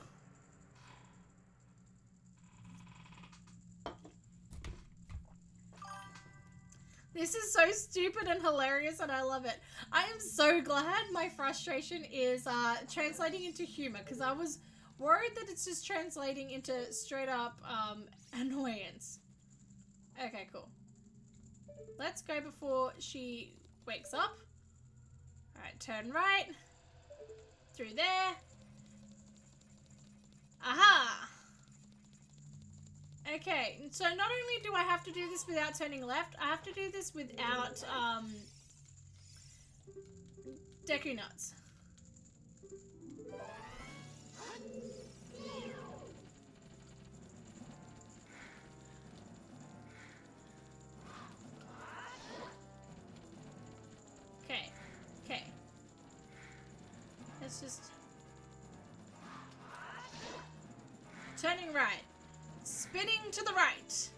This is so stupid and hilarious, and I love it. I am so glad my frustration is translating into humor, because I was worried that it's just translating into straight up annoyance. Okay, cool. Let's go before she wakes up. Alright, turn right. Through there. Aha! Okay, so not only do I have to do this without turning left, I have to do this without, Deku Nuts. Okay, okay. Let's just... Turning right. Spinning to the right.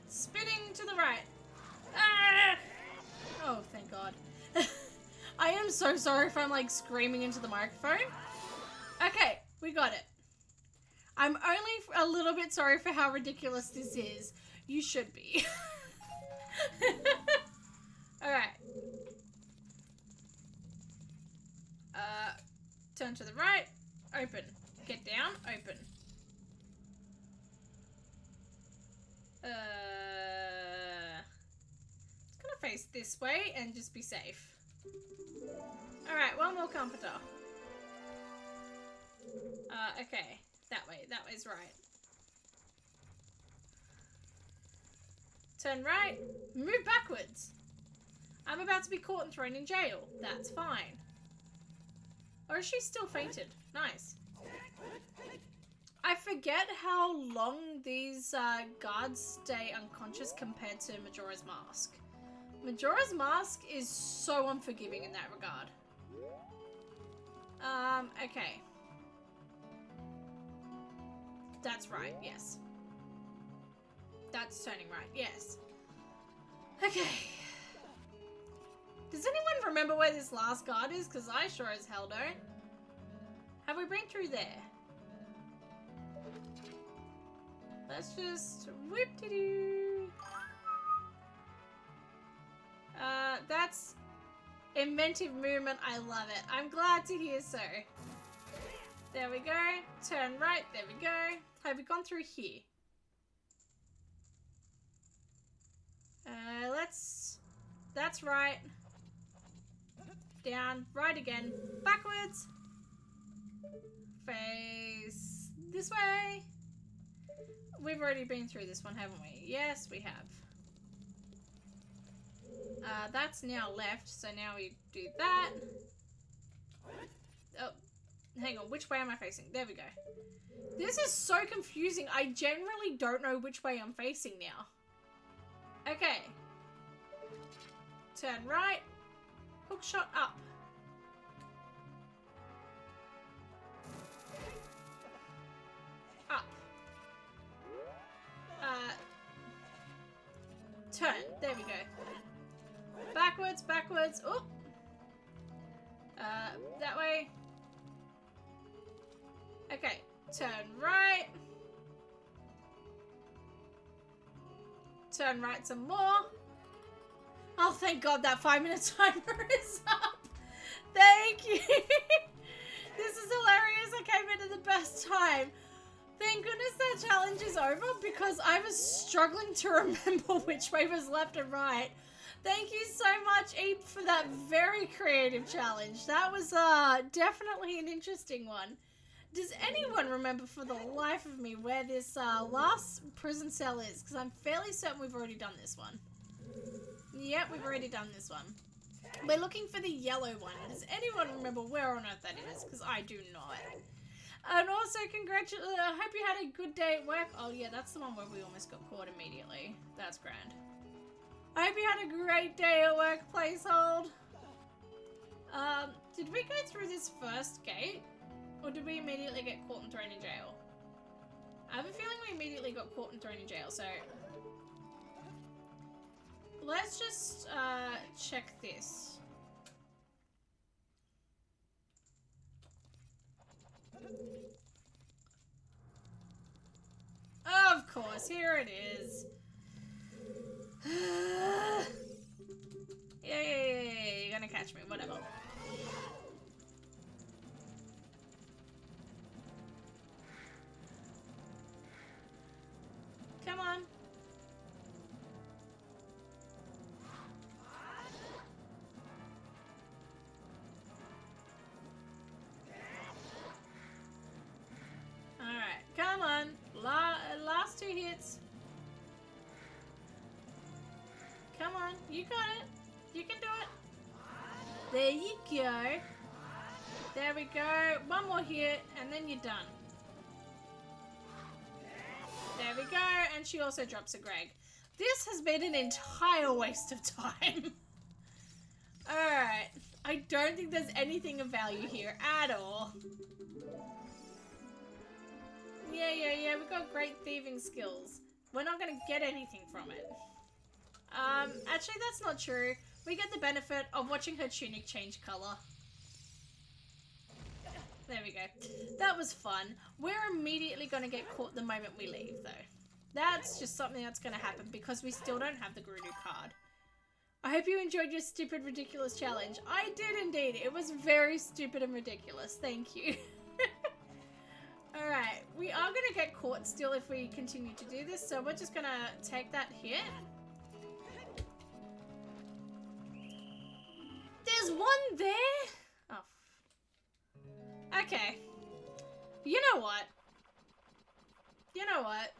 Spinning to the right. Ah! Oh, thank God. I am so sorry if I'm like screaming into the microphone. Okay, we got it. I'm only a little bit sorry for how ridiculous this is. You should be. Alright. Turn to the right. Open. Get down. Open. It's gonna face this way and just be safe. Alright, one more comforter. Okay. That way. That way's right. Turn right. Move backwards. I'm about to be caught and thrown in jail. That's fine. Or is she still fainted? Nice. I forget how long these guards stay unconscious compared to Majora's Mask. Majora's Mask is so unforgiving in that regard. Okay. That's right, yes. That's turning right, yes. Okay. Does anyone remember where this last guard is? Because I sure as hell don't. Have we been through there? Let's just whoop-de-doo. That's inventive movement. I love it. I'm glad to hear so. There we go. Turn right. There we go. Have we gone through here? That's right. Down. Right again. Backwards. Face this way. We've already been through this one, haven't we? Yes, we have. That's now left, so now we do that. Oh, hang on. Which way am I facing? There we go. This is so confusing. I generally don't know which way I'm facing now. Okay. Turn right. Hook shot up. Up. Turn. There we go. Backwards, backwards. Oh. That way. Okay. Turn right. Turn right some more. Oh, thank God that 5-minute timer is up. Thank you. This is hilarious. I came in at the best time. Thank goodness that challenge is over because I was struggling to remember which way was left and right. Thank you so much, Eep, for that very creative challenge. That was definitely an interesting one. Does anyone remember for the life of me where this last prison cell is? Because I'm fairly certain we've already done this one. Yep, we've already done this one. We're looking for the yellow one. Does anyone remember where on earth that is? Because I do not. And also, congratulations. I hope you had a good day at work. Oh, yeah, that's the one where we almost got caught immediately. That's grand. I hope you had a great day at work, Placehold. Did we go through this first gate? Or did we immediately get caught and thrown in jail? I have a feeling we immediately got caught and thrown in jail, so... Let's just, check this. Of course, here it is. Yeah, you're gonna catch me, whatever. Come on. Alright, come on. Last 2 hits. Come on, you got it. You can do it. There you go. There we go. One more hit, and then you're done. There we go, and she also drops a Greg. This has been an entire waste of time. Alright. I don't think there's anything of value here at all. Yeah, we've got great thieving skills. We're not gonna get anything from it. Actually that's not true. We get the benefit of watching her tunic change color. There we go. That was fun. We're immediately gonna get caught the moment we leave though. That's just something that's gonna happen because we still don't have the Grudu card. I hope you enjoyed your stupid, ridiculous challenge. I did indeed. It was very stupid and ridiculous. Thank you. Alright, we are going to get caught still if we continue to do this, so we're just going to take that hit. There's one there? Oh. Okay. You know what? You know what?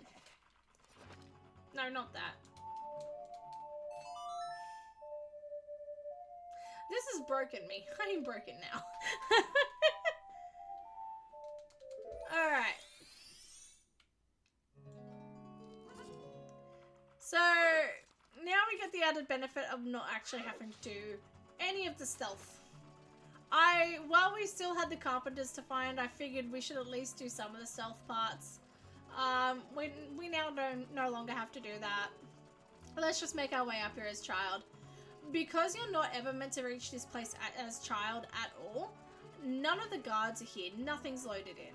No, not that. This has broken me. I am broken now. Alright. So, now we get the added benefit of not actually having to do any of the stealth. While we still had the carpenters to find, I figured we should at least do some of the stealth parts. We now no longer have to do that. Let's just make our way up here as child. Because you're not ever meant to reach this place as child at all, none of the guards are here. Nothing's loaded in.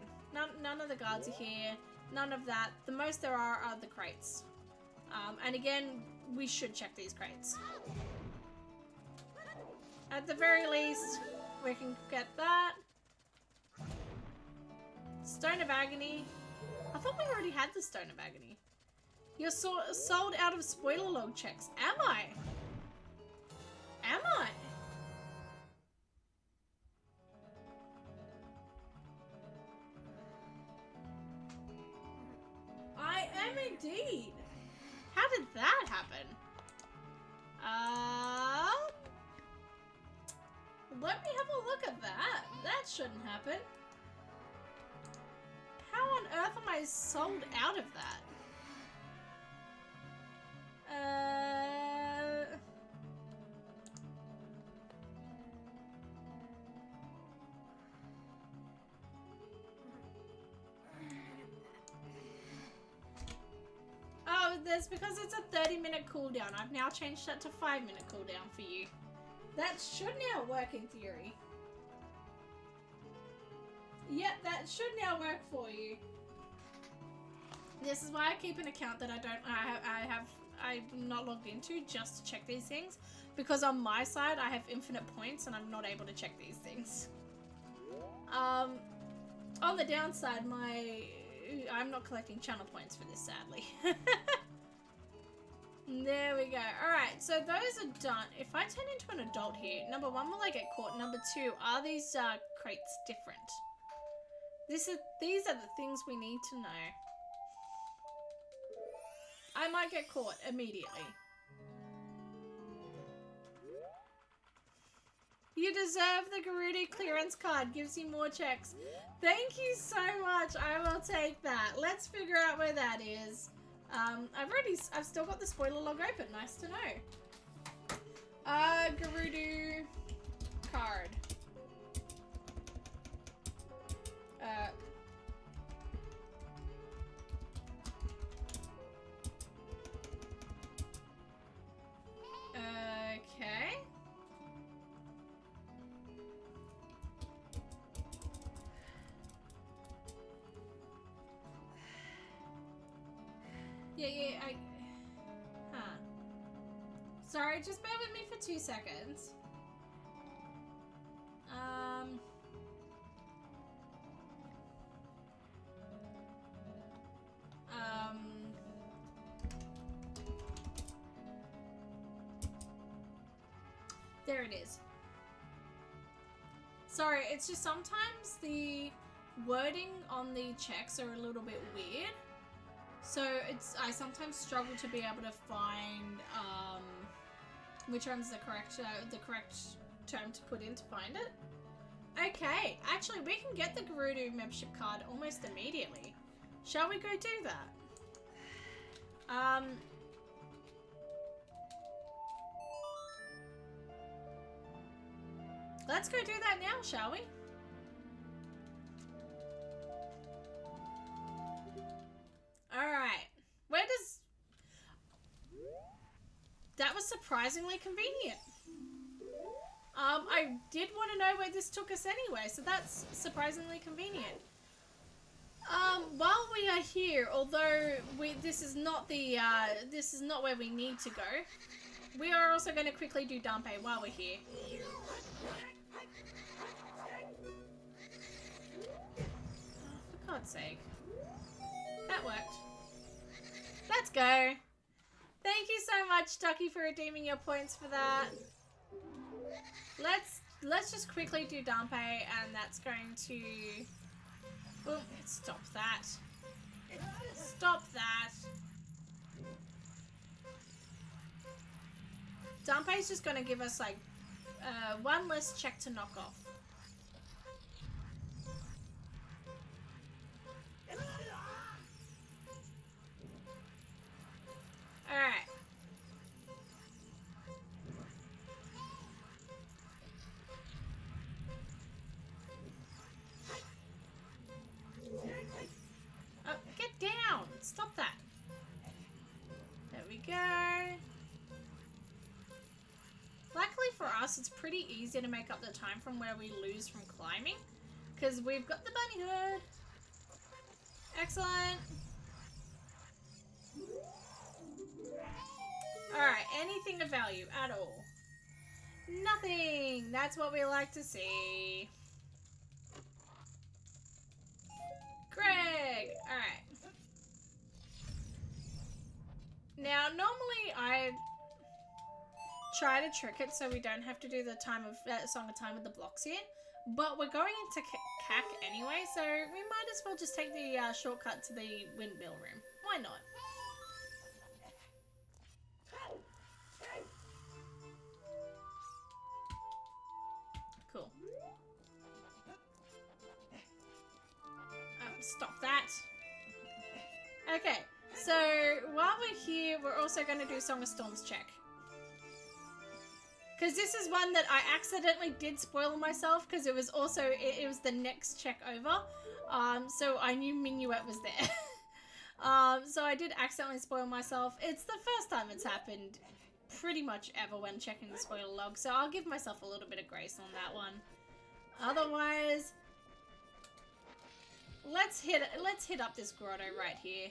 None of the guards are here. None of that. The most there are the crates. And again, we should check these crates. At the very least, we can get that. Stone of Agony. I thought we already had the Stone of Agony. You're sold out of spoiler log checks. Am I? Am I? I am indeed. How did that happen? Let me have a look at that. That shouldn't happen. How on earth am I sold out of that? Oh, that's because it's a 30-minute cooldown. I've now changed that to 5-minute cooldown for you. That should now work in theory. Yep, that should now work for you. This is why I keep an account that I'm not logged into just to check these things, because on my side I have infinite points and I'm not able to check these things. On the downside, I'm not collecting channel points for this, sadly. There we go. Alright, so those are done. If I turn into an adult here, number one, will I get caught? Number two, are these crates different? These are the things we need to know. I might get caught immediately. You deserve the Gerudo clearance card. Gives you more checks. Thank you so much. I will take that. Let's figure out where that is. I've still got the spoiler log open. Nice to know. Gerudo card. Okay. Yeah, Sorry, just bear with me for 2 seconds. There it is. Sorry, it's just sometimes the wording on the checks are a little bit weird. So I sometimes struggle to be able to find which one's the correct term to put in to find it. Okay, actually we can get the Gerudo membership card almost immediately. Shall we go do that? Let's go do that now, shall we? Alright. Where does... That was surprisingly convenient. I did want to know where this took us anyway, so that's surprisingly convenient. While we are here, although this is not where we need to go, we are also going to quickly do Derpy while we're here. Oh, for God's sake. That worked. Let's go. Thank you so much, Ducky, for redeeming your points for that. Let's just quickly do Derpy, and that's going to... Oh, stop that. Stop that. Derpy's just going to give us, like, one less check to knock off. Alright. us, it's pretty easy to make up the time from where we lose from climbing. Because we've got the bunny herd. Excellent. Alright, anything of value at all? Nothing! That's what we like to see. Greg! Alright. Now, normally I try to trick it so we don't have to do the Song of Time with the blocks here. But we're going into CAC anyway, so we might as well just take the shortcut to the windmill room. Why not? Cool. Stop that. Okay, so while we're here, we're also going to do Song of Storms check. Because this is one that I accidentally did spoil myself, because it was also, it was the next check over. So I knew Minuet was there. So I did accidentally spoil myself. It's the first time it's happened pretty much ever when checking the spoiler log, so I'll give myself a little bit of grace on that one. Otherwise, let's hit up this grotto right here.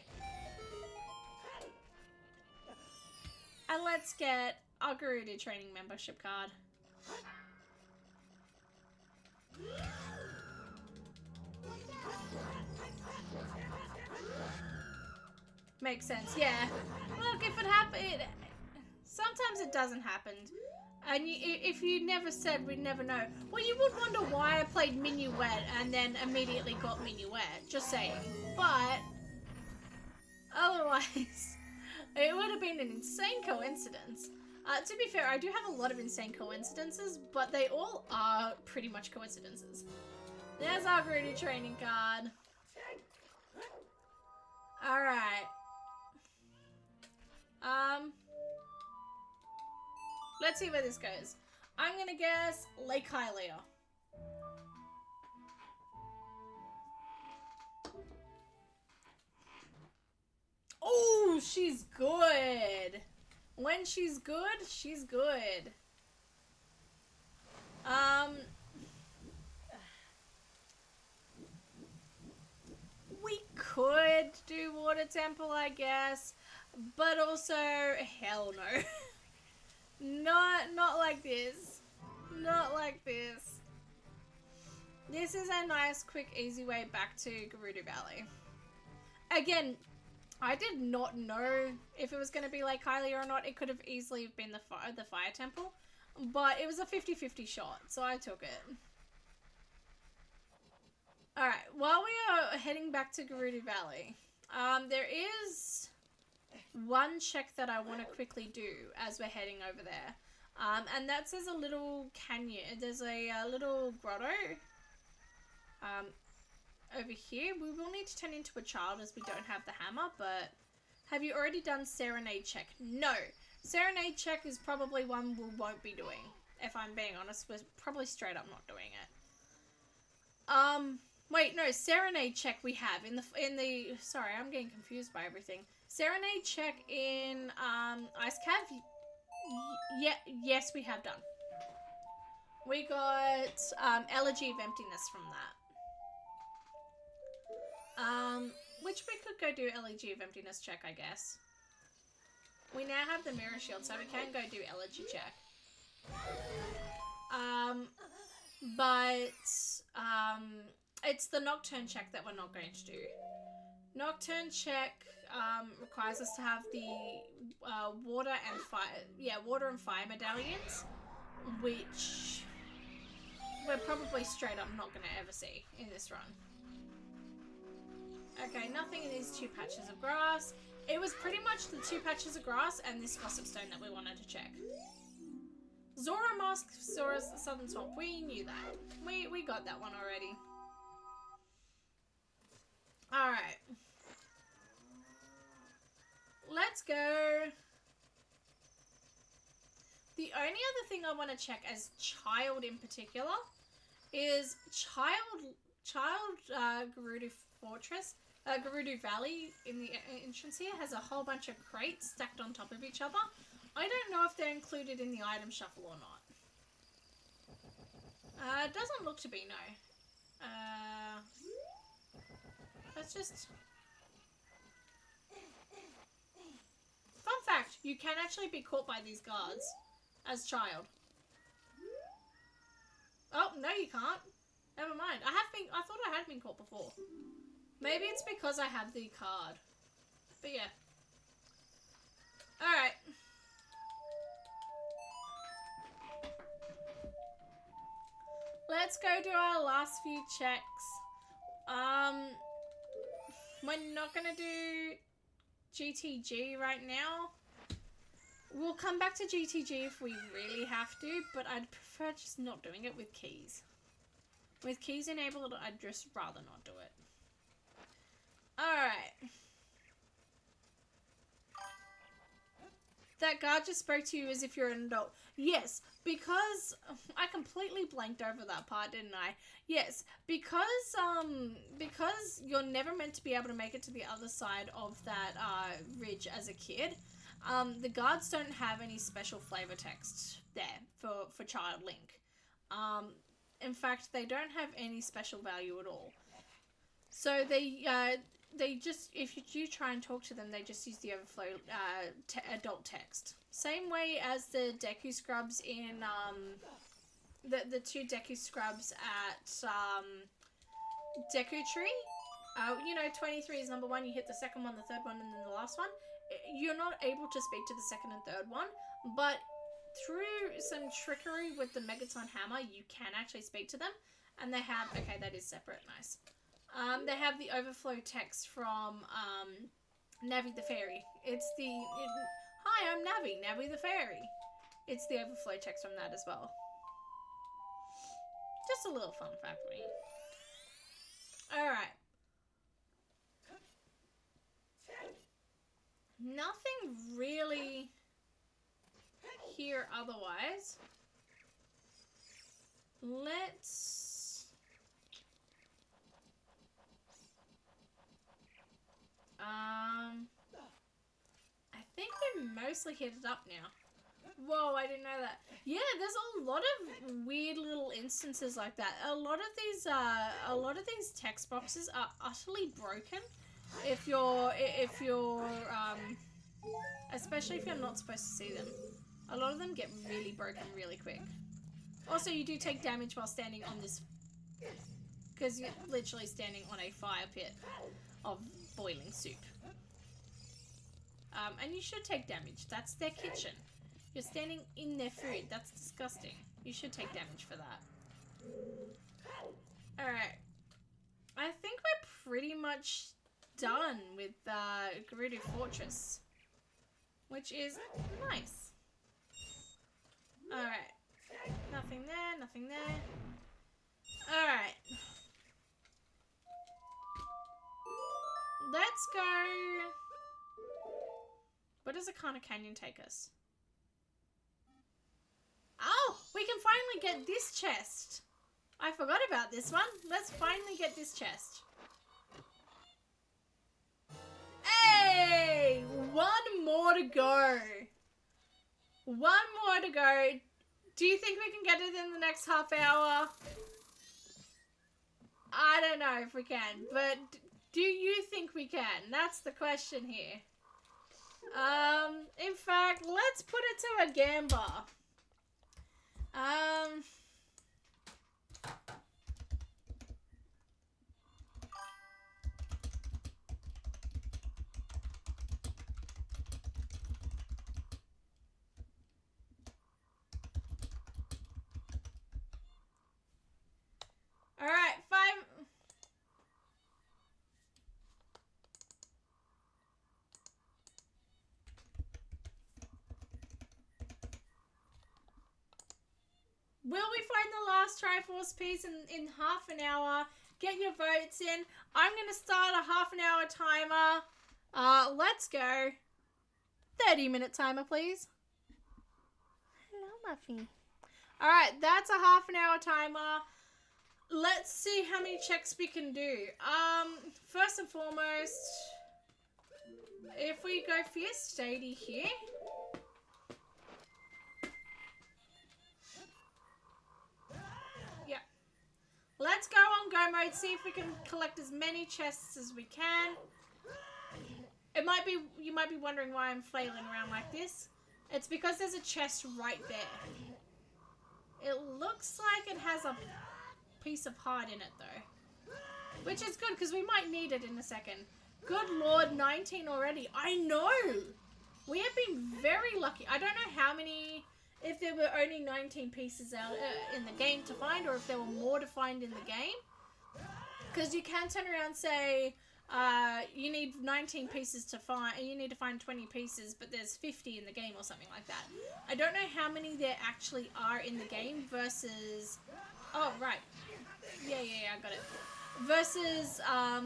And let's get our Gerudo training membership card. Makes sense, yeah. Look, if it happened, sometimes it doesn't happen. And if you never said, we'd never know. Well, you would wonder why I played Minuet and then immediately got Minuet. Just saying. But otherwise, it would have been an insane coincidence. To be fair, I do have a lot of insane coincidences, but they all are pretty much coincidences. There's our Gerudo training card. Alright. Let's see where this goes. I'm gonna guess Lake Hylia. Oh, she's good. When she's good, she's good. We could do Water Temple, I guess, but also, hell no. Not like this. Not like this. This is a nice, quick, easy way back to Gerudo Valley. Again, I did not know if it was going to be like Hylia or not. It could have easily been the Fire Temple. But it was a 50-50 shot, so I took it. Alright, while we are heading back to Gerudo Valley, there is one check that I want to quickly do as we're heading over there. And that's there's a little canyon. There's a little grotto over here. We will need to turn into a child as we don't have the hammer, but have you already done Serenade check? No. Serenade check is probably one we won't be doing. If I'm being honest, we're probably straight up not doing it. Wait, no, Serenade check we have in the sorry, I'm getting confused by everything. Serenade check in Ice Cave. Yes, we have done. We got Elegy of Emptiness from that. Which we could go do Elegy of Emptiness check, I guess. We now have the Mirror Shield, so we can go do Elegy check. But it's the Nocturne check that we're not going to do. Nocturne check requires us to have the water and fire medallions, which we're probably straight up not going to ever see in this run. Okay, nothing in these two patches of grass. It was pretty much the two patches of grass and this gossip stone that we wanted to check. Zora Mask, Zora's Southern Swamp. We knew that. We got that one already. Alright. Let's go. The only other thing I want to check as child in particular is Gerudo Fortress. Gerudo Valley in the entrance here has a whole bunch of crates stacked on top of each other. I don't know if they're included in the item shuffle or not. It doesn't look to be, no. Let's just... Fun fact, you can actually be caught by these guards as child. Oh, no you can't. Never mind. I thought I had been caught before. Maybe it's because I have the card. But yeah. Alright. Let's go do our last few checks. We're not gonna do GTG right now. We'll come back to GTG if we really have to, but I'd prefer just not doing it with keys. With keys enabled, I'd just rather not do it. Alright. That guard just spoke to you as if you're an adult. Yes, because I completely blanked over that part, didn't I? Yes, because you're never meant to be able to make it to the other side of that ridge as a kid. The guards don't have any special flavor text there for Child Link. In fact, they don't have any special value at all. So they just, if you do try and talk to them, they just use the overflow adult text. Same way as the Deku Scrubs in, the two Deku Scrubs at, Deku Tree. You know, 23 is number 1, you hit the second one, the third one, and then the last one. You're not able to speak to the second and third one, but through some trickery with the Megaton Hammer, you can actually speak to them. And they have, okay, that is separate, nice. They have the overflow text from Navi the Fairy. It's the... Hi, I'm Navi, Navi the Fairy. It's the overflow text from that as well. Just a little fun fact for you. Alright. Nothing really here otherwise. Let's... I think we've mostly hit it up now. Whoa, I didn't know that. Yeah, there's a lot of weird little instances like that. A lot of these text boxes are utterly broken. If you're, especially if you're not supposed to see them. A lot of them get really broken really quick. Also, you do take damage while standing on this, because you're literally standing on a fire pit of boiling soup. And you should take damage. That's their kitchen. You're standing in their food. That's disgusting. You should take damage for that. Alright. I think we're pretty much done with Gerudo Fortress. Which is nice. Alright. Nothing there, nothing there. Alright. Let's go... Where does Akana Canyon take us? Oh! We can finally get this chest! I forgot about this one. Let's finally get this chest. Hey! One more to go. One more to go. Do you think we can get it in the next half hour? I don't know if we can, but do you think we can? That's the question here. In fact, let's put it to a gamble. Alright, 5... Will we find the last Triforce piece in half an hour? Get your votes in. I'm going to start a half an hour timer. Let's go. 30-minute timer, please. Hello, Muffy. Alright, that's a half an hour timer. Let's see how many checks we can do. First and foremost, if we go Fierce Stady here. Let's see if we can collect as many chests as we can. You might be wondering why I'm flailing around like this. It's because there's a chest right there. It looks like it has a piece of heart in it though. Which is good because we might need it in a second. Good lord, 19 already. I know! We have been very lucky. I don't know how many, if there were only 19 pieces out in the game to find, or if there were more to find in the game. Because you can turn around and say, you need 19 pieces to find, and you need to find 20 pieces, but there's 50 in the game or something like that. I don't know how many there actually are in the game versus, oh right, yeah, I got it. Versus, I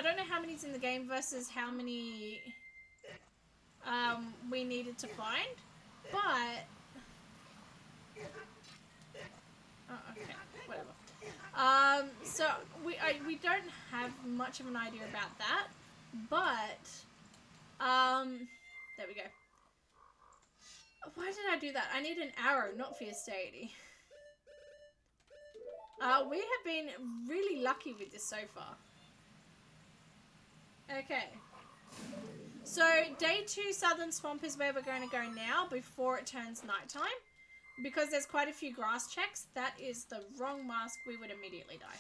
don't know how many's in the game versus how many, we needed to find, but, oh, okay, whatever. So we don't have much of an idea about that, but, there we go. Why did I do that? I need an arrow, not fierce deity. We have been really lucky with this so far. Okay. So, day 2 Southern Swamp is where we're going to go now before it turns nighttime. Because there's quite a few grass checks. That is the wrong mask. We would immediately die.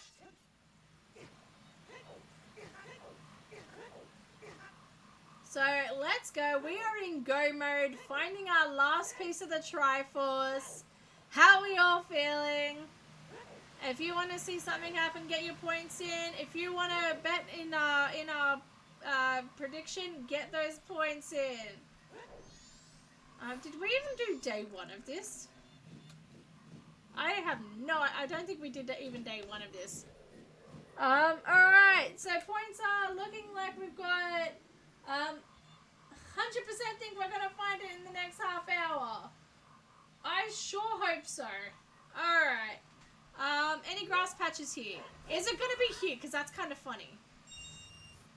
So, let's go. We are in go mode. Finding our last piece of the Triforce. How are we all feeling? If you want to see something happen, get your points in. If you want to bet in our prediction, get those points in. Did we even do day 1 of this? I don't think we did even day 1 of this. Alright, so points are looking like we've got 100% think we're gonna find it in the next half hour. I sure hope so. Alright. Any grass patches here? Is it gonna be here? Because that's kind of funny.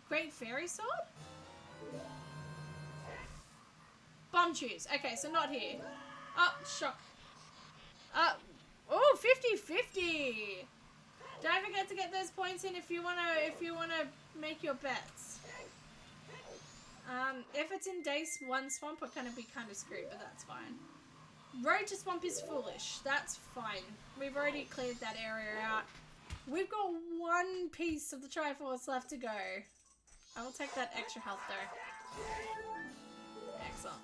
Great Fairy Sword? Bomb Chews. Okay, so not here. Oh, shock. Oh, 50-50. Don't forget to get those points in if you wanna make your bets. If it's in day 1 swamp, we're gonna be kind of screwed, but that's fine. Road to swamp is foolish. That's fine. We've already cleared that area out. We've got 1 piece of the Triforce left to go. I will take that extra health though. Excellent.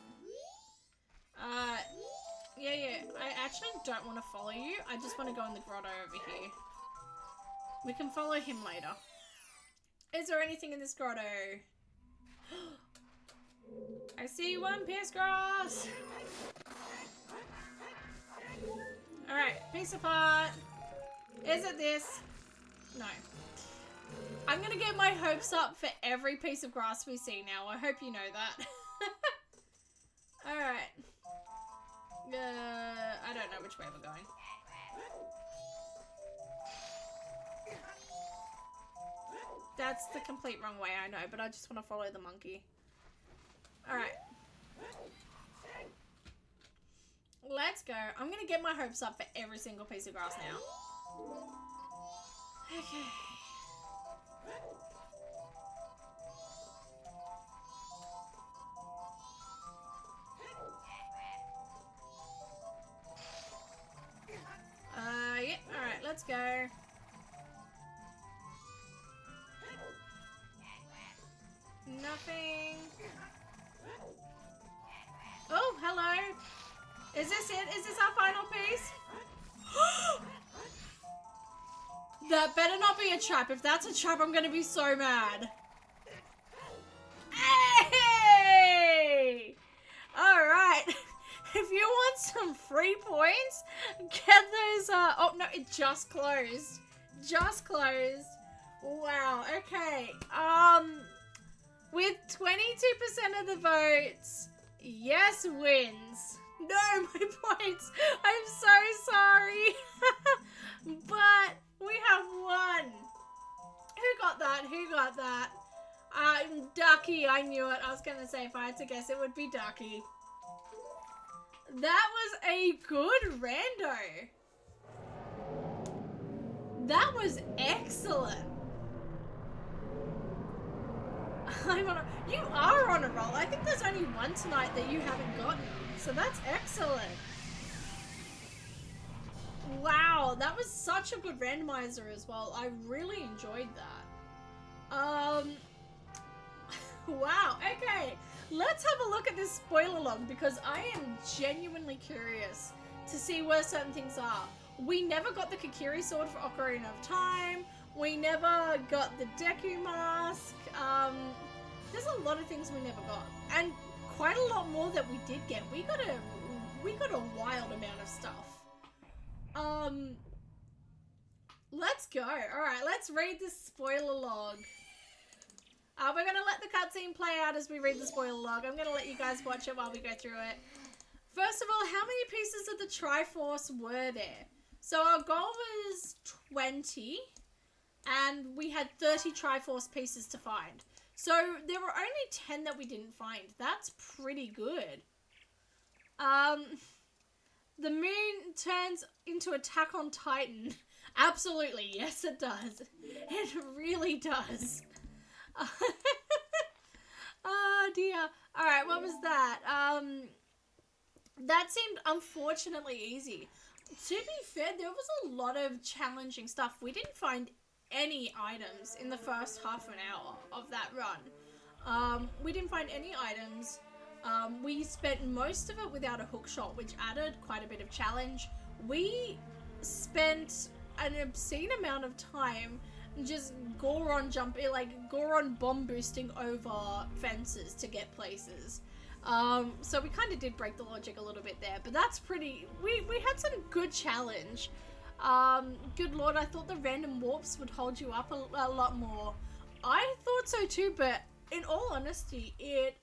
Yeah. I actually don't want to follow you. I just want to go in the grotto over here. We can follow him later. Is there anything in this grotto? I see 1 pierce grass. Alright, piece of heart. Is it this? No. I'm gonna get my hopes up for every piece of grass we see now. I hope you know that. Alright. I don't know which way we're going. That's the complete wrong way, I know, but I just want to follow the monkey. Alright. Let's go. I'm gonna get my hopes up for every single piece of grass now. Okay. Yeah, alright, let's go. Nothing. Oh, hello. Is this it? Is this our final piece? That better not be a trap. If that's a trap, I'm gonna be so mad. Hey! Alright. If you want some free points, get those, oh no, it just closed. Just closed. Wow, okay. With 22% of the votes, yes wins. No, my points. I'm so sorry. But we have won. Who got that? Who got that? Ducky, I knew it. I was going to say if I had to guess it would be Ducky. That was a good rando. That was excellent. You are on a roll. I think there's only one tonight that you haven't gotten, so that's excellent. Wow, that was such a good randomizer as well. I really enjoyed that. Wow, okay. Let's have a look at this spoiler log because I am genuinely curious to see where certain things are. We never got the Kokiri sword for Ocarina of Time. We never got the Deku mask. There's a lot of things we never got. And quite a lot more that we did get. We got a wild amount of stuff. Let's go. Alright, let's read this spoiler log. We're going to let the cutscene play out as we read the spoiler log. I'm going to let you guys watch it while we go through it. First of all, how many pieces of the Triforce were there? So our goal was 20, and we had 30 Triforce pieces to find. So there were only 10 that we didn't find. That's pretty good. The moon turns into Attack on Titan. Absolutely, yes it does. It really does. Oh dear. Alright, what was that? That seemed unfortunately easy. To be fair, there was a lot of challenging stuff. We didn't find any items in the first half an hour of that run. We didn't find any items. We spent most of it without a hook shot, which added quite a bit of challenge. We spent an obscene amount of time just Goron bomb boosting over fences to get places. So we kind of did break the logic a little bit there, but that's pretty, we had some good challenge. Good lord, I thought the random warps would hold you up a lot more. I thought so too, but in all honesty, it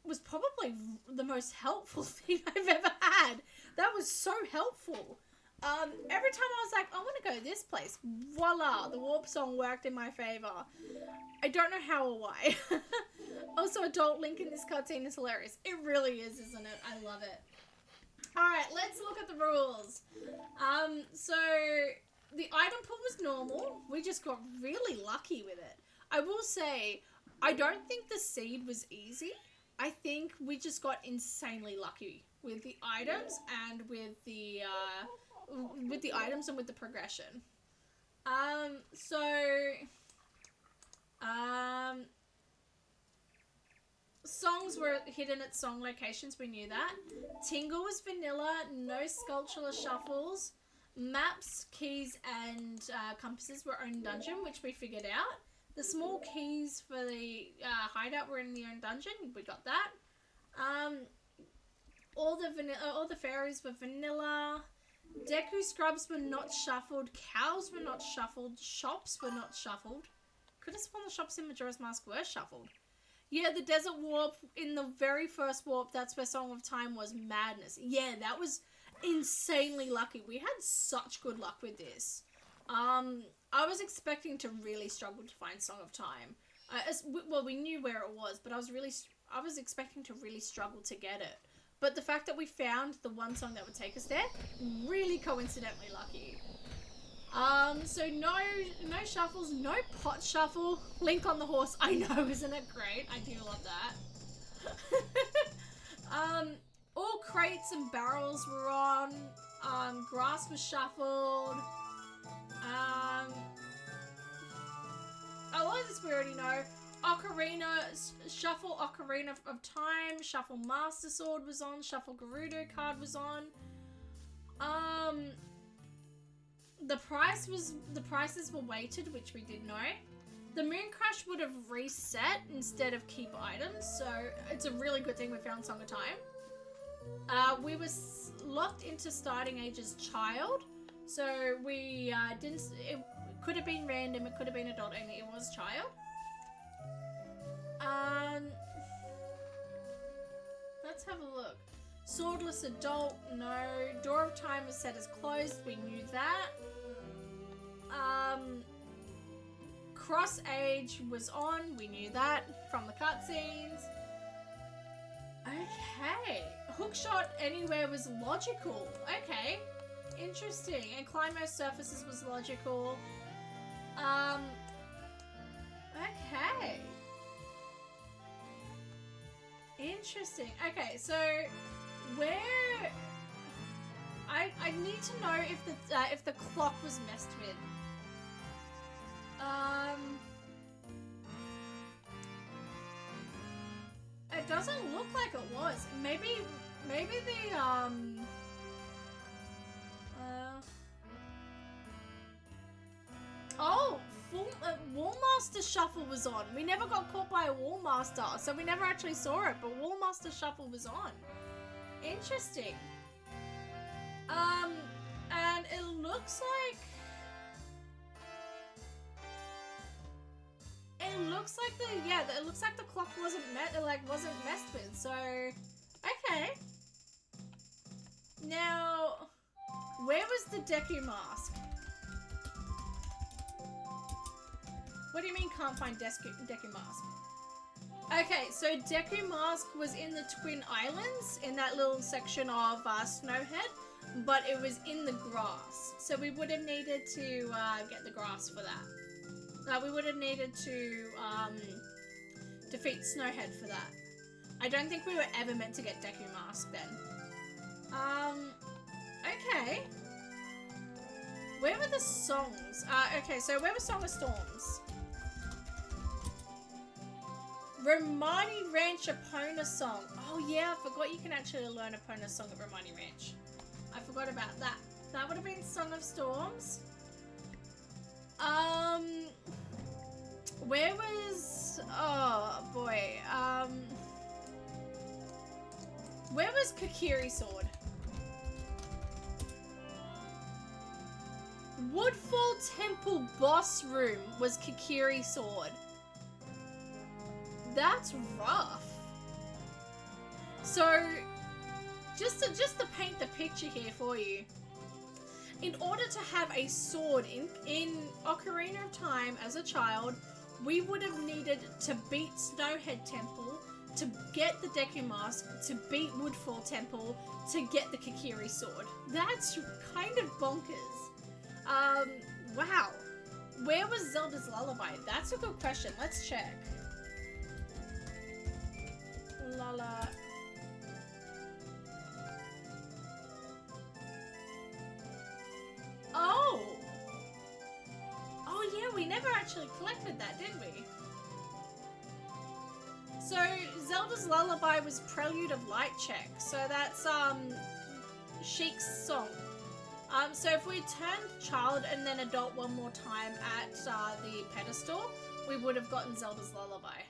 was probably the most helpful thing I've ever had. That was so helpful. Every time I was like, I want to go this place, voila, the warp song worked in my favor. I don't know how or why. Also, adult Link in this cutscene is hilarious. It really is, isn't it? I love it. Alright, let's look at the rules. So the item pool was normal. We just got really lucky with it. I will say, I don't think the seed was easy. I think we just got insanely lucky with the items and with the items and with the progression. Songs were hidden at song locations, we knew that. Tingle was vanilla, no sculptural shuffles. Maps, keys, and compasses were own dungeon, which we figured out. The small keys for the hideout were in the own dungeon, we got that. All the fairies were vanilla. Deku scrubs were not shuffled. Cows were not shuffled. Shops were not shuffled. Could have sworn the shops in Majora's Mask were shuffled. Yeah, the desert warp, in the very first warp, that's where Song of Time was madness. Yeah, that was insanely lucky. We had such good luck with this. I was expecting to really struggle to find Song of Time. Well, we knew where it was, but I was expecting to really struggle to get it. But the fact that we found the one song that would take us there, really coincidentally lucky. So no shuffles, no pot shuffle. Link on the horse, I know, isn't it great? I do love that. All crates and barrels were on. Grass was shuffled. A lot of this we already know. Shuffle Ocarina of Time, Shuffle Master Sword was on, Shuffle Gerudo card was on. The prices were weighted, which we did know. The Moon Crash would have reset instead of keep items, so it's a really good thing we found Song of Time. We were locked into starting age as child, so we it could have been random, it could have been adult only, it was child. Let's have a look. Swordless adult, no. Door of Time was set as closed, we knew that. Cross age was on, we knew that from the cutscenes. Okay. Hookshot anywhere was logical. Okay. Interesting. And climb most surfaces was logical. Okay. Interesting. Okay, so where I need to know if the clock was messed with. It doesn't look like it was. Maybe the oh, Wallmaster Shuffle was on. We never got caught by a Wallmaster, so we never actually saw it, but Wallmaster Shuffle was on. Interesting. And it looks like it looks like the clock wasn't messed with. So, okay. Now, where was the Deku mask? What do you mean can't find Deku mask? Okay, so Deku mask was in the Twin Islands in that little section of Snowhead, but it was in the grass. So we would have needed to get the grass for that. We would have needed to defeat Snowhead for that. I don't think we were ever meant to get Deku mask then. Okay. Where were the songs? Okay, so where was Song of Storms? Romani Ranch Epona song. Oh yeah, I forgot you can actually learn Epona song at Romani Ranch. I forgot about that. That would have been Song of Storms. Where was... Oh, boy. Where was Kakiri Sword? Woodfall Temple Boss Room was Kakiri Sword. That's rough. So, just to paint the picture here for you. In order to have a sword in Ocarina of Time as a child, we would have needed to beat Snowhead Temple, to get the Deku Mask, to beat Woodfall Temple, to get the Kakiri Sword. That's kind of bonkers. Wow. Where was Zelda's Lullaby? That's a good question. Let's check. Lala. Oh! Oh yeah, we never actually collected that, did we? So, Zelda's Lullaby was Prelude of Light Check. So that's, Sheik's song. So if we turned child and then adult one more time at, the pedestal, we would have gotten Zelda's Lullaby.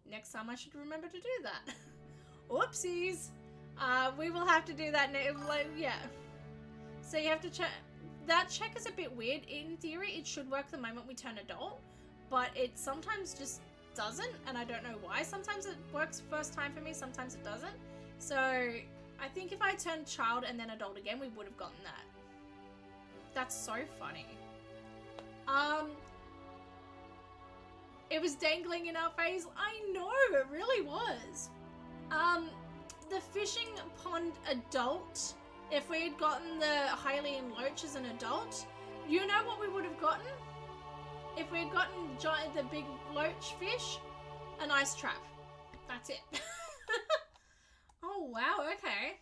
Next time I should remember to do that. Whoopsies! We will have to do that, yeah. So you have to check. That check is a bit weird. In theory, it should work the moment we turn adult, but it sometimes just doesn't, and I don't know why. Sometimes it works first time for me, sometimes it doesn't. So I think if I turned child and then adult again, we would have gotten that. That's so funny. It was dangling in our face. I know, it really was. The fishing pond adult, if we had gotten the Hylian Loach as an adult, you know what we would have gotten? If we had gotten the big loach fish, an ice trap. That's it. Oh, wow, okay.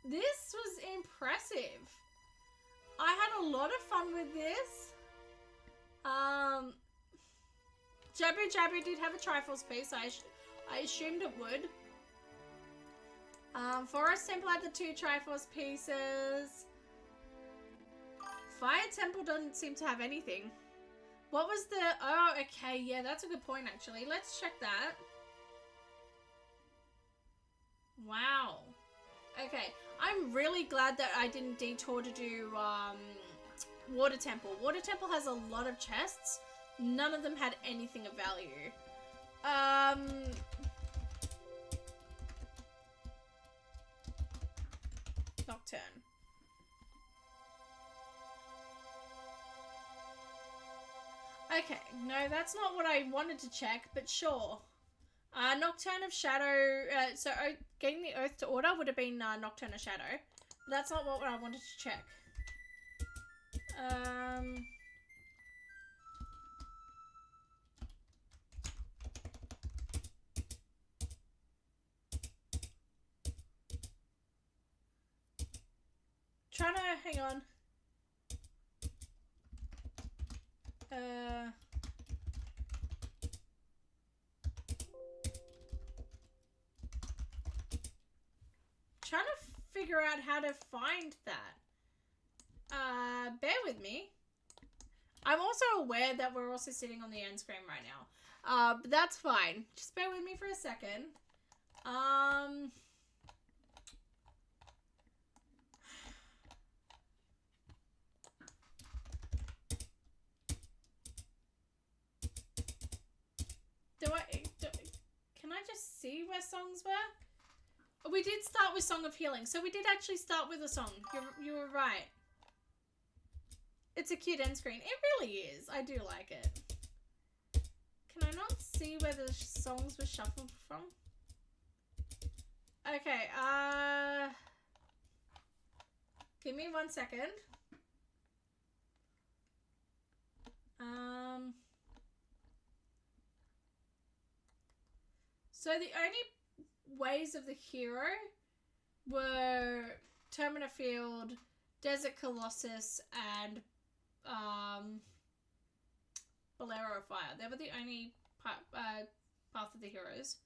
This was impressive. I had a lot of fun with this. Jabu Jabu did have a Triforce piece. I assumed it would. Forest Temple had the 2 Triforce pieces. Fire Temple doesn't seem to have anything. What was the... Oh, okay, yeah, that's a good point, actually. Let's check that. Wow. Okay, I'm really glad that I didn't detour to do Water Temple. Water Temple has a lot of chests. None of them had anything of value. Nocturne. Okay, no, that's not what I wanted to check, but sure. Nocturne of Shadow, so getting the Earth to order would have been Nocturne of Shadow. That's not what I wanted to check. Trying to hang on. Trying to figure out how to find that. Bear with me. I'm also aware that we're also sitting on the end screen right now. But that's fine. Just bear with me for a second. Can I just see where songs were? We did start with Song of Healing, so we did actually start with a song. You were right. It's a cute end screen. It really is. I do like it. Can I not see where the songs were shuffled from? Okay, give me 1 second. So the only ways of the hero were Termina Field, Desert Colossus, and Bolero Fire. They were the only path of the heroes.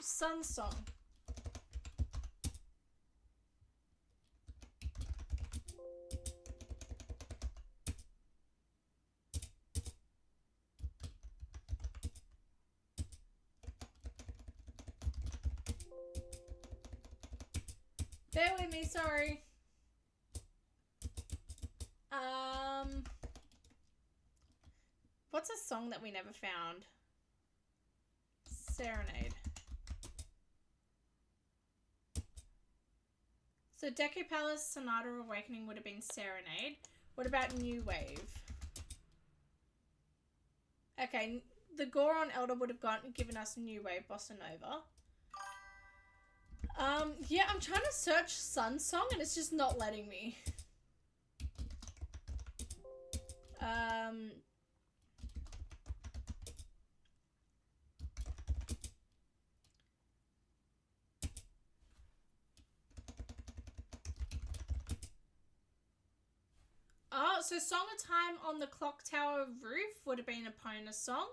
Sun Song. Bear with me, sorry. What's a song that we never found? Serenade. So Deku Palace, Sonata Awakening would have been Serenade. What about New Wave? Okay, the Goron Elder would have given us New Wave, Bossa Nova. Yeah, I'm trying to search Sun Song and it's just not letting me. Oh, so Song of Time on the Clock Tower Roof would have been a Pona song.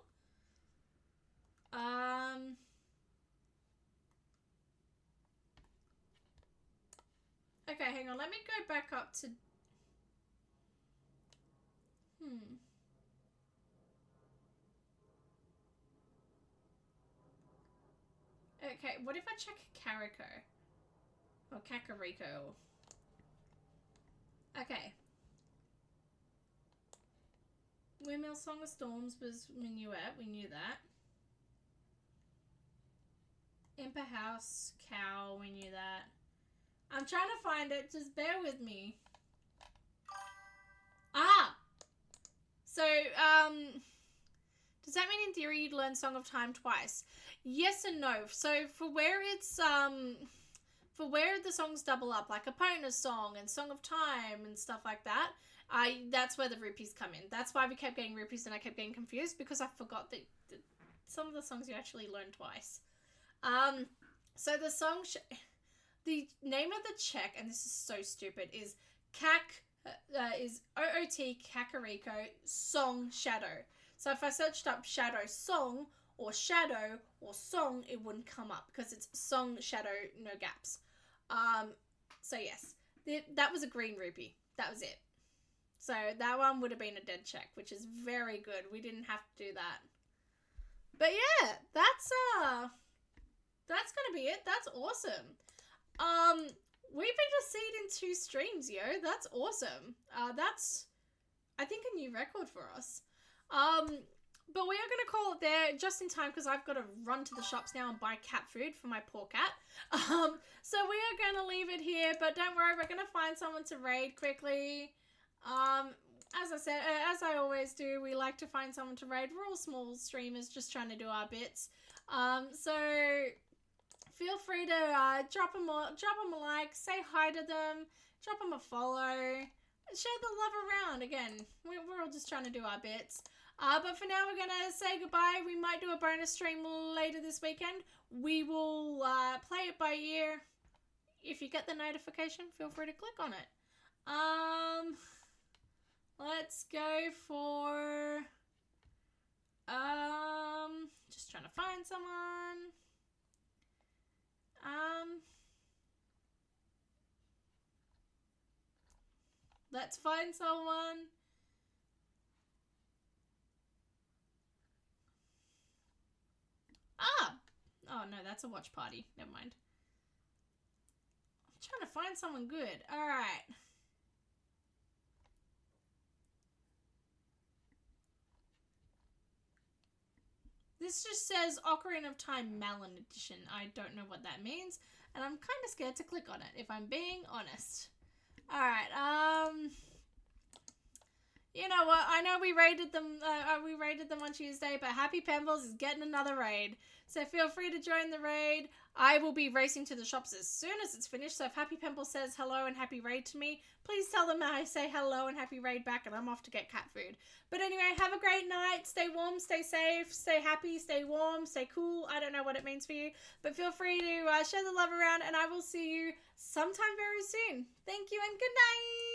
Okay, hang on. Let me go back up to... Okay, what if I check Kariko? Or Kakariko? Okay. Windmill Song of Storms was Minuet. We knew that. Impa House, Cow. We knew that. I'm trying to find it. Just bear with me. Ah! So, does that mean in theory you'd learn Song of Time twice? Yes and no. So for where it's, for where the songs double up, like Epona's song and Song of Time and stuff like that, that's where the rupees come in. That's why we kept getting rupees and I kept getting confused because I forgot that some of the songs you actually learn twice. So the song, the name of the check, and this is so stupid, is is OOT Kakariko Song Shadow. So if I searched up Shadow Song or Shadow or Song, it wouldn't come up because it's Song Shadow, no gaps. So yes, that was a green rupee. That was it. So that one would have been a dead check, which is very good. We didn't have to do that. But yeah, that's gonna be it. That's awesome. We've been just seed in 2 streams, yo. That's awesome. That's, I think, a new record for us. But we are going to call it there just in time because I've got to run to the shops now and buy cat food for my poor cat. So we are going to leave it here, but don't worry, we're going to find someone to raid quickly. as I said, as I always do, we like to find someone to raid. We're all small streamers just trying to do our bits. So feel free to drop them a like, say hi to them, drop them a follow, share the love around. Again, we're all just trying to do our bits. But for now, we're going to say goodbye. We might do a bonus stream later this weekend. We will play it by ear. If you get the notification, feel free to click on it. Let's go for... just trying to find someone. Let's find someone. Oh no, that's a watch party. Never mind. I'm trying to find someone good. Alright. This just says Ocarina of Time Malin Edition. I don't know what that means, and I'm kind of scared to click on it, if I'm being honest. Alright, you know what? I know we raided them on Tuesday, but Happy Pembles is getting another raid. So feel free to join the raid. I will be racing to the shops as soon as it's finished. So if Happy Pembles says hello and happy raid to me, please tell them I say hello and happy raid back, and I'm off to get cat food. But anyway, have a great night. Stay warm, stay safe, stay happy, stay warm, stay cool. I don't know what it means for you, but feel free to share the love around, and I will see you sometime very soon. Thank you and good night.